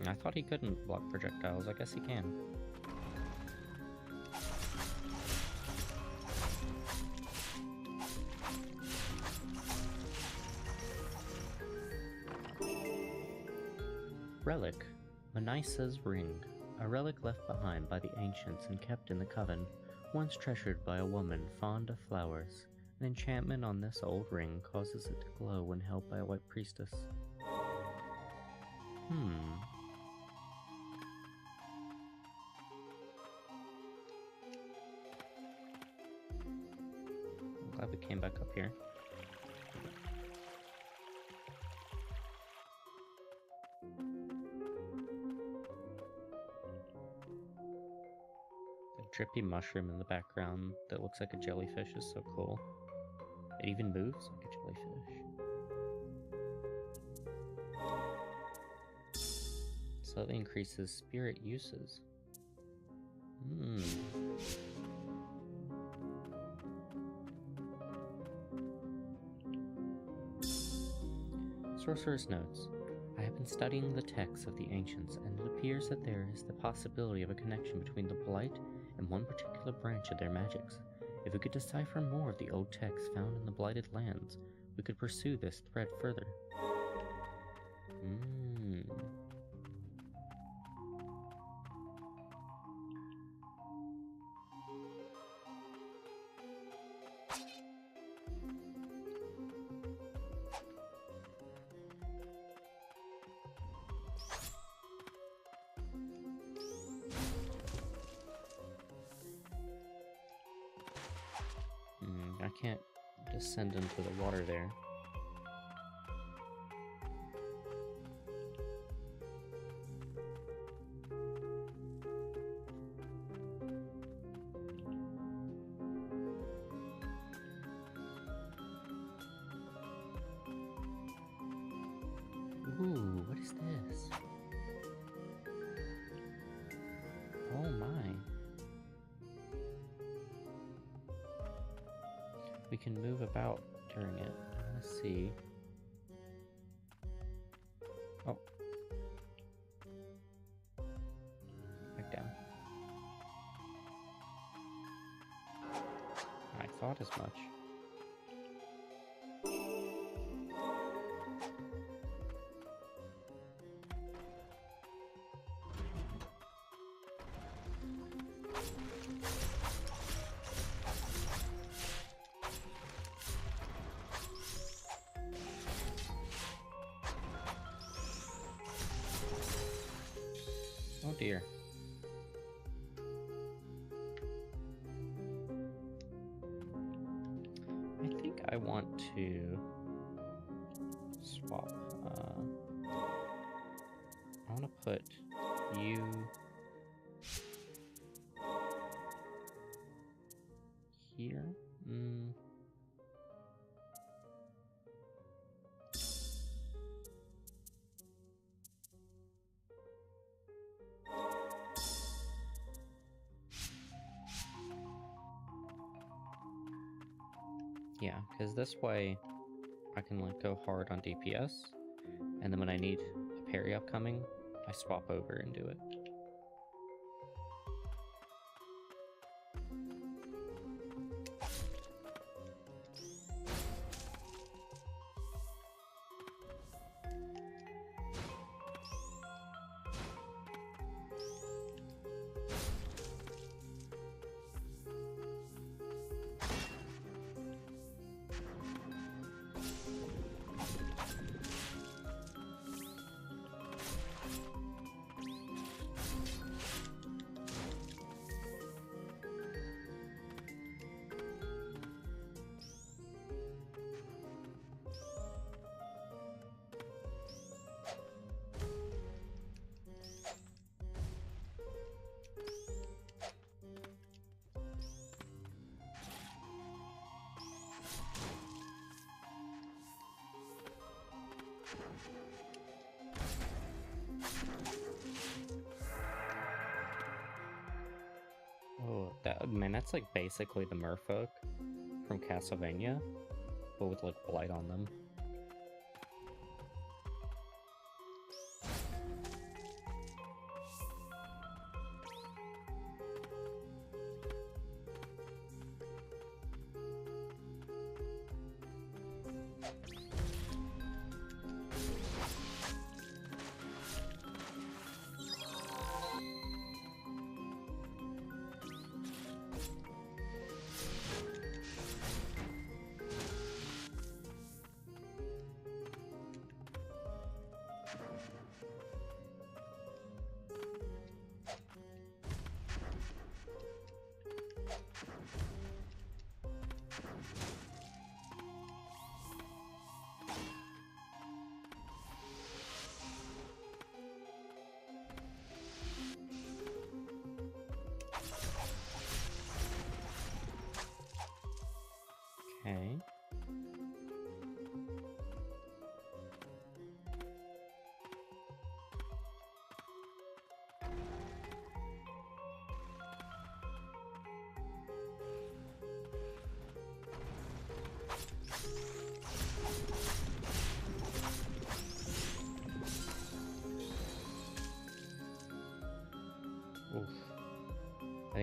I thought he couldn't block projectiles. I guess he can. Relic. Manisa's Ring. A relic left behind by the ancients and kept in the coven, once treasured by a woman fond of flowers. An enchantment on this old ring causes it to glow when held by a white priestess. I'm glad we came back up here. The drippy mushroom in the background that looks like a jellyfish is so cool. It even moves like a jellyfish. Slightly increases spirit uses. Sorcerer's Notes. I have been studying the texts of the ancients, and it appears that there is the possibility of a connection between the Blight and one particular branch of their magics. If we could decipher more of the old texts found in the Blighted Lands, we could pursue this thread further. I can't descend into the water there. Ooh, what is this? Oh my. We can move about during it. Let's see. Oh. Back down. I thought as much. Oh dear. I think I want to swap. I want to put you here. Yeah, because this way I can like go hard on DPS, and then when I need a parry upcoming, I swap over and do it. Oh, man, that's like basically the merfolk from Castlevania, but with like blight on them.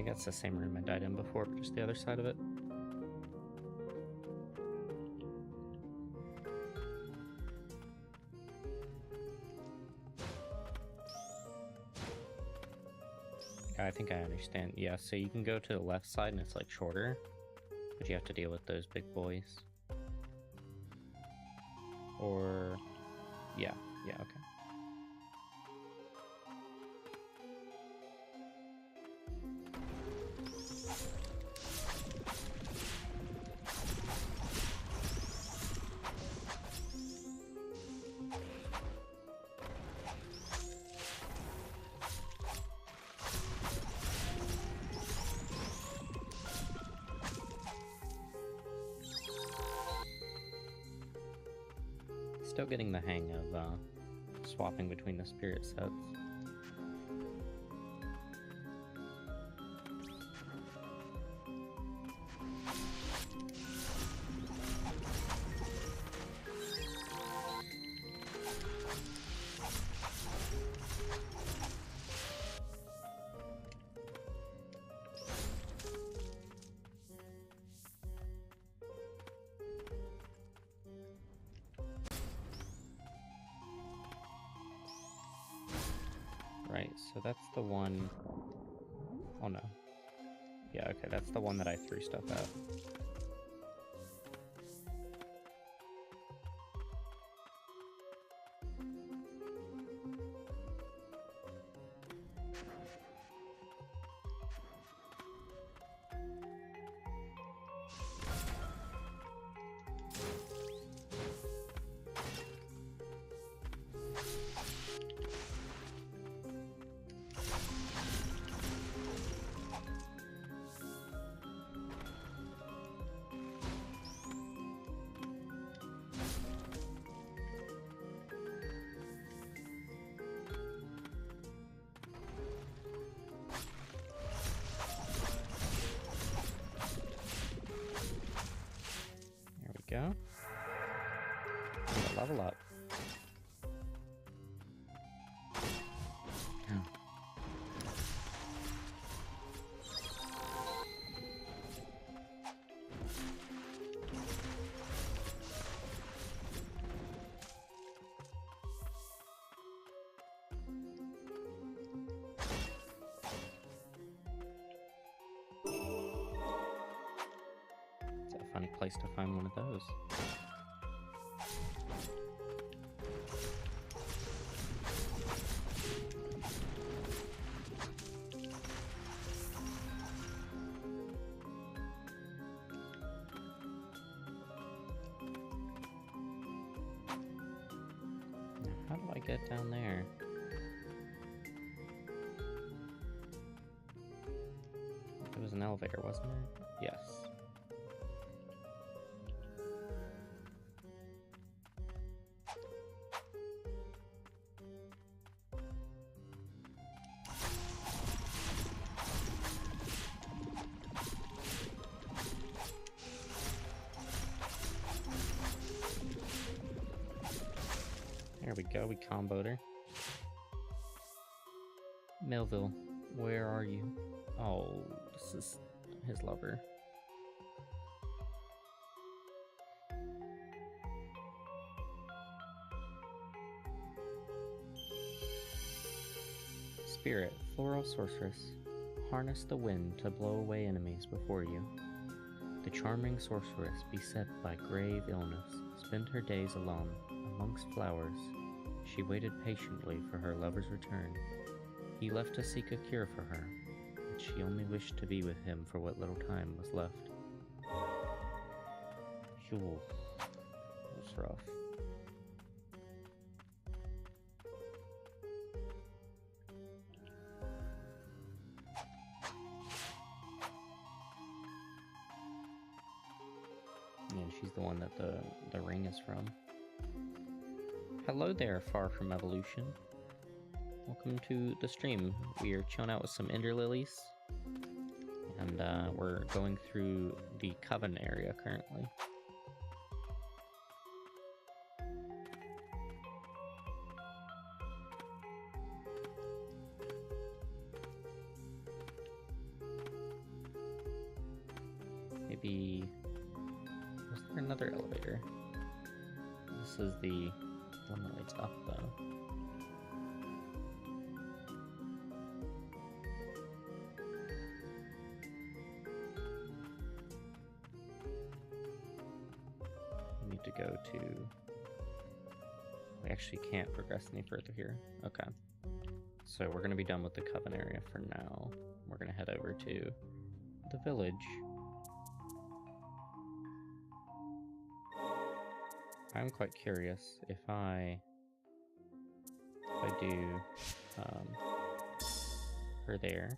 think that's the same room I died in before, but just the other side of it. I think I understand. Yeah, so you can go to the left side and it's like shorter, but you have to deal with those big boys. Or, yeah, okay. Still getting the hang of swapping between the spirit sets. Right, so that's the one... Oh no. Yeah, okay, that's the one that I threw stuff at. Go. Level up. It's a funny place to find one of those. How do I get down there? There was an elevator, wasn't there? Yes. There we go, we comboed her. Melville, where are you? Oh, this is his lover. Spirit, floral sorceress, harness the wind to blow away enemies before you. The charming sorceress, beset by grave illness, spent her days alone amongst flowers. She waited patiently for her lover's return. He left to seek a cure for her, but she only wished to be with him for what little time was left. Phew, that's rough. And she's the one that the ring is from. Hello there, Far From Evolution. Welcome to the stream. We are chilling out with some Ender Lilies. And we're going through the Coven area currently. maybe... Was there another elevator? This is the one that leads up, though. We need to go to... We actually can't progress any further here. Okay. So we're going to be done with the Coven area for now. We're going to head over to the village. I'm quite curious if I do her there,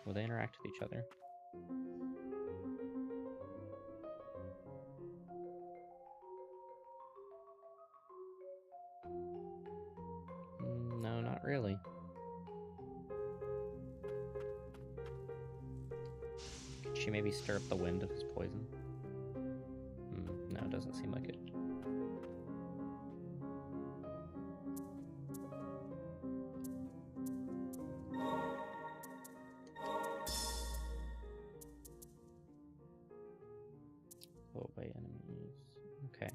will they interact with each other? No, not really. Could she maybe stir up the wind of his poison? No, it doesn't seem like it. Oh, by enemies. Okay.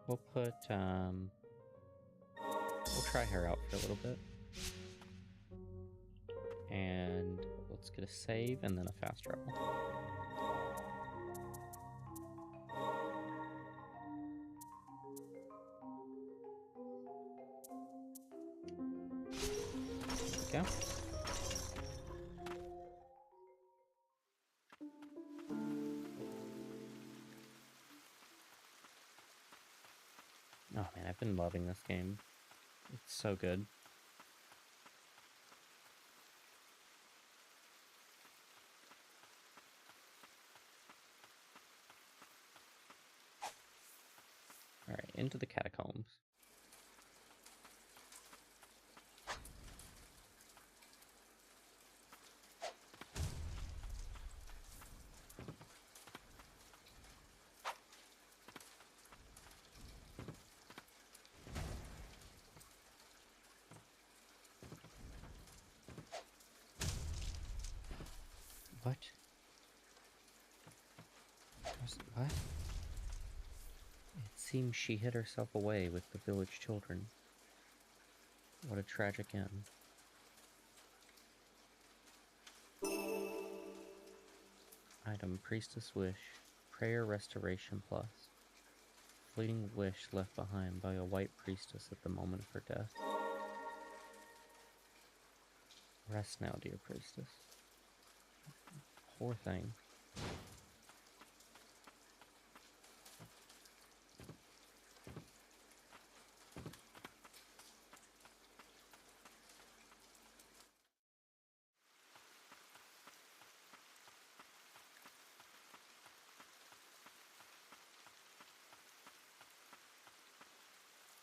We'll put, we'll try her out for a little bit. And let's get a save and then a fast travel. There we go. Oh man, I've been loving this game. It's so good. Alright, into the catacombs. What? What? It seems she hid herself away with the village children. What a tragic end. Item, Priestess Wish. Prayer Restoration Plus. Fleeting wish left behind by a white priestess at the moment of her death. Rest now, dear priestess. Poor thing.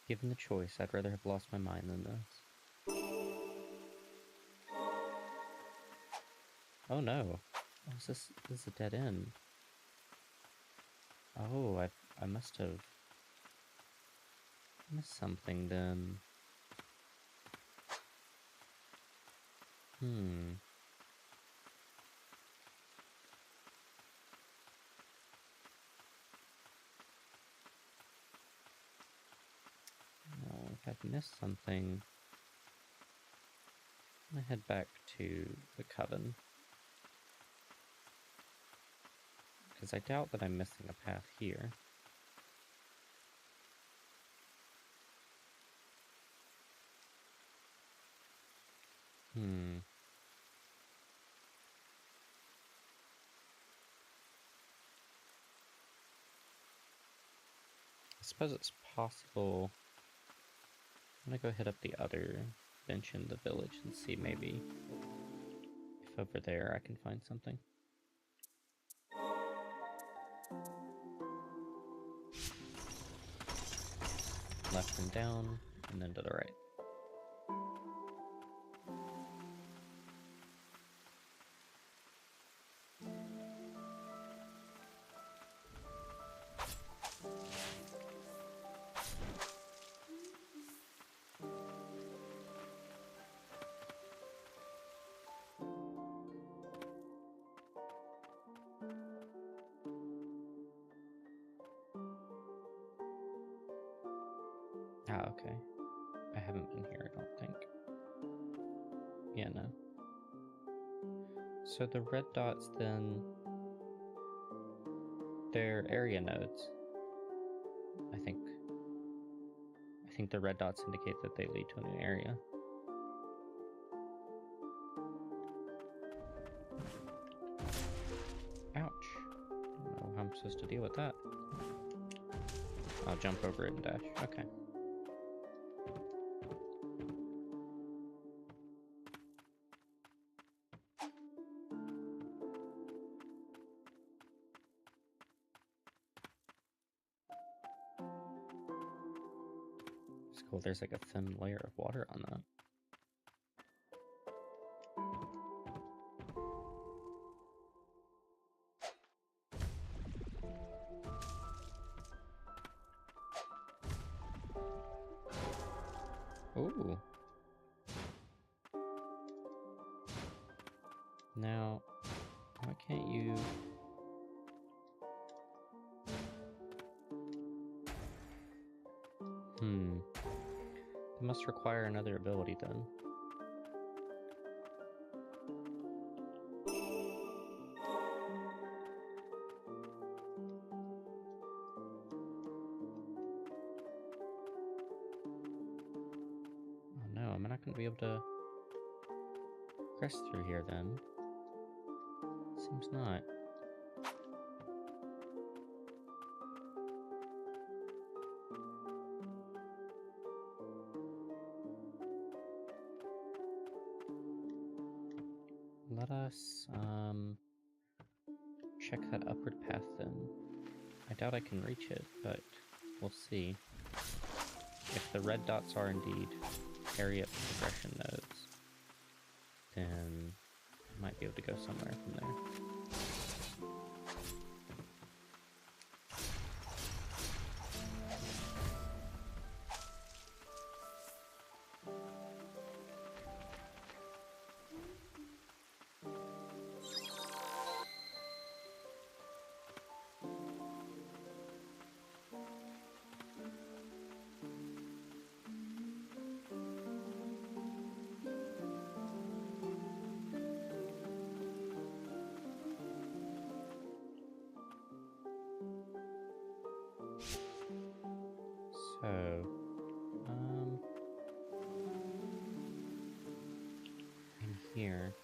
Given the choice, I'd rather have lost my mind than this. Oh no. Oh, this is a dead end. Oh, I must have missed something then. No, if I've missed something, I'm gonna head back to the Coven. Because I doubt that I'm missing a path here. I suppose it's possible. I'm gonna go hit up the other bench in the village and see maybe if over there I can find something. Left and down, and then to the right. Ah, okay. I haven't been here, I don't think. Yeah, no. So the red dots then, they're area nodes. I think the red dots indicate that they lead to a new area. Ouch. I don't know how I'm supposed to deal with that. I'll jump over it and dash. Okay. It's cool, there's like a thin layer of water on that. Ooh. Now, why can't you... It must require another ability then. Oh no, am I not going to be able to press through here then? Seems not. Let us, check that upward path then. I doubt I can reach it, but we'll see. If the red dots are indeed area progression nodes, then I might be able to go somewhere from there. So, in here.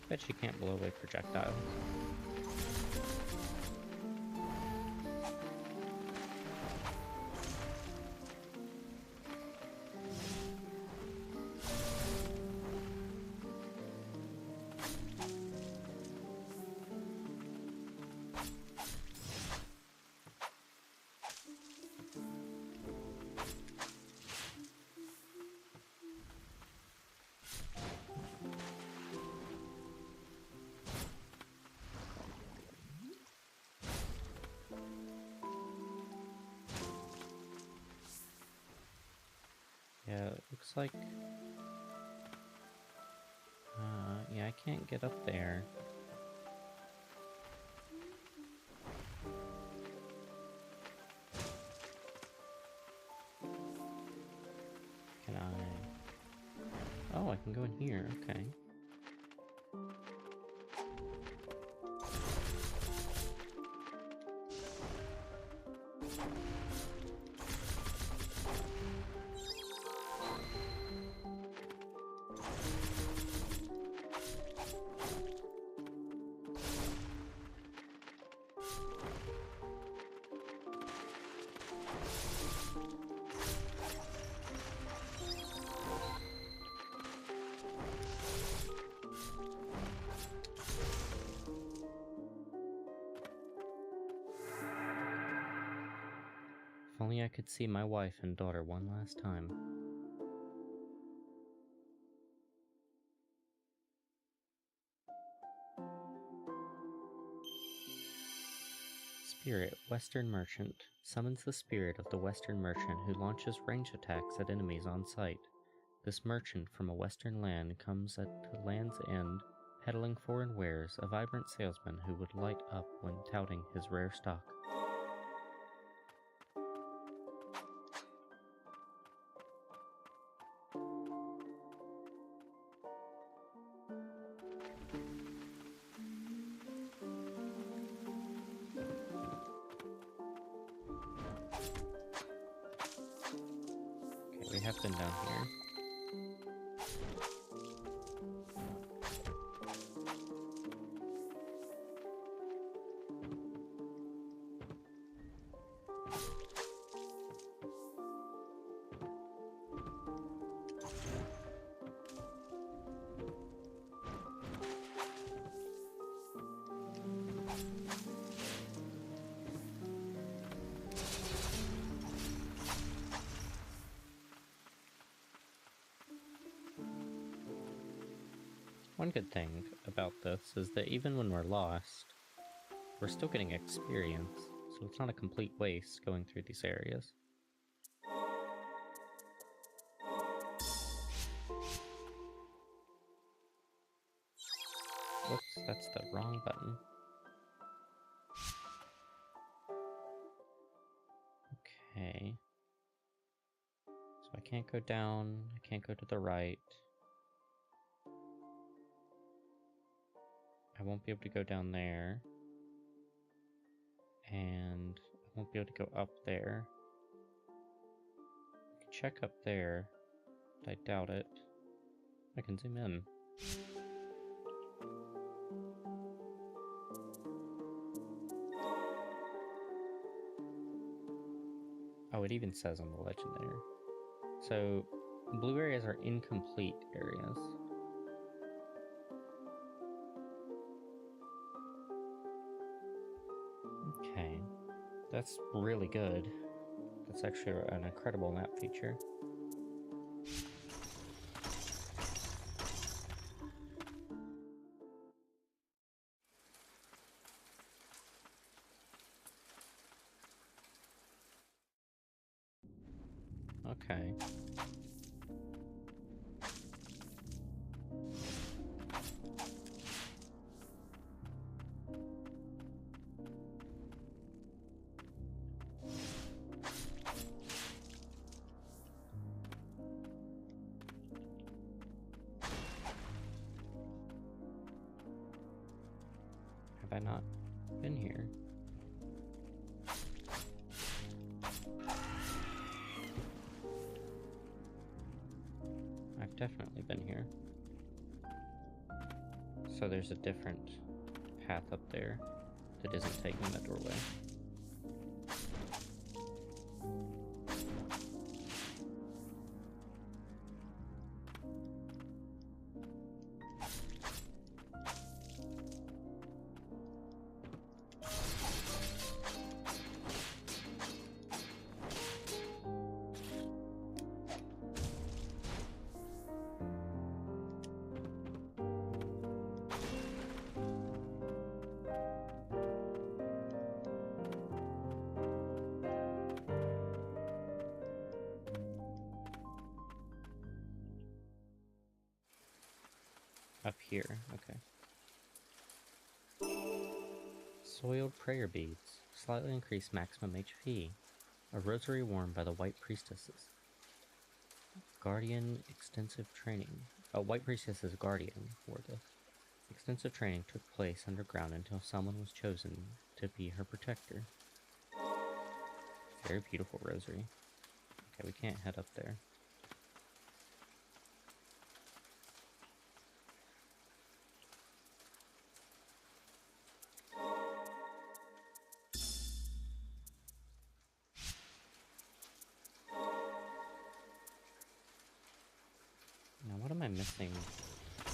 Bet you can't blow away projectiles. Yeah, it looks like... yeah, I can't get up there. I can go in here, okay. If only I could see my wife and daughter one last time. Spirit, Western Merchant. Summons the spirit of the Western Merchant who launches range attacks at enemies on sight. This merchant from a western land comes at the land's end, peddling foreign wares, a vibrant salesman who would light up when touting his rare stock. Okay, we have been down here. One good thing about this is that even when we're lost, we're still getting experience, so it's not a complete waste going through these areas. Whoops, that's the wrong button. Okay. So I can't go down, I can't go to the right. I won't be able to go down there. And I won't be able to go up there. I can check up there, but I doubt it. I can zoom in. Oh, it even says on the legend there. So, blue areas are incomplete areas. Okay, that's really good. That's actually an incredible map feature. Okay. Have I not been here? I've definitely been here. So there's a different path up there that isn't taking that doorway. Up here, okay. Soiled prayer beads. Slightly increased maximum HP. A rosary worn by the white priestesses. Guardian extensive training. A white priestess is a guardian for this. Extensive training took place underground until someone was chosen to be her protector. Very beautiful rosary. Okay, we can't head up there. Now, what am I missing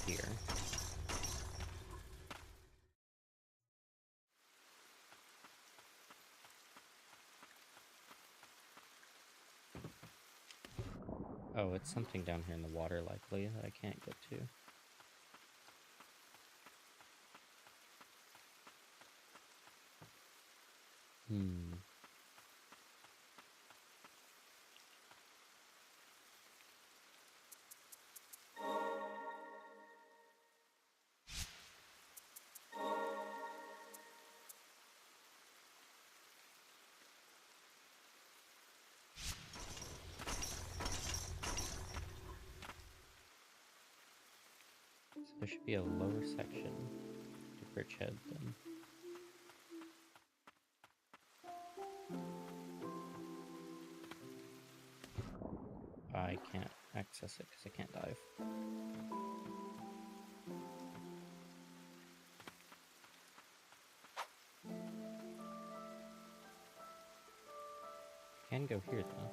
here? Oh, it's something down here in the water, likely, that I can't get to. So there should be a lower section to Bridgehead then. I can't access it because I can't dive. Can go here though.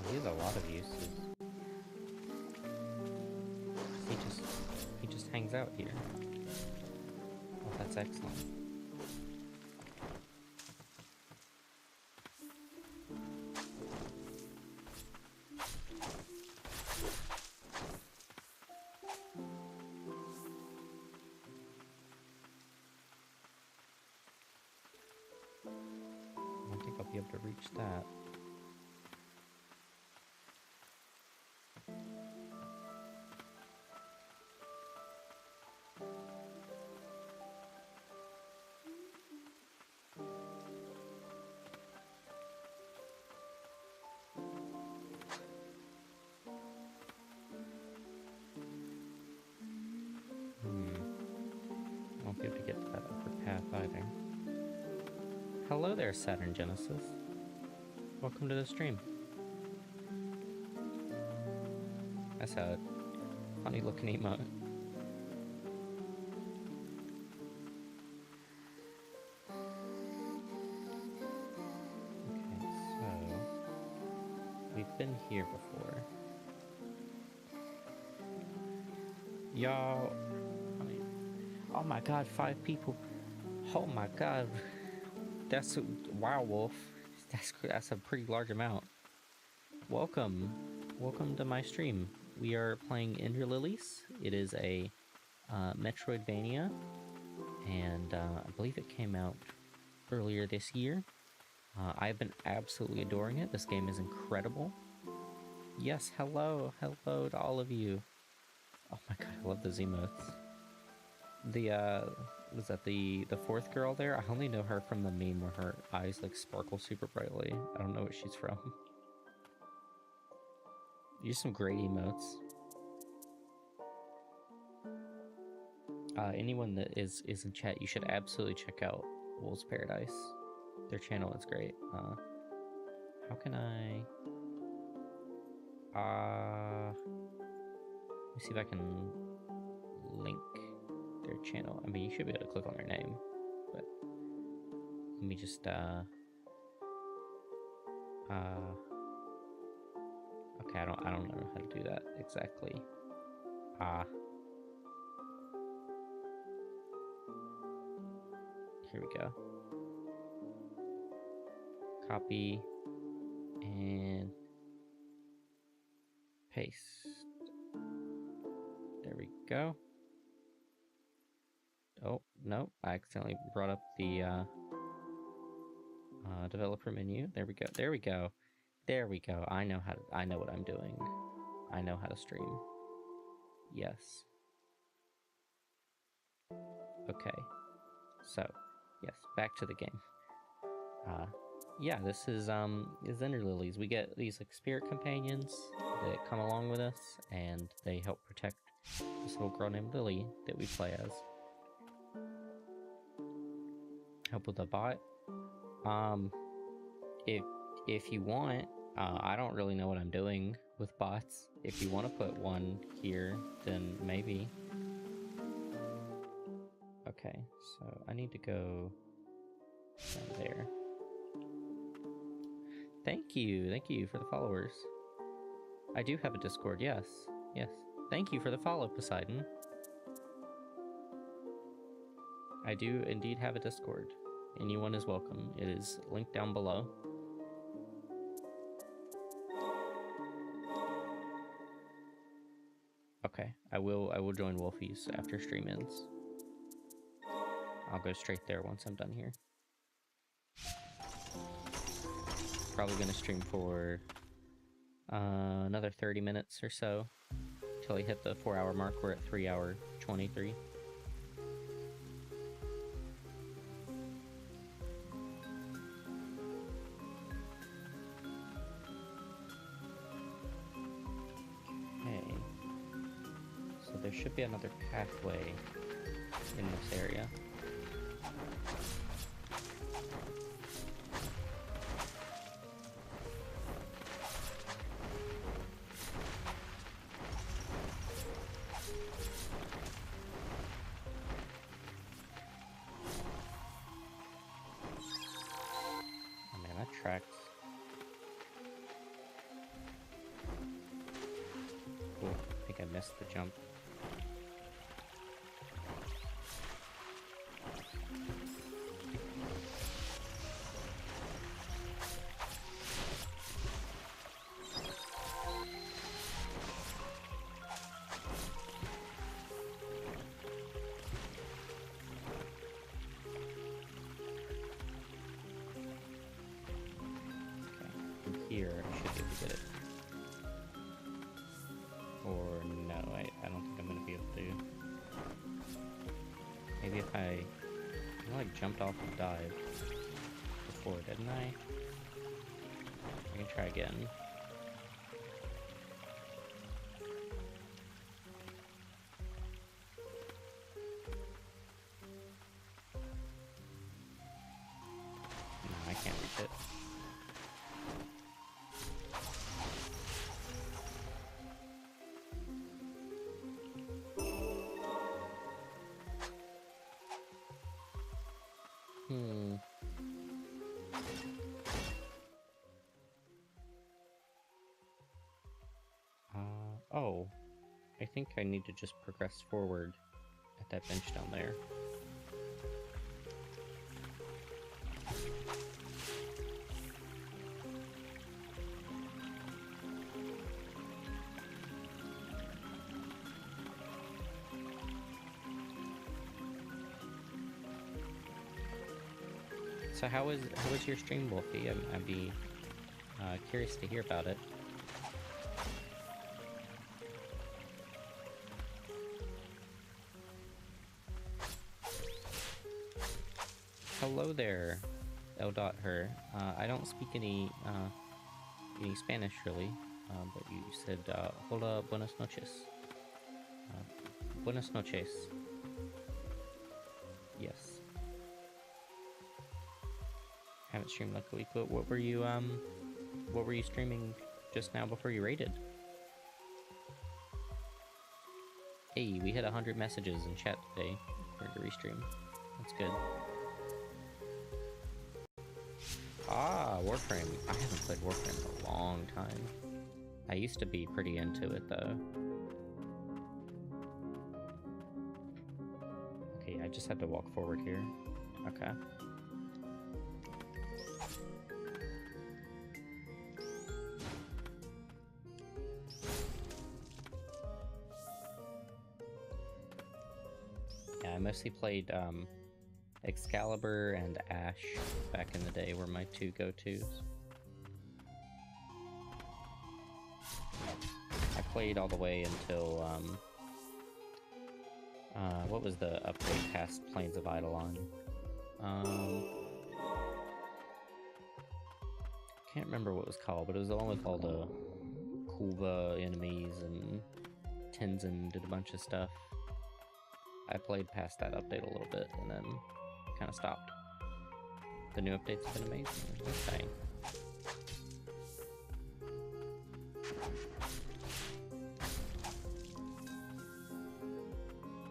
He has a lot of uses. He just hangs out here. Oh, that's excellent. I don't think I'll be able to reach that. Won't be able to get to that upper path either. Hello there, Saturn Genesis. Welcome to the stream. That's a funny looking emote. Okay, so we've been here before. Y'all, oh my god, 5 people. Oh my god. That's a wow, Wolf. That's a pretty large amount. Welcome to my stream. We are playing Ender Lilies. It is a metroidvania, and I believe it came out earlier this year. I've been absolutely adoring it. This game is incredible. Yes, hello to all of you. Oh my god, I love those emotes. Was that the fourth girl there? I only know her from the meme where her eyes like sparkle super brightly. I don't know what she's from. Use some great emotes. Anyone that is in chat, you should absolutely check out Wolf's Paradise. Their channel is great. How can I... let me see if I can link their channel. I mean, you should be able to click on their name, but let me just okay, I don't know how to do that exactly. Here we go. Copy and paste. There we go. Oh, no, I accidentally brought up the developer menu. There we go. There we go. There we go. I know what I'm doing. I know how to stream. Yes. Okay. So, yes, back to the game. Yeah, this is Ender Lilies. We get these like spirit companions that come along with us, and they help protect this little girl named Lily that we play as. Help with the bot. If you want, I don't really know what I'm doing with bots. If you want to put one here, then maybe. Okay, so I need to go down there. Thank you for the followers. I do have a Discord, yes. Thank you for the follow, Poseidon. I do indeed have a Discord. Anyone is welcome. It is linked down below. Okay, I will join Wolfies after stream ends. I'll go straight there once I'm done here. Probably gonna stream for another 30 minutes or so till I hit the 4-hour mark. We're at 3-hour 23. Okay, so there should be another pathway in this area. Tracks. Cool. I think I missed the jump. Here, I should be able to get it. Or no, I don't think I'm gonna be able to. Maybe if I like jumped off and dived before, didn't I? I can try again. No, I can't reach it. Oh, I think I need to just progress forward at that bench down there. So how was your stream, Wolfie? I'd be curious to hear about it. Hello there, L.her. I don't speak any Spanish really, but you said hola, buenas noches. Buenas noches. Yes. Haven't streamed like a week. What were you streaming just now before you raided? Hey, we hit 100 messages in chat today for the restream. That's good. Ah, Warframe. I haven't played Warframe in a long time. I used to be pretty into it though. Okay, I just had to walk forward here. Okay. Yeah, I mostly played Excalibur and Ash back in the day were my two go-tos. I played all the way until what was the update past Plains of Eidolon? Can't remember what it was called, but it was the one with all the Kuva enemies, and Tenzin did a bunch of stuff. I played past that update a little bit and then kind of stopped. The new updates have been amazing. Okay.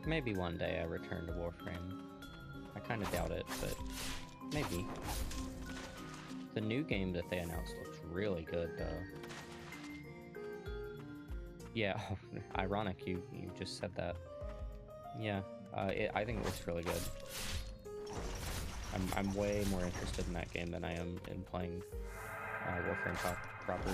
Maybe one day I return to Warframe. I kind of doubt it, but maybe. The new game that they announced looks really good, though. Yeah, ironic you just said that. Yeah, I think it looks really good. I'm way more interested in that game than I am in playing Warframe proper.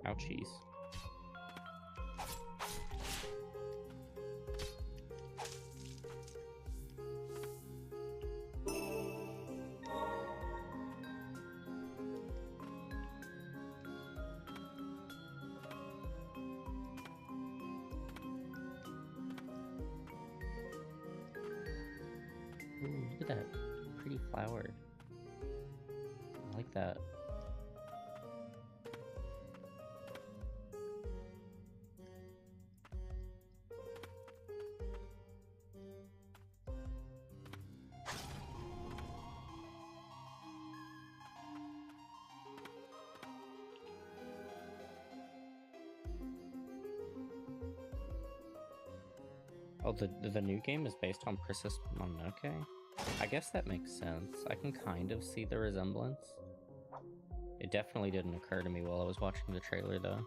Ouchies. Ooh, look at that pretty flower. I like that. Oh, the new game is based on Princess Mononoke? I guess that makes sense. I can kind of see the resemblance. It definitely didn't occur to me while I was watching the trailer, though.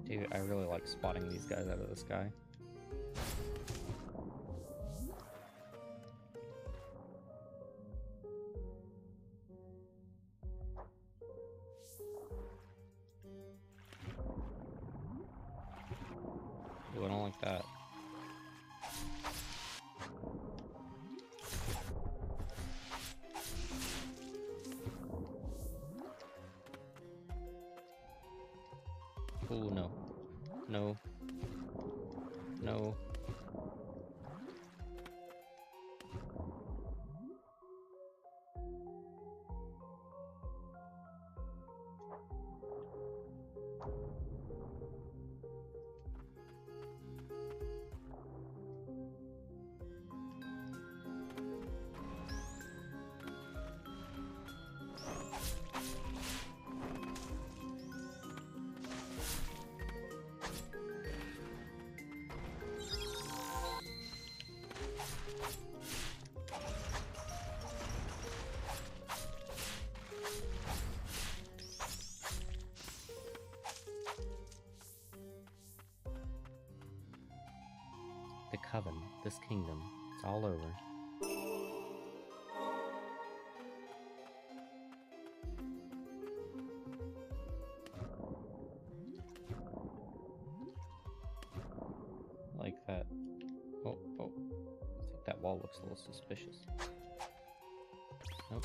Dude, I really like spotting these guys out of the sky. Ooh, I don't like that. Ooh, no. No. No. The Coven, this kingdom, it's all over. Like that. Oh, I think that wall looks a little suspicious. Nope.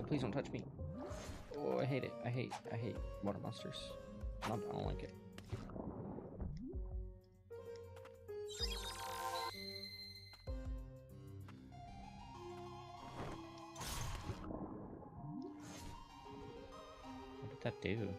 Please don't touch me. Oh, I hate it. I hate water monsters. I don't like it. What did that do?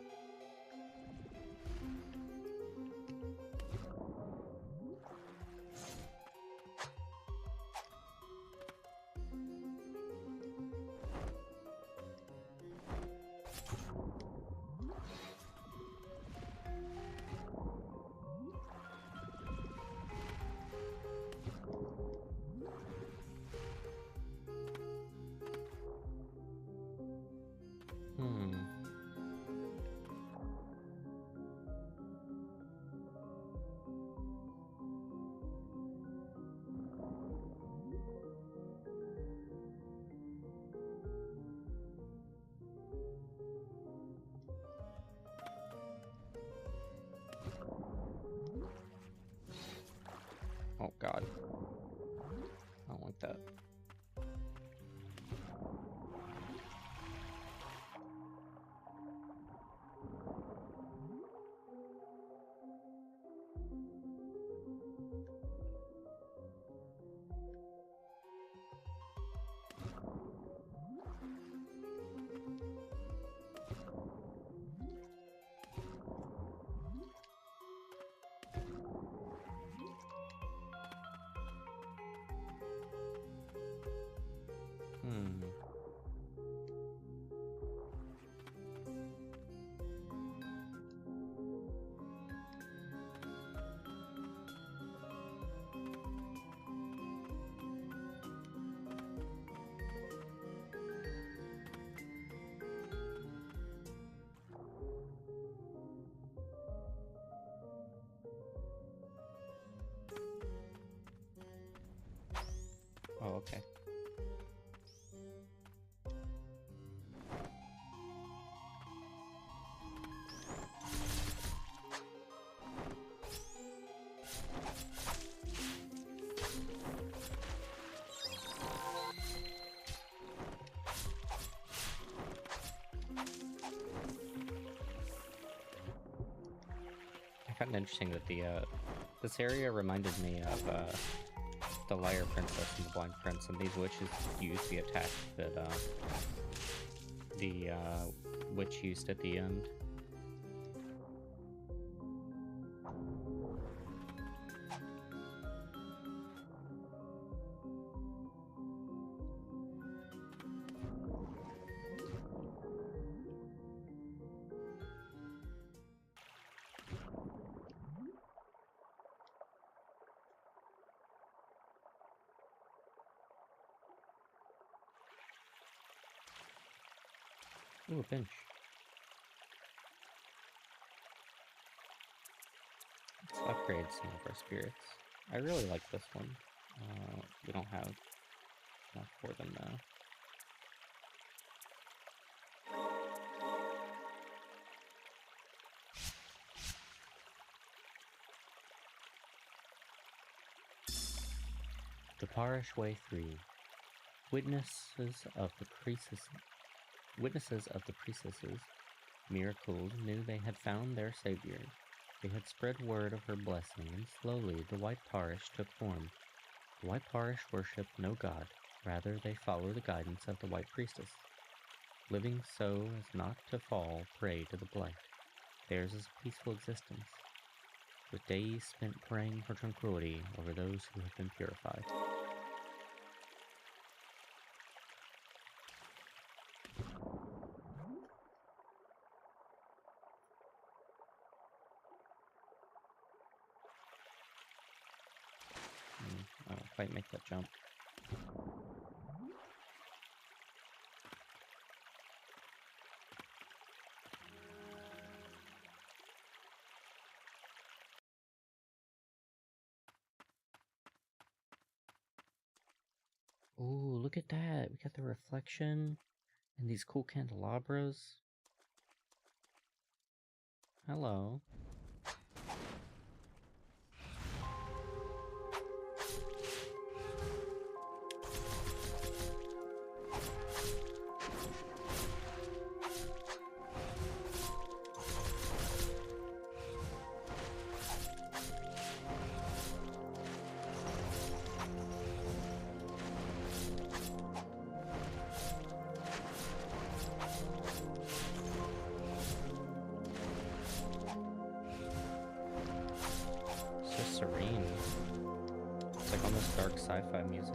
Oh god. I don't like that. Oh, okay. I found it interesting that the this area reminded me of the Liar Princess and the Blind Prince, and these witches use the attack that the witch used at the end. Ooh, a bench. Let's upgrade some of our spirits. I really like this one. We don't have enough for them though. The Parish Way 3. Witnesses of the priestesses' miracles knew they had found their savior. They had spread word of her blessing, and slowly the White Parish took form. The White Parish worshipped no god, rather they followed the guidance of the White Priestess, living so as not to fall prey to the blight. Theirs is a peaceful existence, with days spent praying for tranquility over those who have been purified. I don't quite make that jump. Ooh, look at that. We got the reflection and these cool candelabras. Hello. serene. It's like almost dark sci-fi music.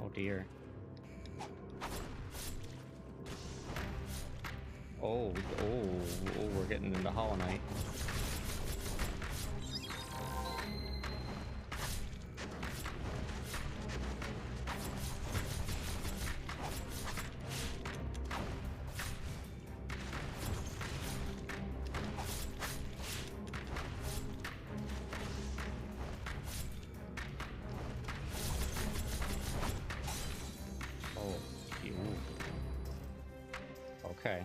Oh dear. Oh, we're getting into Hollow Knight. Okay.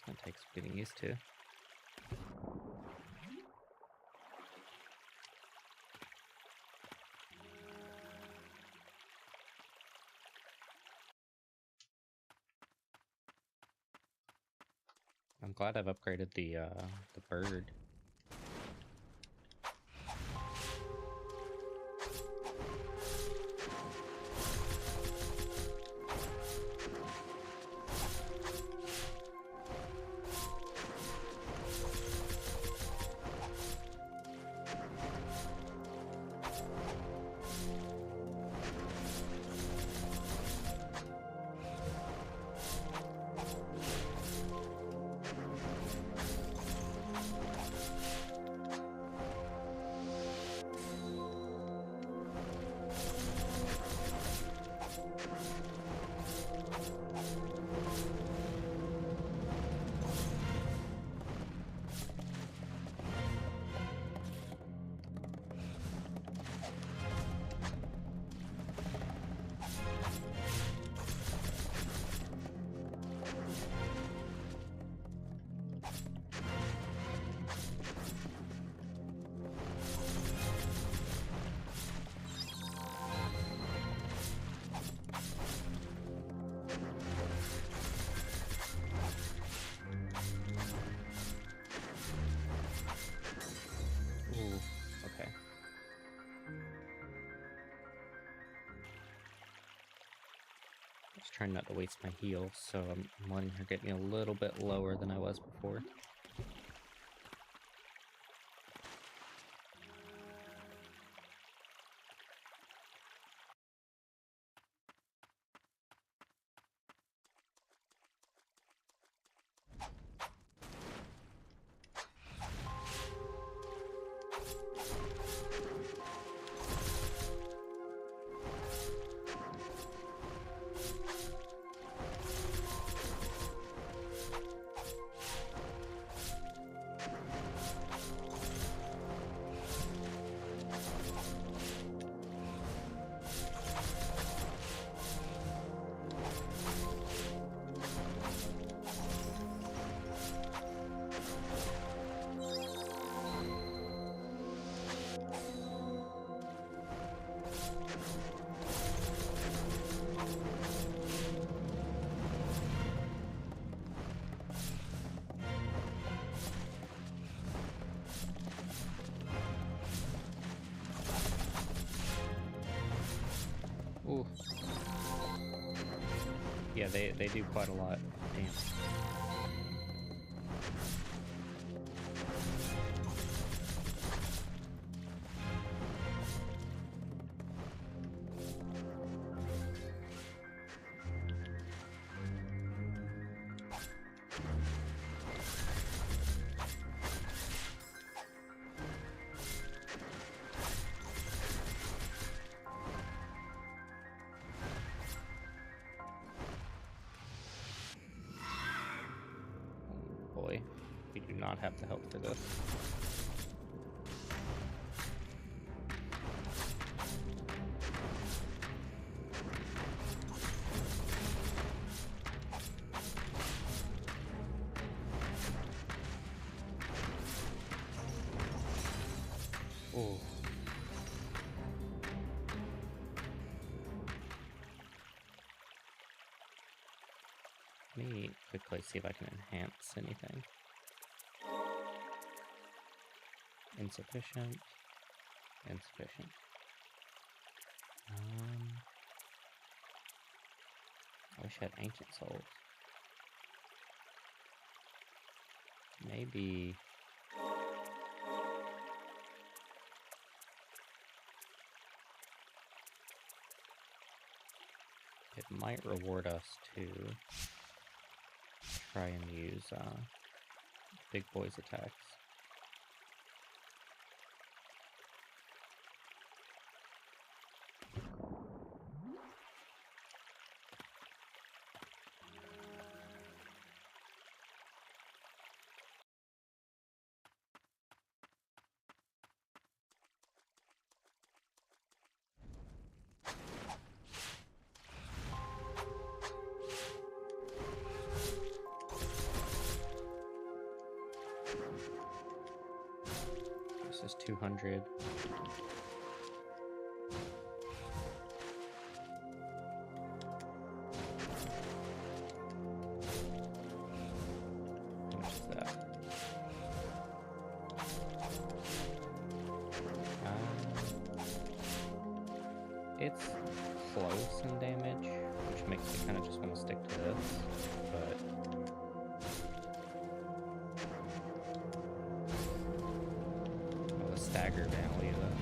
That takes getting used to. I'm glad I've upgraded the bird. Just trying not to waste my heal, so I'm letting her get me a little bit lower than I was before. Ooh. Yeah, they do quite a lot. Damn. not have the health for this. Oh. Let me quickly see if I can enhance anything. Insufficient. Insufficient. I wish I had Ancient Souls. Maybe... it might reward us to try and use Big Boy's attacks. This is 200. How much is that? It's close in damage, which makes me kind of just want to stick to this, but... stagger value though.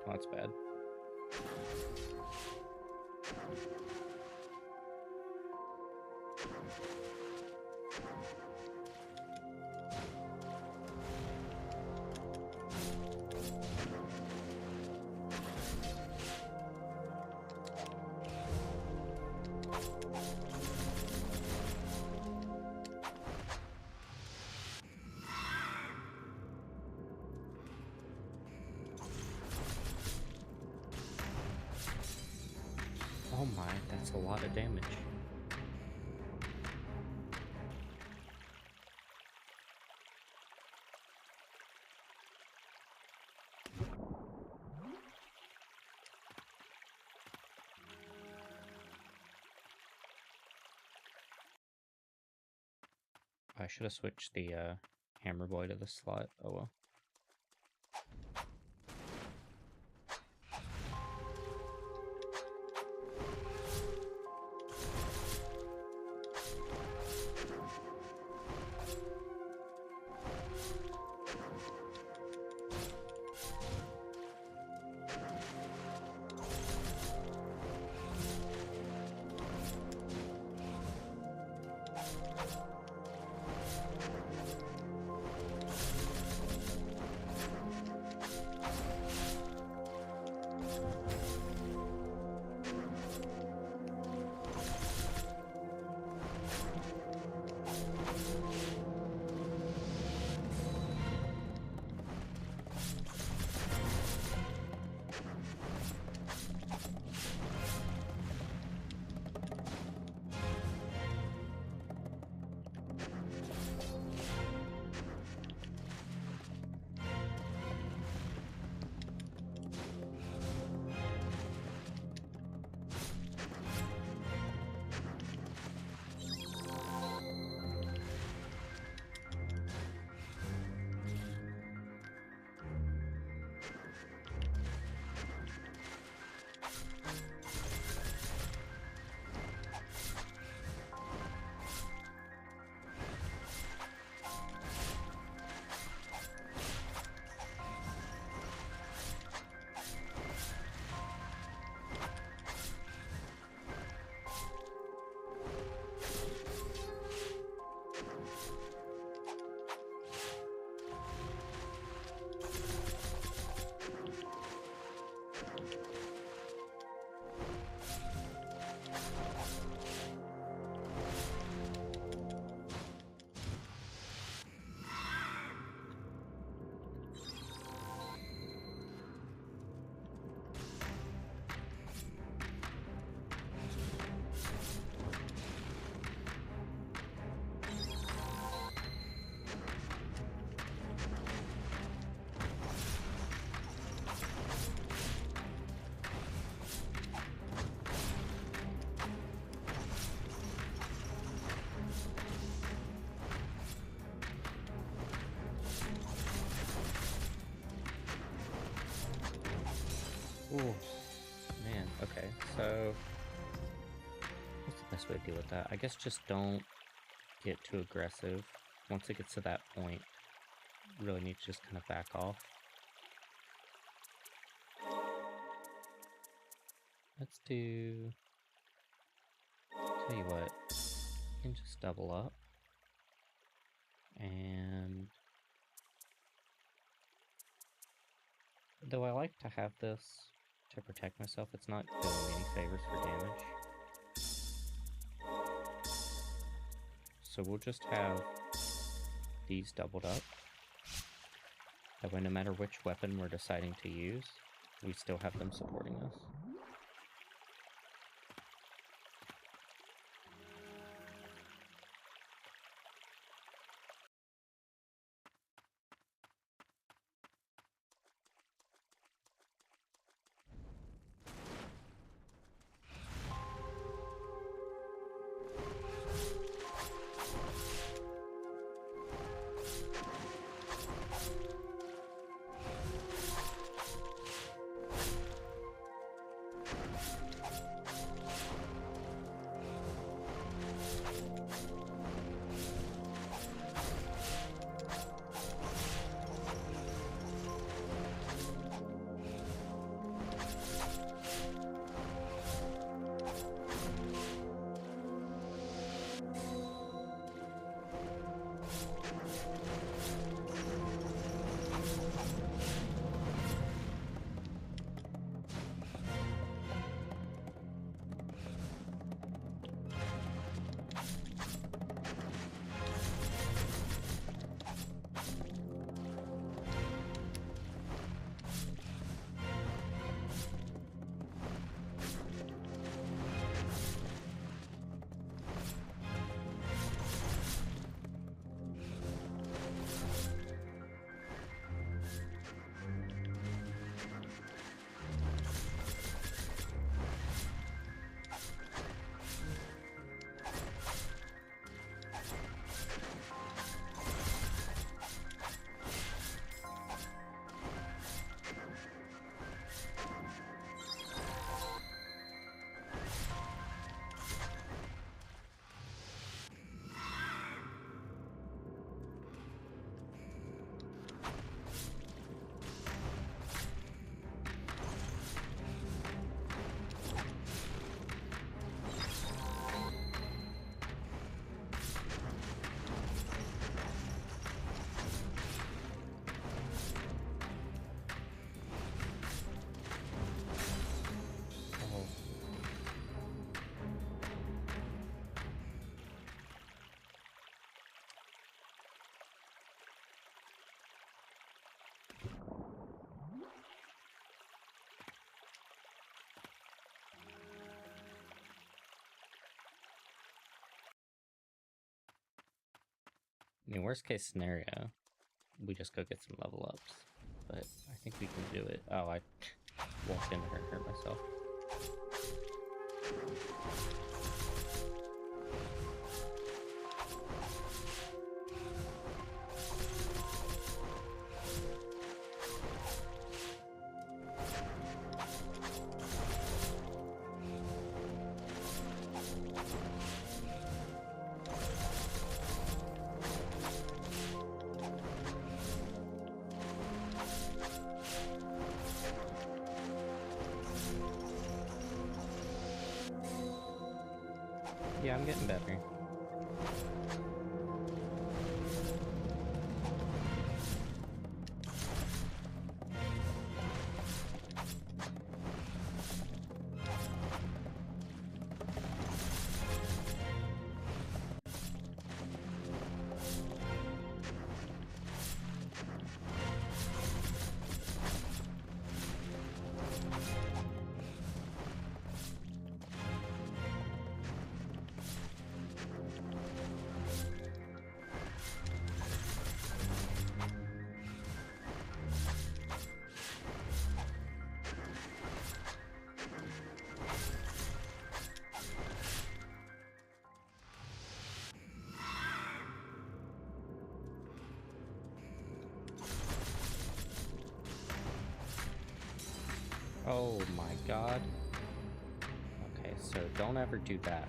Oh, that's bad. Oh my, that's a lot of damage. I should have switched the hammer boy to the slot. Oh well. Ooh, man. Okay, so what's the best way to deal with that? I guess just don't get too aggressive. Once it gets to that point, you really need to just kind of back off. Let's do... Tell you what, you can just double up. And... Though I like to have this to protect myself, it's not doing me any favors for damage. So we'll just have these doubled up. That way no matter which weapon we're deciding to use, we still have them supporting us. I mean, worst case scenario, we just go get some level ups. But I think we can do it. Oh, I walked in here and hurt myself. Yeah, I'm getting better. Oh my god. Okay, so don't ever do that.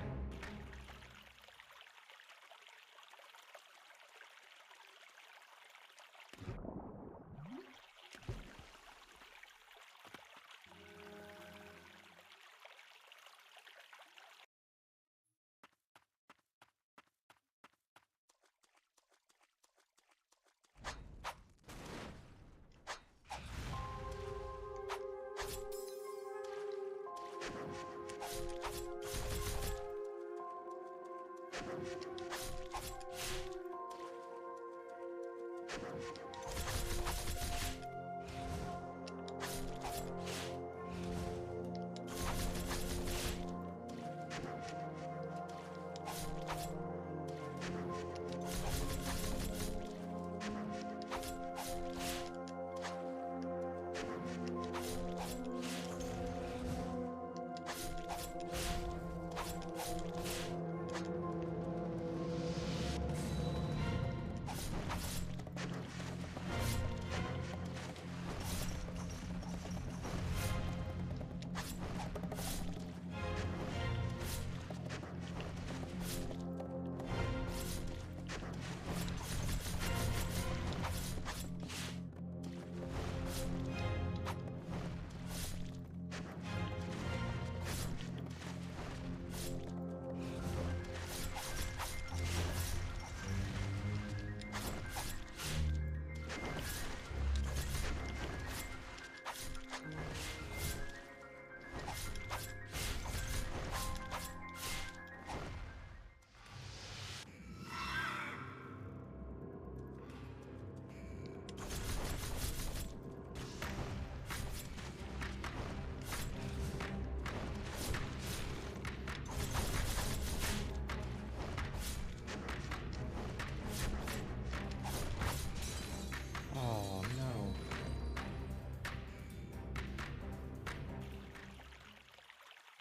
Oh no.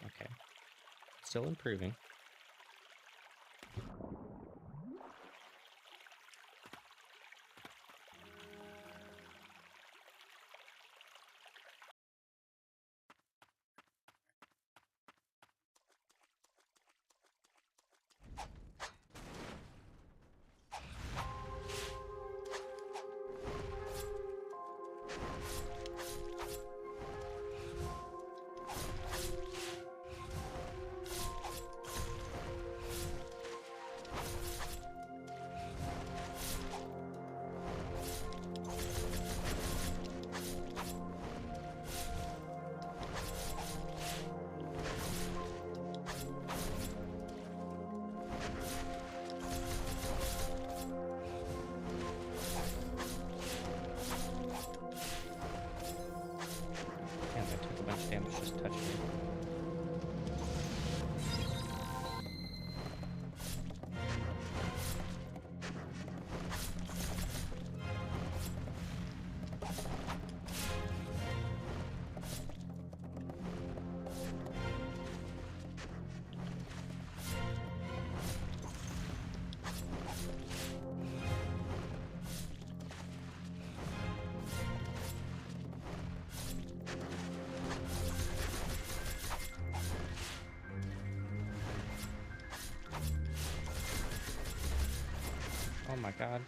Okay. Still improving. Damn, I took a bunch of damage just touching it. Oh my god.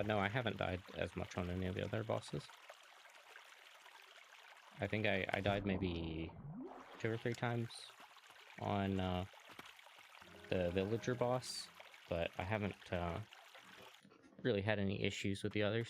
No, I haven't died as much on any of the other bosses. I think I died maybe 2 or 3 times on the villager boss, but I haven't really had any issues with the others.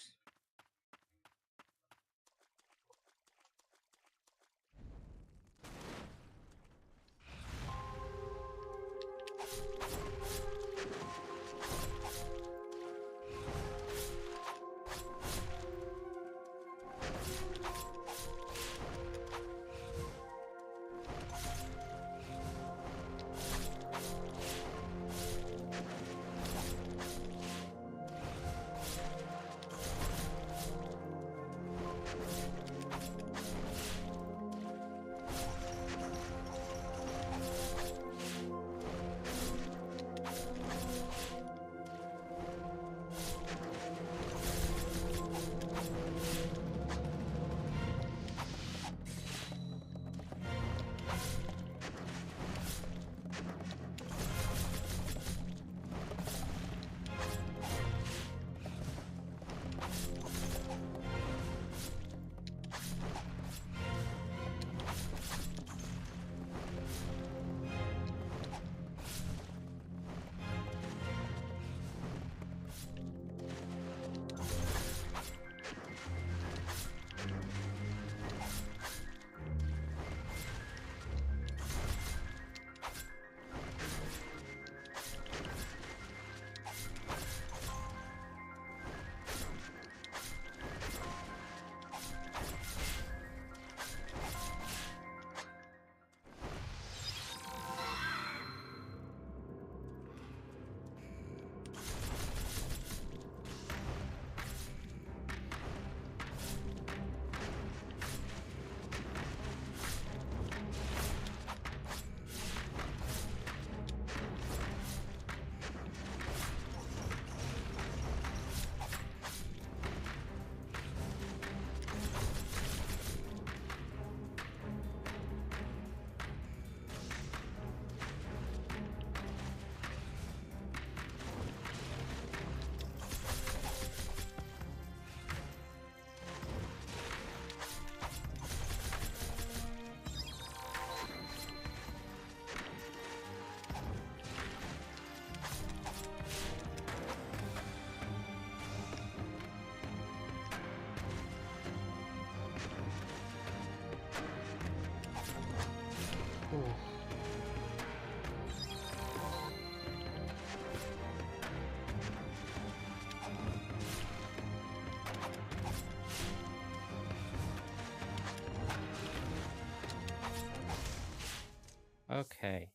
Okay.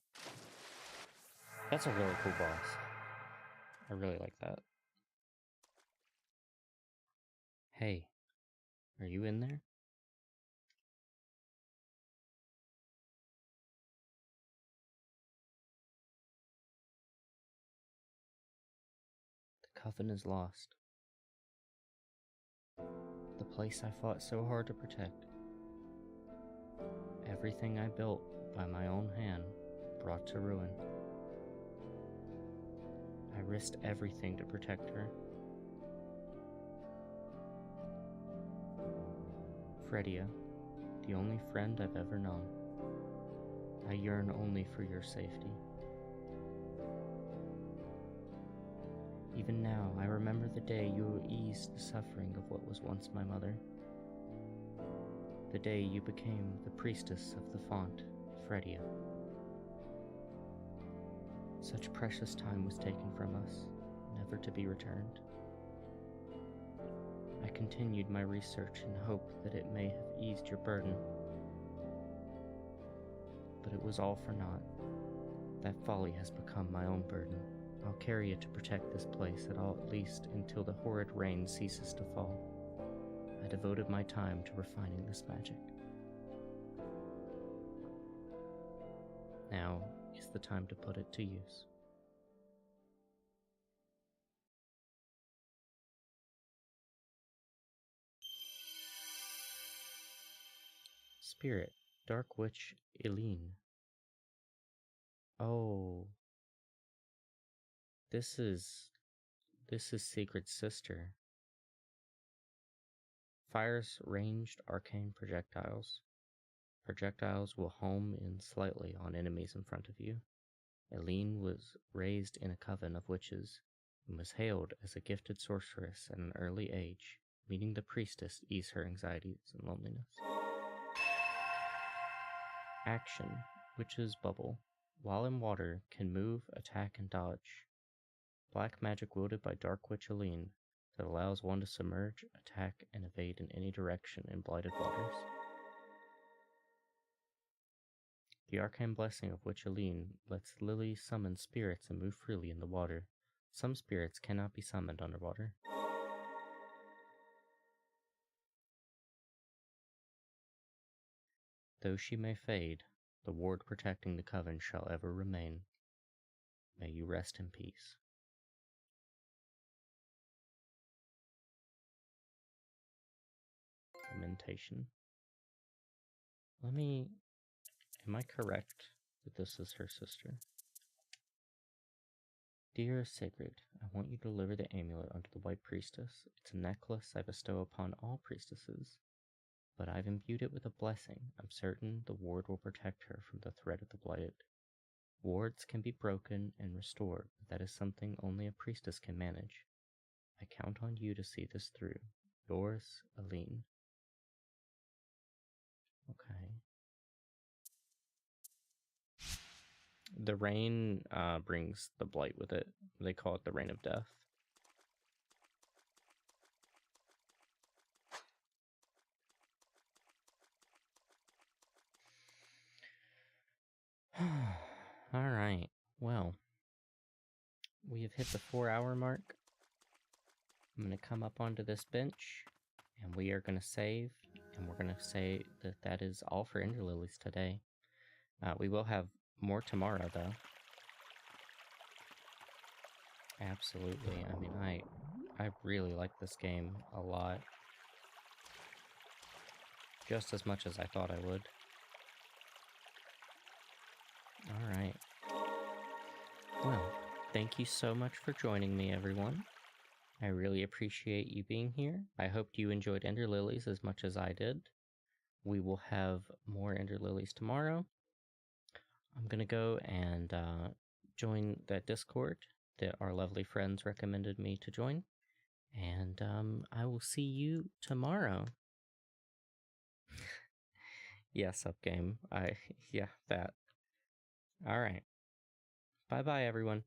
That's a really cool boss. I really like that. Hey, are you in there? The coven is lost. The place I fought so hard to protect. Everything I built by my own hand brought to ruin. I risked everything to protect her. Fredia, the only friend I've ever known. I yearn only for your safety. Even now, I remember the day you eased the suffering of what was once my mother. The day you became the priestess of the font, Fredia. Such precious time was taken from us, never to be returned. I continued my research in hope that it may have eased your burden. But it was all for naught. That folly has become my own burden. I'll carry it to protect this place at least until the horrid rain ceases to fall. I devoted my time to refining this magic. Now is the time to put it to use. Spirit, Dark Witch Eileen. Oh, this is Secret's sister. Fires ranged arcane projectiles. Projectiles will home in slightly on enemies in front of you. Eileen was raised in a coven of witches and was hailed as a gifted sorceress at an early age, meeting the priestess ease her anxieties and loneliness. Action. Witch's Bubble. While in water, can move, attack, and dodge. Black magic wielded by Dark Witch Eileen that allows one to submerge, attack, and evade in any direction in blighted waters. The arcane blessing of Witch Eileen lets Lily summon spirits and move freely in the water. Some spirits cannot be summoned underwater. Though she may fade, the ward protecting the coven shall ever remain. May you rest in peace. Lamentation. Am I correct that this is her sister? Dear Sigrid, I want you to deliver the amulet unto the White Priestess. It's a necklace I bestow upon all priestesses, but I've imbued it with a blessing. I'm certain the ward will protect her from the threat of the blighted. Wards can be broken and restored, but that is something only a priestess can manage. I count on you to see this through. Yours, Eileen. Okay. The rain brings the blight with it. They call it the rain of death. Alright, well, we have hit the 4-hour mark. I'm going to come up onto this bench, and we are going to save, and we're going to say that that is all for Ender Lilies today. We will have more tomorrow, though. Absolutely. I mean, I really like this game a lot. Just as much as I thought I would. Alright. Well, thank you so much for joining me, everyone. I really appreciate you being here. I hope you enjoyed Ender Lilies as much as I did. We will have more Ender Lilies tomorrow. I'm gonna go and join that Discord that our lovely friends recommended me to join. And I will see you tomorrow. Yes, up game. Yeah, that. Alright. Bye-bye, everyone.